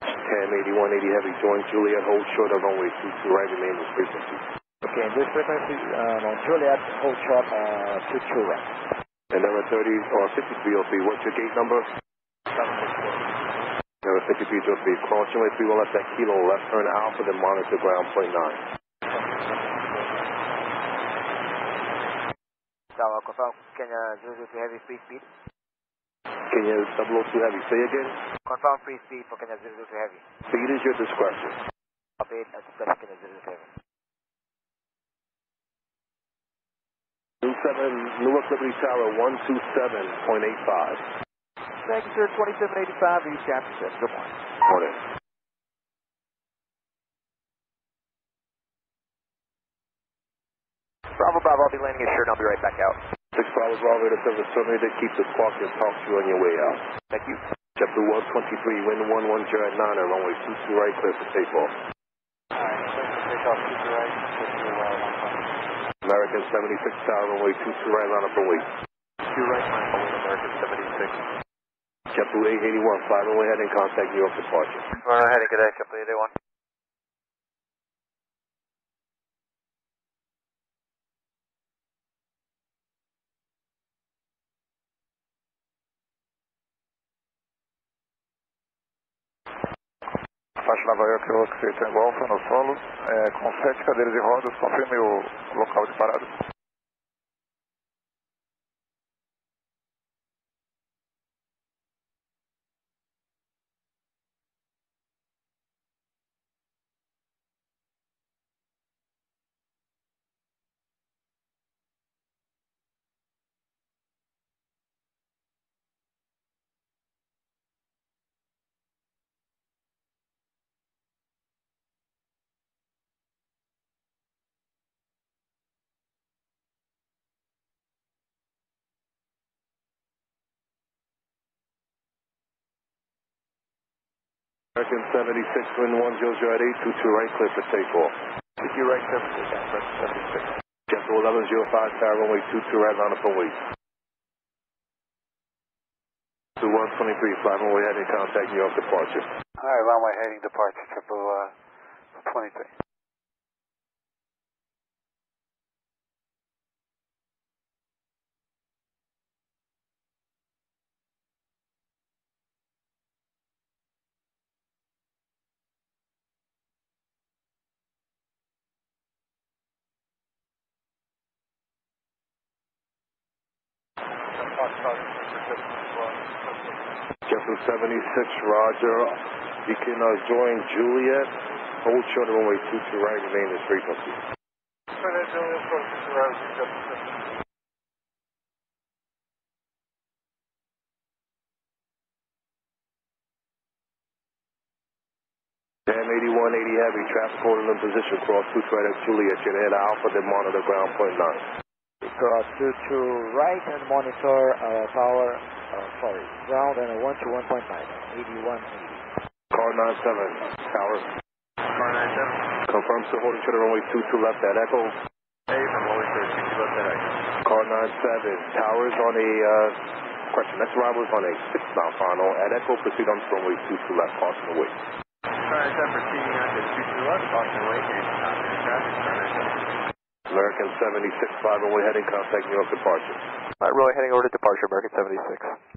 Speaker 8: Cam 8180 heavy, join Juliet, hold short of runway 22 right, remain this frequency.
Speaker 3: Okay, this frequency on Juliet, hold short 22 right.
Speaker 8: Endeavor 30 or 5303, what's your gate number? 764. Endeavor 5303, cross runway 31 left at Kilo, left turn Alpha, then monitor ground point 9.
Speaker 2: Tower, confirm, Kenya 002 heavy, free speed.
Speaker 8: Kenya 002 heavy, say again?
Speaker 2: Confirm free speed for Kenya 002 heavy.
Speaker 8: Speed is your discretion.
Speaker 2: Update at discretion Kenya 002 heavy.
Speaker 8: New 7, Newark Liberty Tower 127.85.
Speaker 6: Thank you, sir. 2785, East Captain 7. Good morning.
Speaker 8: Morning.
Speaker 2: Bravo, Bravo, I'll be landing assured and I'll be right back out.
Speaker 8: 6 Bravo Bravo to service terminated, keep the squawk and talk to you on your way out.
Speaker 2: Thank you.
Speaker 8: JetBlue 123, wind 110 at 9, runway 22 right, clear for takeoff.
Speaker 2: Alright, takeoff 22 right,
Speaker 8: American 76 tower, runway 22 right, line up and wait.
Speaker 2: 2 right, American 76.
Speaker 8: JetBlue 881, fly runway heading, contact New York departure.
Speaker 2: Runway heading, good day, JetBlue 881.
Speaker 4: Faixa Nova York, feito em Golfa, no solo, com 7 cadeiras de rodas, confirme o local de parada.
Speaker 8: American 76, wind 10 at 822 right, clear for takeoff.
Speaker 2: 22 right, 76.
Speaker 8: JetBlue 1105 tower, runway 22 right, line up and wait. To 123, fly runway heading, contact New York departure.
Speaker 2: Alright, runway heading departure, JetBlue 23.
Speaker 8: JetBlue 76, roger. You can join Juliet hold short of runway 22 right, remain this frequency.
Speaker 2: Flight Juliet, approach 22 right, accept the system.
Speaker 8: Jam 8180 heavy, traffic holding in position, cross 22 right at Juliet, you're head Alpha, then monitor ground point 9.
Speaker 3: Cross 22 right and monitor ground and 1 to 1.9, 8180.
Speaker 8: Car 97, tower.
Speaker 2: Car 97.
Speaker 8: Confirm still holding short of runway 22 left at Echo.
Speaker 2: Hey, from runway 22 left at Echo.
Speaker 8: Car 97, towers on a, question, next arrival is on a 6-mile final. At Echo, proceed on runway 22 left, caution away.
Speaker 2: Car 97 proceeding on to 22 left, caution away, traffic, car 97.
Speaker 8: American 76, 5 runway heading, contact New York departure.
Speaker 6: Runway heading over to departure, American 76.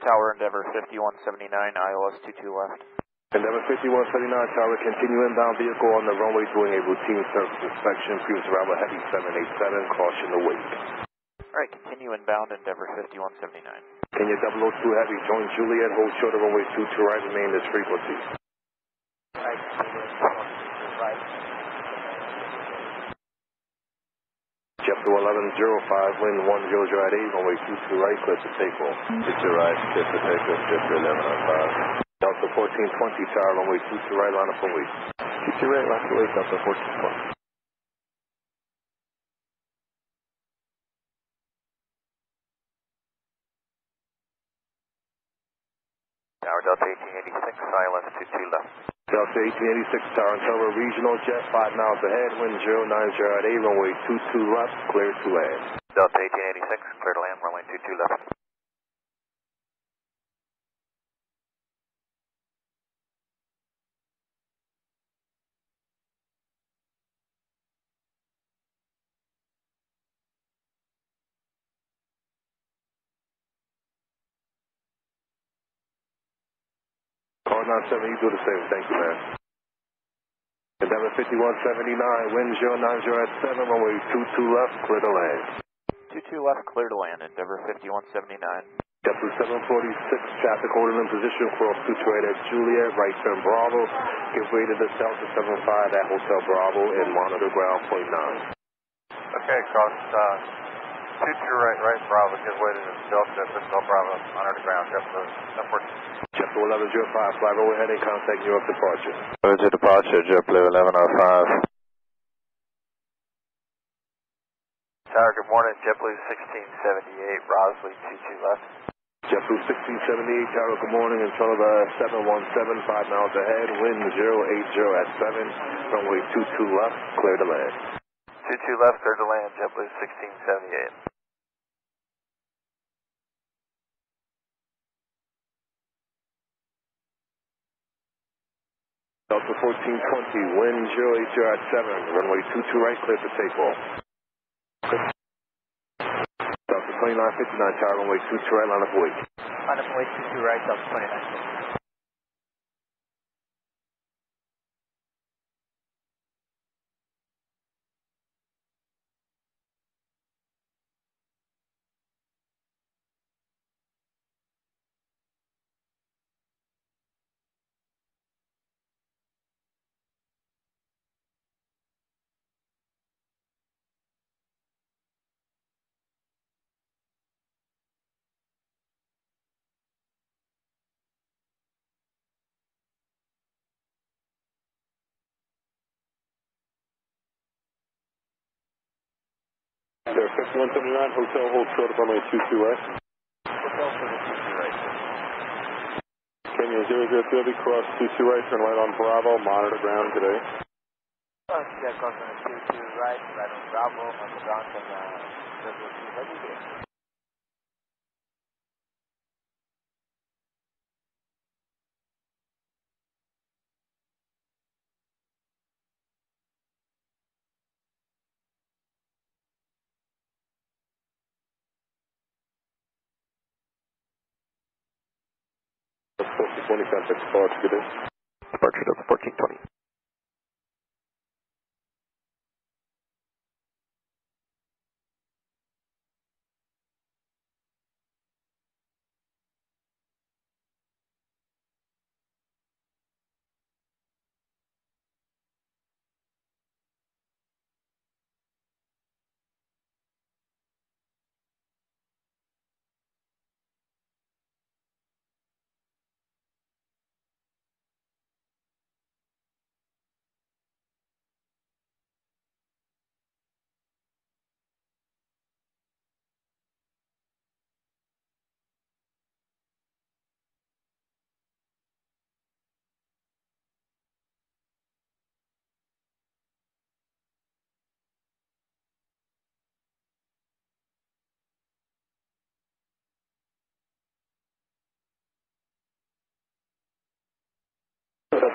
Speaker 6: Tower Endeavor 5179, ILS 22 left.
Speaker 8: Endeavor 5179, tower, continue inbound vehicle on the runway doing a routine surface inspection. Previous arrival heavy 787, caution to wait.
Speaker 6: Alright, continue inbound, Endeavor 5179.
Speaker 8: Kenya 002 heavy, join Juliet, hold short of runway 22 right, remain this frequency. JetBlue 1105, wind 10 at 8, runway 22 right, clear to takeoff. 22 right, clear to takeoff, JetBlue 1105. Delta 1420, tower, runway 22 right, line up and wait.
Speaker 6: 22 right, line up and wait, Delta 1420. Tower Delta 1886, ILS 22 left.
Speaker 8: Delta 1886, tower, Antelva regional jet, 5 miles ahead, wind 090 at 8, runway 22 left, clear to land.
Speaker 6: Delta 1886, clear to land, runway 22 left.
Speaker 8: Car 97, you do the same, thank you, man. Endeavor 5179, wind 090 at 7, runway 22 left, clear to land.
Speaker 6: 22 left, clear to land, Endeavor 5179.
Speaker 8: JetBlue 746, traffic holding in position, cross 22 right at Juliet, right turn Bravo. Give way to the Delta 75 at Hotel Bravo and monitor ground point 9.
Speaker 2: Okay, cross 22 right, Bravo, give way to the Delta, Hotel Bravo, monitor ground, JetBlue 746.
Speaker 8: JetBlue 1105, fly runway heading, contact New York departure.
Speaker 11: Roger departure, JetBlue 1105.
Speaker 2: Tower, good morning, JetBlue 1678, Rosley 22 left.
Speaker 8: JetBlue 1678, tower, good morning, Antelva 717, 5 miles ahead, wind 080 at 7, runway 22 left, clear to land.
Speaker 2: 22 left, clear to land, JetBlue 1678.
Speaker 8: Delta 1420, wind 080 at 7, runway 22 right, clear for takeoff. Delta 2959, tower, runway 22 right, line up wait.
Speaker 3: Line up wait, 22 right, Delta 29.
Speaker 8: There, 5179, hotel, hold short of runway 22 right.
Speaker 3: Hotel for the 22 right.
Speaker 8: Kenya 002, cross 22 right, turn right on Bravo, monitor ground today.
Speaker 3: Yeah, cross on the 22 right on Bravo, monitor ground and ready here.
Speaker 8: That's 1420, contact departure, good day.
Speaker 6: Departure Delta 1420.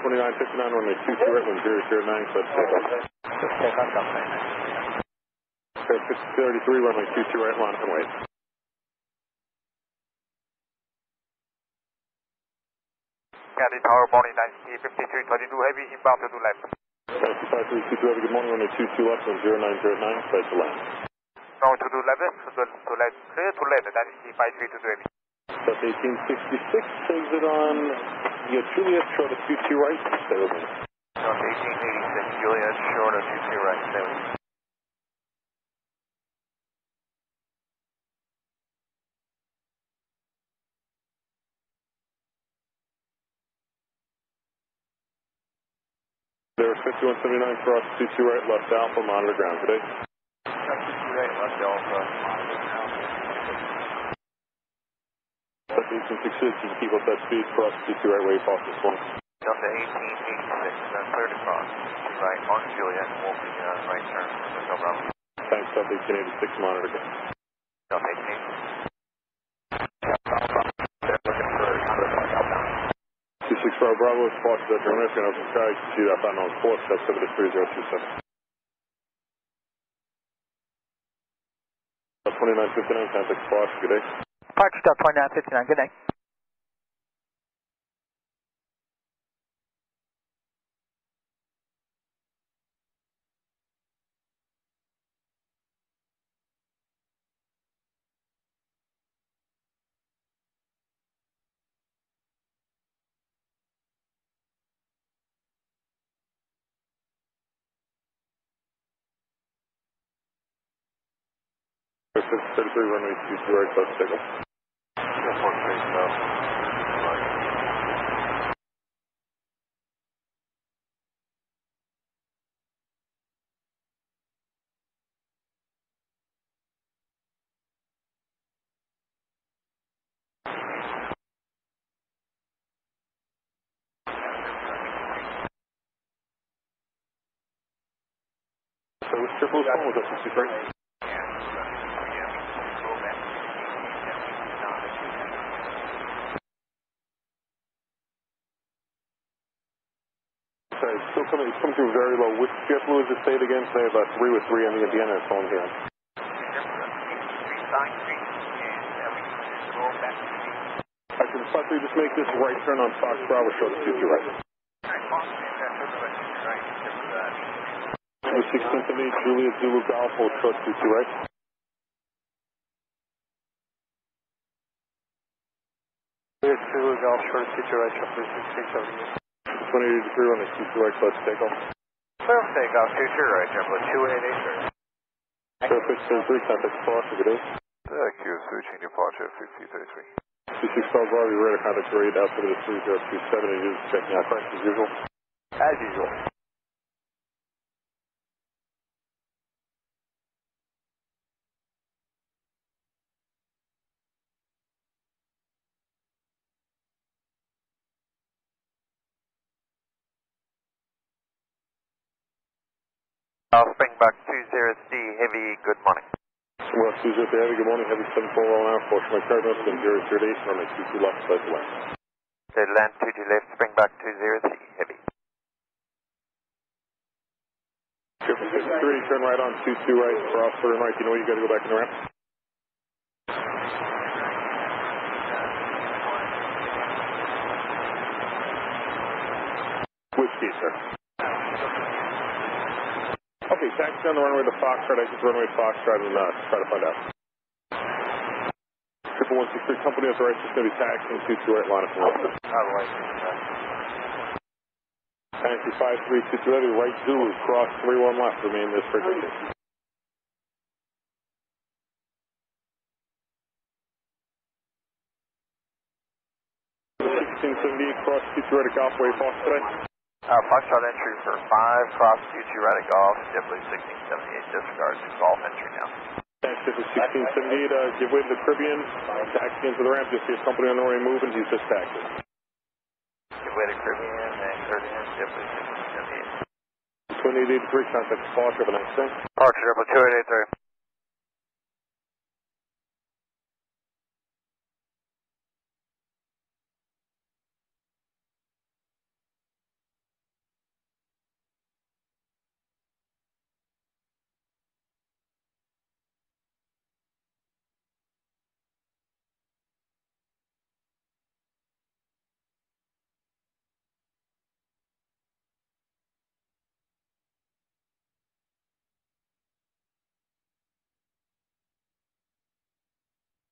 Speaker 8: 2959, runway 22 right, 1009, so let's take off.
Speaker 3: Just take off, Delta.
Speaker 8: 633, runway 22 right, line up and wait.
Speaker 11: Caddy Tower, morning 95322 heavy, inbound to left.
Speaker 8: 5322 heavy, good morning, runway 22 left, 1009, clear to land.
Speaker 11: Going to left, clear to left, that is 5322 heavy.
Speaker 8: That's 1866, saves it on Juliet, short of 22 right, stay with me.
Speaker 11: On 1886, Juliet, short of 22 right, stay with me.
Speaker 8: There, 5179, cross 22 right, left alpha, monitor ground today.
Speaker 11: 22 right, left alpha, monitor ground.
Speaker 8: That's 1866, you can keep up that speed, cross 22 right, wave off this one.
Speaker 11: Delta 1886, clear to cross, 22 right, on Juliet, will be right turn, Hotel Bravo.
Speaker 8: Thanks, Delta 1886, monitor ground.
Speaker 11: Delta 1886.
Speaker 8: 264 Bravo, departure that German aircraft, open sky, see that final course, that's 3027. 2959, contact departure, good day.
Speaker 15: Departure stop 2959, good night.
Speaker 8: Six 33, runway 22 right, let's take off. So what's triple phone, was that 63? It's still coming, it's coming through very low. Which JetBlue is it? Say it again. Say about 3 with 3 ending at the end of the phone here. I can possibly just make this right turn on Fox Bravo, show the 22 right. 16th of 8, Juliet Zulu Golf, hold short 22 right.
Speaker 2: Juliet Zulu Golf, short 22 right, shuffle 1678.
Speaker 8: 2883 on the 22 right, let's take off.
Speaker 11: Clear take off, 22 right, Jumbo 2883.
Speaker 8: Surface 33, contact departure, good day.
Speaker 11: Thank you, switching departure 5033.
Speaker 8: 265 Bravo, you're ready to contact rate out to the 3027, and you're checking out correct as usual?
Speaker 2: As usual.
Speaker 11: Springback 20C, heavy, good morning.
Speaker 8: Well, 20 heavy, good morning, heavy 74 all now, portion my cardinal, spin 038, runway 22 left, side to land.
Speaker 11: Say land 22 left, Springback 20C, heavy.
Speaker 8: 53, turn right on 22 right, cross turn right, you know you got to go back in the ramp. Which key, sir? Okay, taxi on the runway to Foxtrot, exit the runway to Foxtrot, and try to find out. 163, company authorized, just going to be taxiing 22 right, line up and left. Taxi 5322 heavy, right Zulu, cross 31 left, remain this frequency. Cross 22 right at Golf, wave off today.
Speaker 11: Foxtrot entry for 5, cross 22 right at Golf, JetBlue 1678, disregard to Golf entry now.
Speaker 8: Taxi for 1678, give way to the Caribbean, taxi into the ramp, you'll see a company on the way moving, he's just taxiing.
Speaker 11: Give way to Caribbean and Caribbean, JetBlue 1678.
Speaker 8: 2883, contact departure, have a nice day.
Speaker 11: Departure, JetBlue 2883.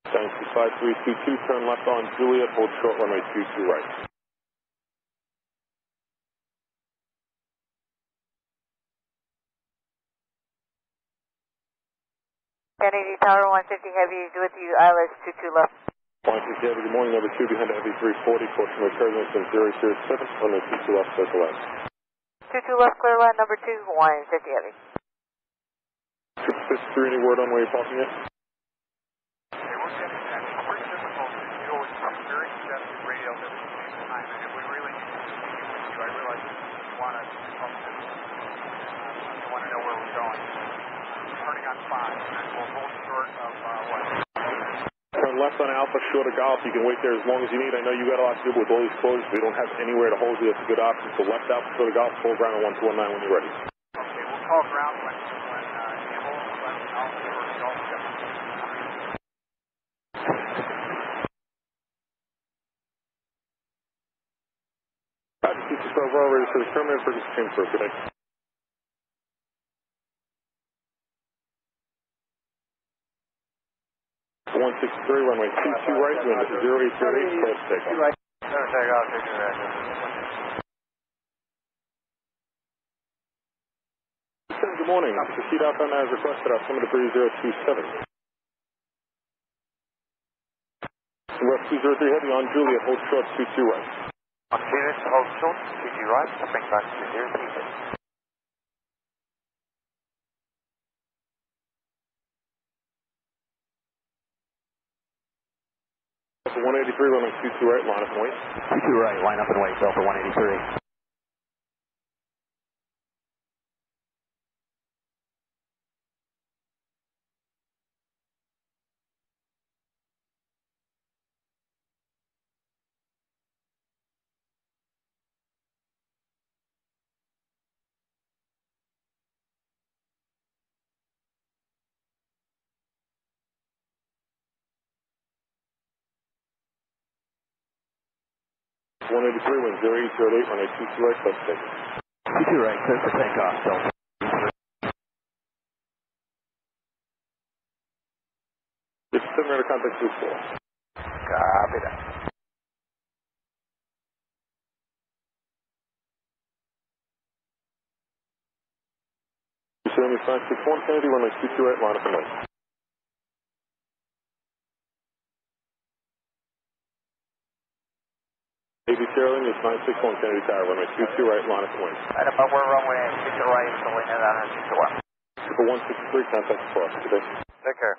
Speaker 8: Dynasty 5322, turn left on Juliet, hold short runway 22 right.
Speaker 16: Kennedy Tower 150 Heavy is with you, ILS 22 left.
Speaker 8: 150 Heavy, good morning, number 2 behind the Heavy 340, caution with turbulence in 007, runway 22 left, circle left.
Speaker 16: 22 left, clear line number 2, 150 Heavy.
Speaker 8: 653, any word on where you're parking at?
Speaker 9: Hey, we're getting that. It's pretty difficult to deal with some very congested radios at the same time, and if we really need to continue with you, I realize you want to talk to you want to know where we're going. Turning on 5, and we'll hold short of what?
Speaker 8: Turn left on Alpha, short of Golf. You can wait there as long as you need. I know you got a lot to do with all these closures. We don't have anywhere to hold you. That's a good option. So left Alpha, short of Golf, full ground on 1219 when you're ready.
Speaker 9: Okay, we'll call ground when able, left Alpha, short of Golf.
Speaker 8: Roger, 2 Star ready for the terminal for this change for today. 163, runway 22 right, wind 0838, close takeoff.
Speaker 2: Right.
Speaker 12: Takeoff, taking right.
Speaker 8: Good morning. Proceed out on as requested, altimeter 3027. West 203 Heavy on Juliet, hold short 22 right.
Speaker 12: On Juliet, hold short, 22 right, bring back to 036.
Speaker 8: 183, runway 22 right, line up and wait.
Speaker 3: 22 right, line up and wait, Delta 183.
Speaker 8: Wind 0808, runway 22 right, close takeoff.
Speaker 3: 22 right, clear for takeoff, Delta.
Speaker 8: It's 7 radar contact 24.
Speaker 12: Copy that.
Speaker 8: Pursuing your 561 Kennedy, runway 22 right, line up and wait. ABC Airline is 961 Kennedy Tower, runway 22 right, line up and wait.
Speaker 12: Right about where runway 22 right, so we know that on 22 left.
Speaker 8: For 163, contact across today.
Speaker 12: Take care.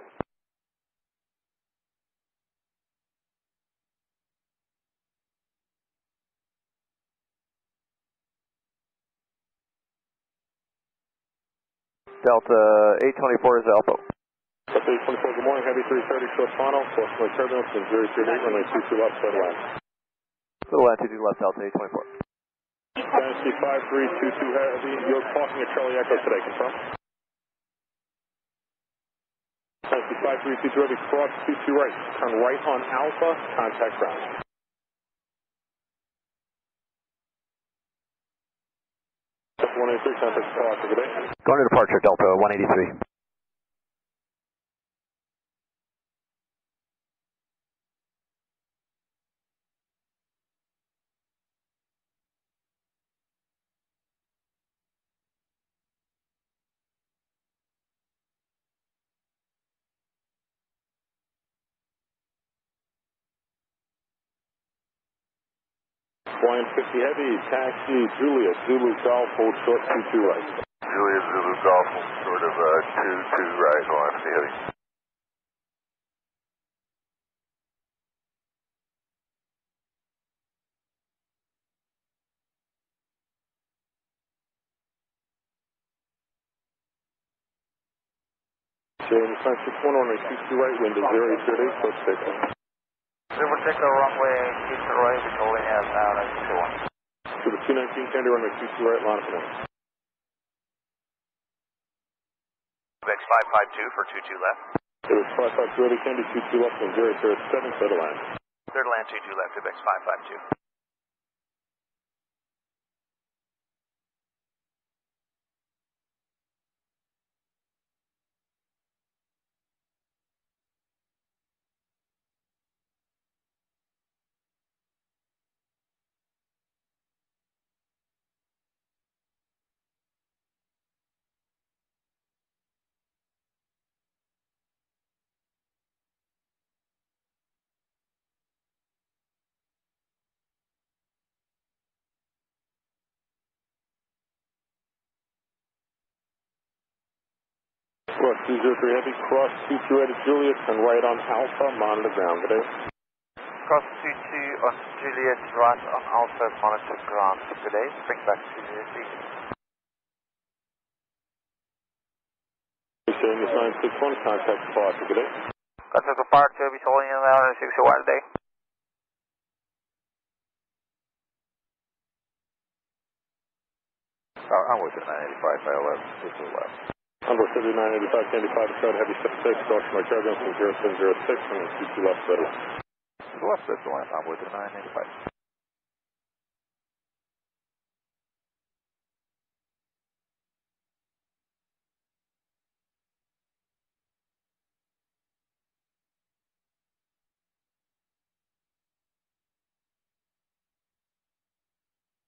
Speaker 6: Delta 824 is Alpha.
Speaker 8: Delta 824, good morning, Heavy 330, short final, caution with turbulence in 038, runway 22 left, side line.
Speaker 6: Little latitude left, Delta 824.
Speaker 8: Dynasty 5322 Heavy, you're parking at Charlie Echo today, confirm? Dynasty 5322 Heavy, cross 22 right, turn right on Alpha, contact ground. Delta 183, contact departure today.
Speaker 3: Going to departure, Delta 183.
Speaker 8: Flying 50 Heavy, taxi Juliet, Zulu Golf, hold short 22 right.
Speaker 11: Juliet, Zulu Golf, sort of 2-2 right, line up Heavy.
Speaker 8: Showing 561, runway 22 right, wind 0838, close takeoff.
Speaker 12: Silver Ticker, runway 22 right, we're going out now, that's 21.
Speaker 8: To the 219 Kennedy, runway 22 right, line up and wait.
Speaker 11: X 552 for 22 left.
Speaker 8: It was 552 Heavy, Kennedy, 22 left, wind 007, clear to land.
Speaker 11: Clear to land 22 left, X 552.
Speaker 8: Cross 203 Heavy, cross 22 at Juliet, and right on Alpha, monitor ground. Good day.
Speaker 2: Cross 22 on Juliet, right on Alpha, monitor ground. Good day. Bring back to JFK.
Speaker 8: Service 961, contact departure. Good day.
Speaker 2: Contact departure, be holding in there, 61 today.
Speaker 6: I'm with the 985, ILS 2 left.
Speaker 8: Under 985, Candy 5, Scout, Heavy 76, crossing my turbulence from 0706, and then 22 left, better.
Speaker 6: The left is the line. I'm with the 985.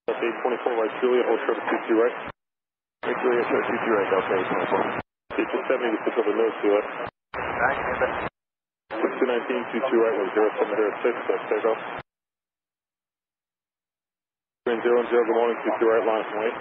Speaker 8: That's 824 right, Juliet, hold short of 22 right.
Speaker 6: 8 Juliet, short 22 right, Delta 824.
Speaker 8: 870 to 6 over nose, Juliet. 6219, 22 right, 10706, that's takeoff. 010, good morning, 22 right, line from wait.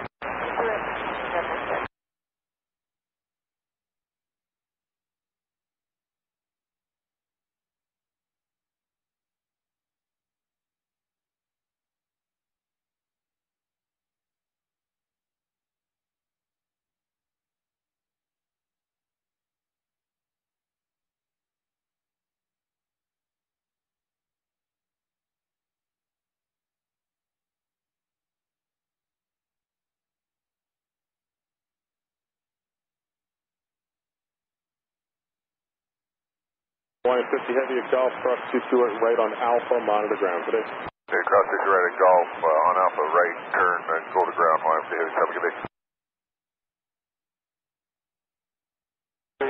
Speaker 8: Line 50 Heavy at Golf, cross 22 right on Alpha, monitor ground today.
Speaker 11: Okay, cross 22 right at Golf, on Alpha right, turn and go to ground, line 50 Heavy, have a good day.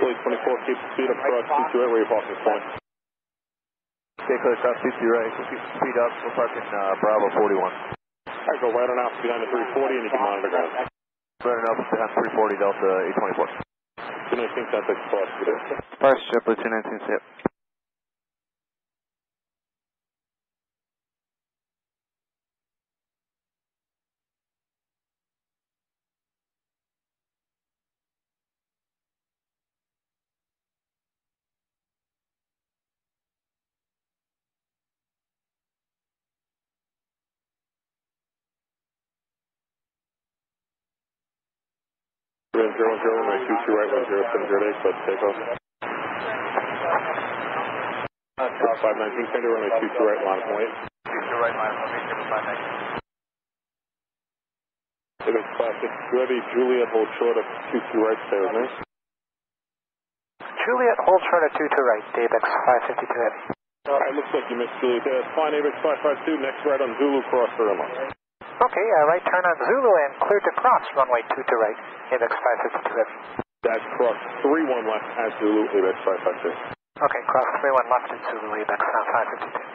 Speaker 8: Fleet 24, keep the speed up, cross 22 right, where you're parking point.
Speaker 6: Okay, clear, cross 22 right, keep the speed up, we're parking Bravo 41.
Speaker 8: Alright, go right on Alpha behind the 340 and you can monitor ground.
Speaker 6: Right on Alpha behind 340, Delta 824.
Speaker 8: 219, contact departure today.
Speaker 6: First, JetBlue 219, sit.
Speaker 8: Runway 22 right, 10708, let's take off. 519, Candy, runway 22 right, line from wait.
Speaker 2: 22 right, line from wait, 519.
Speaker 8: It's classic, Heavy, Juliet, hold short of 22 right, stay with me.
Speaker 10: Juliet, hold short of 22 right, Davex 552 Heavy.
Speaker 8: Alright, looks like you missed Juliet there. Fine, Avex 552, next right on Zulu, cross the runway.
Speaker 10: Okay, right turn on Zulu and clear to cross, runway 22 right, Avex 552 Heavy.
Speaker 8: That's cross 31 left at Zulu, Avex 552.
Speaker 10: Okay, cross 31 left at Zulu, Avex 552.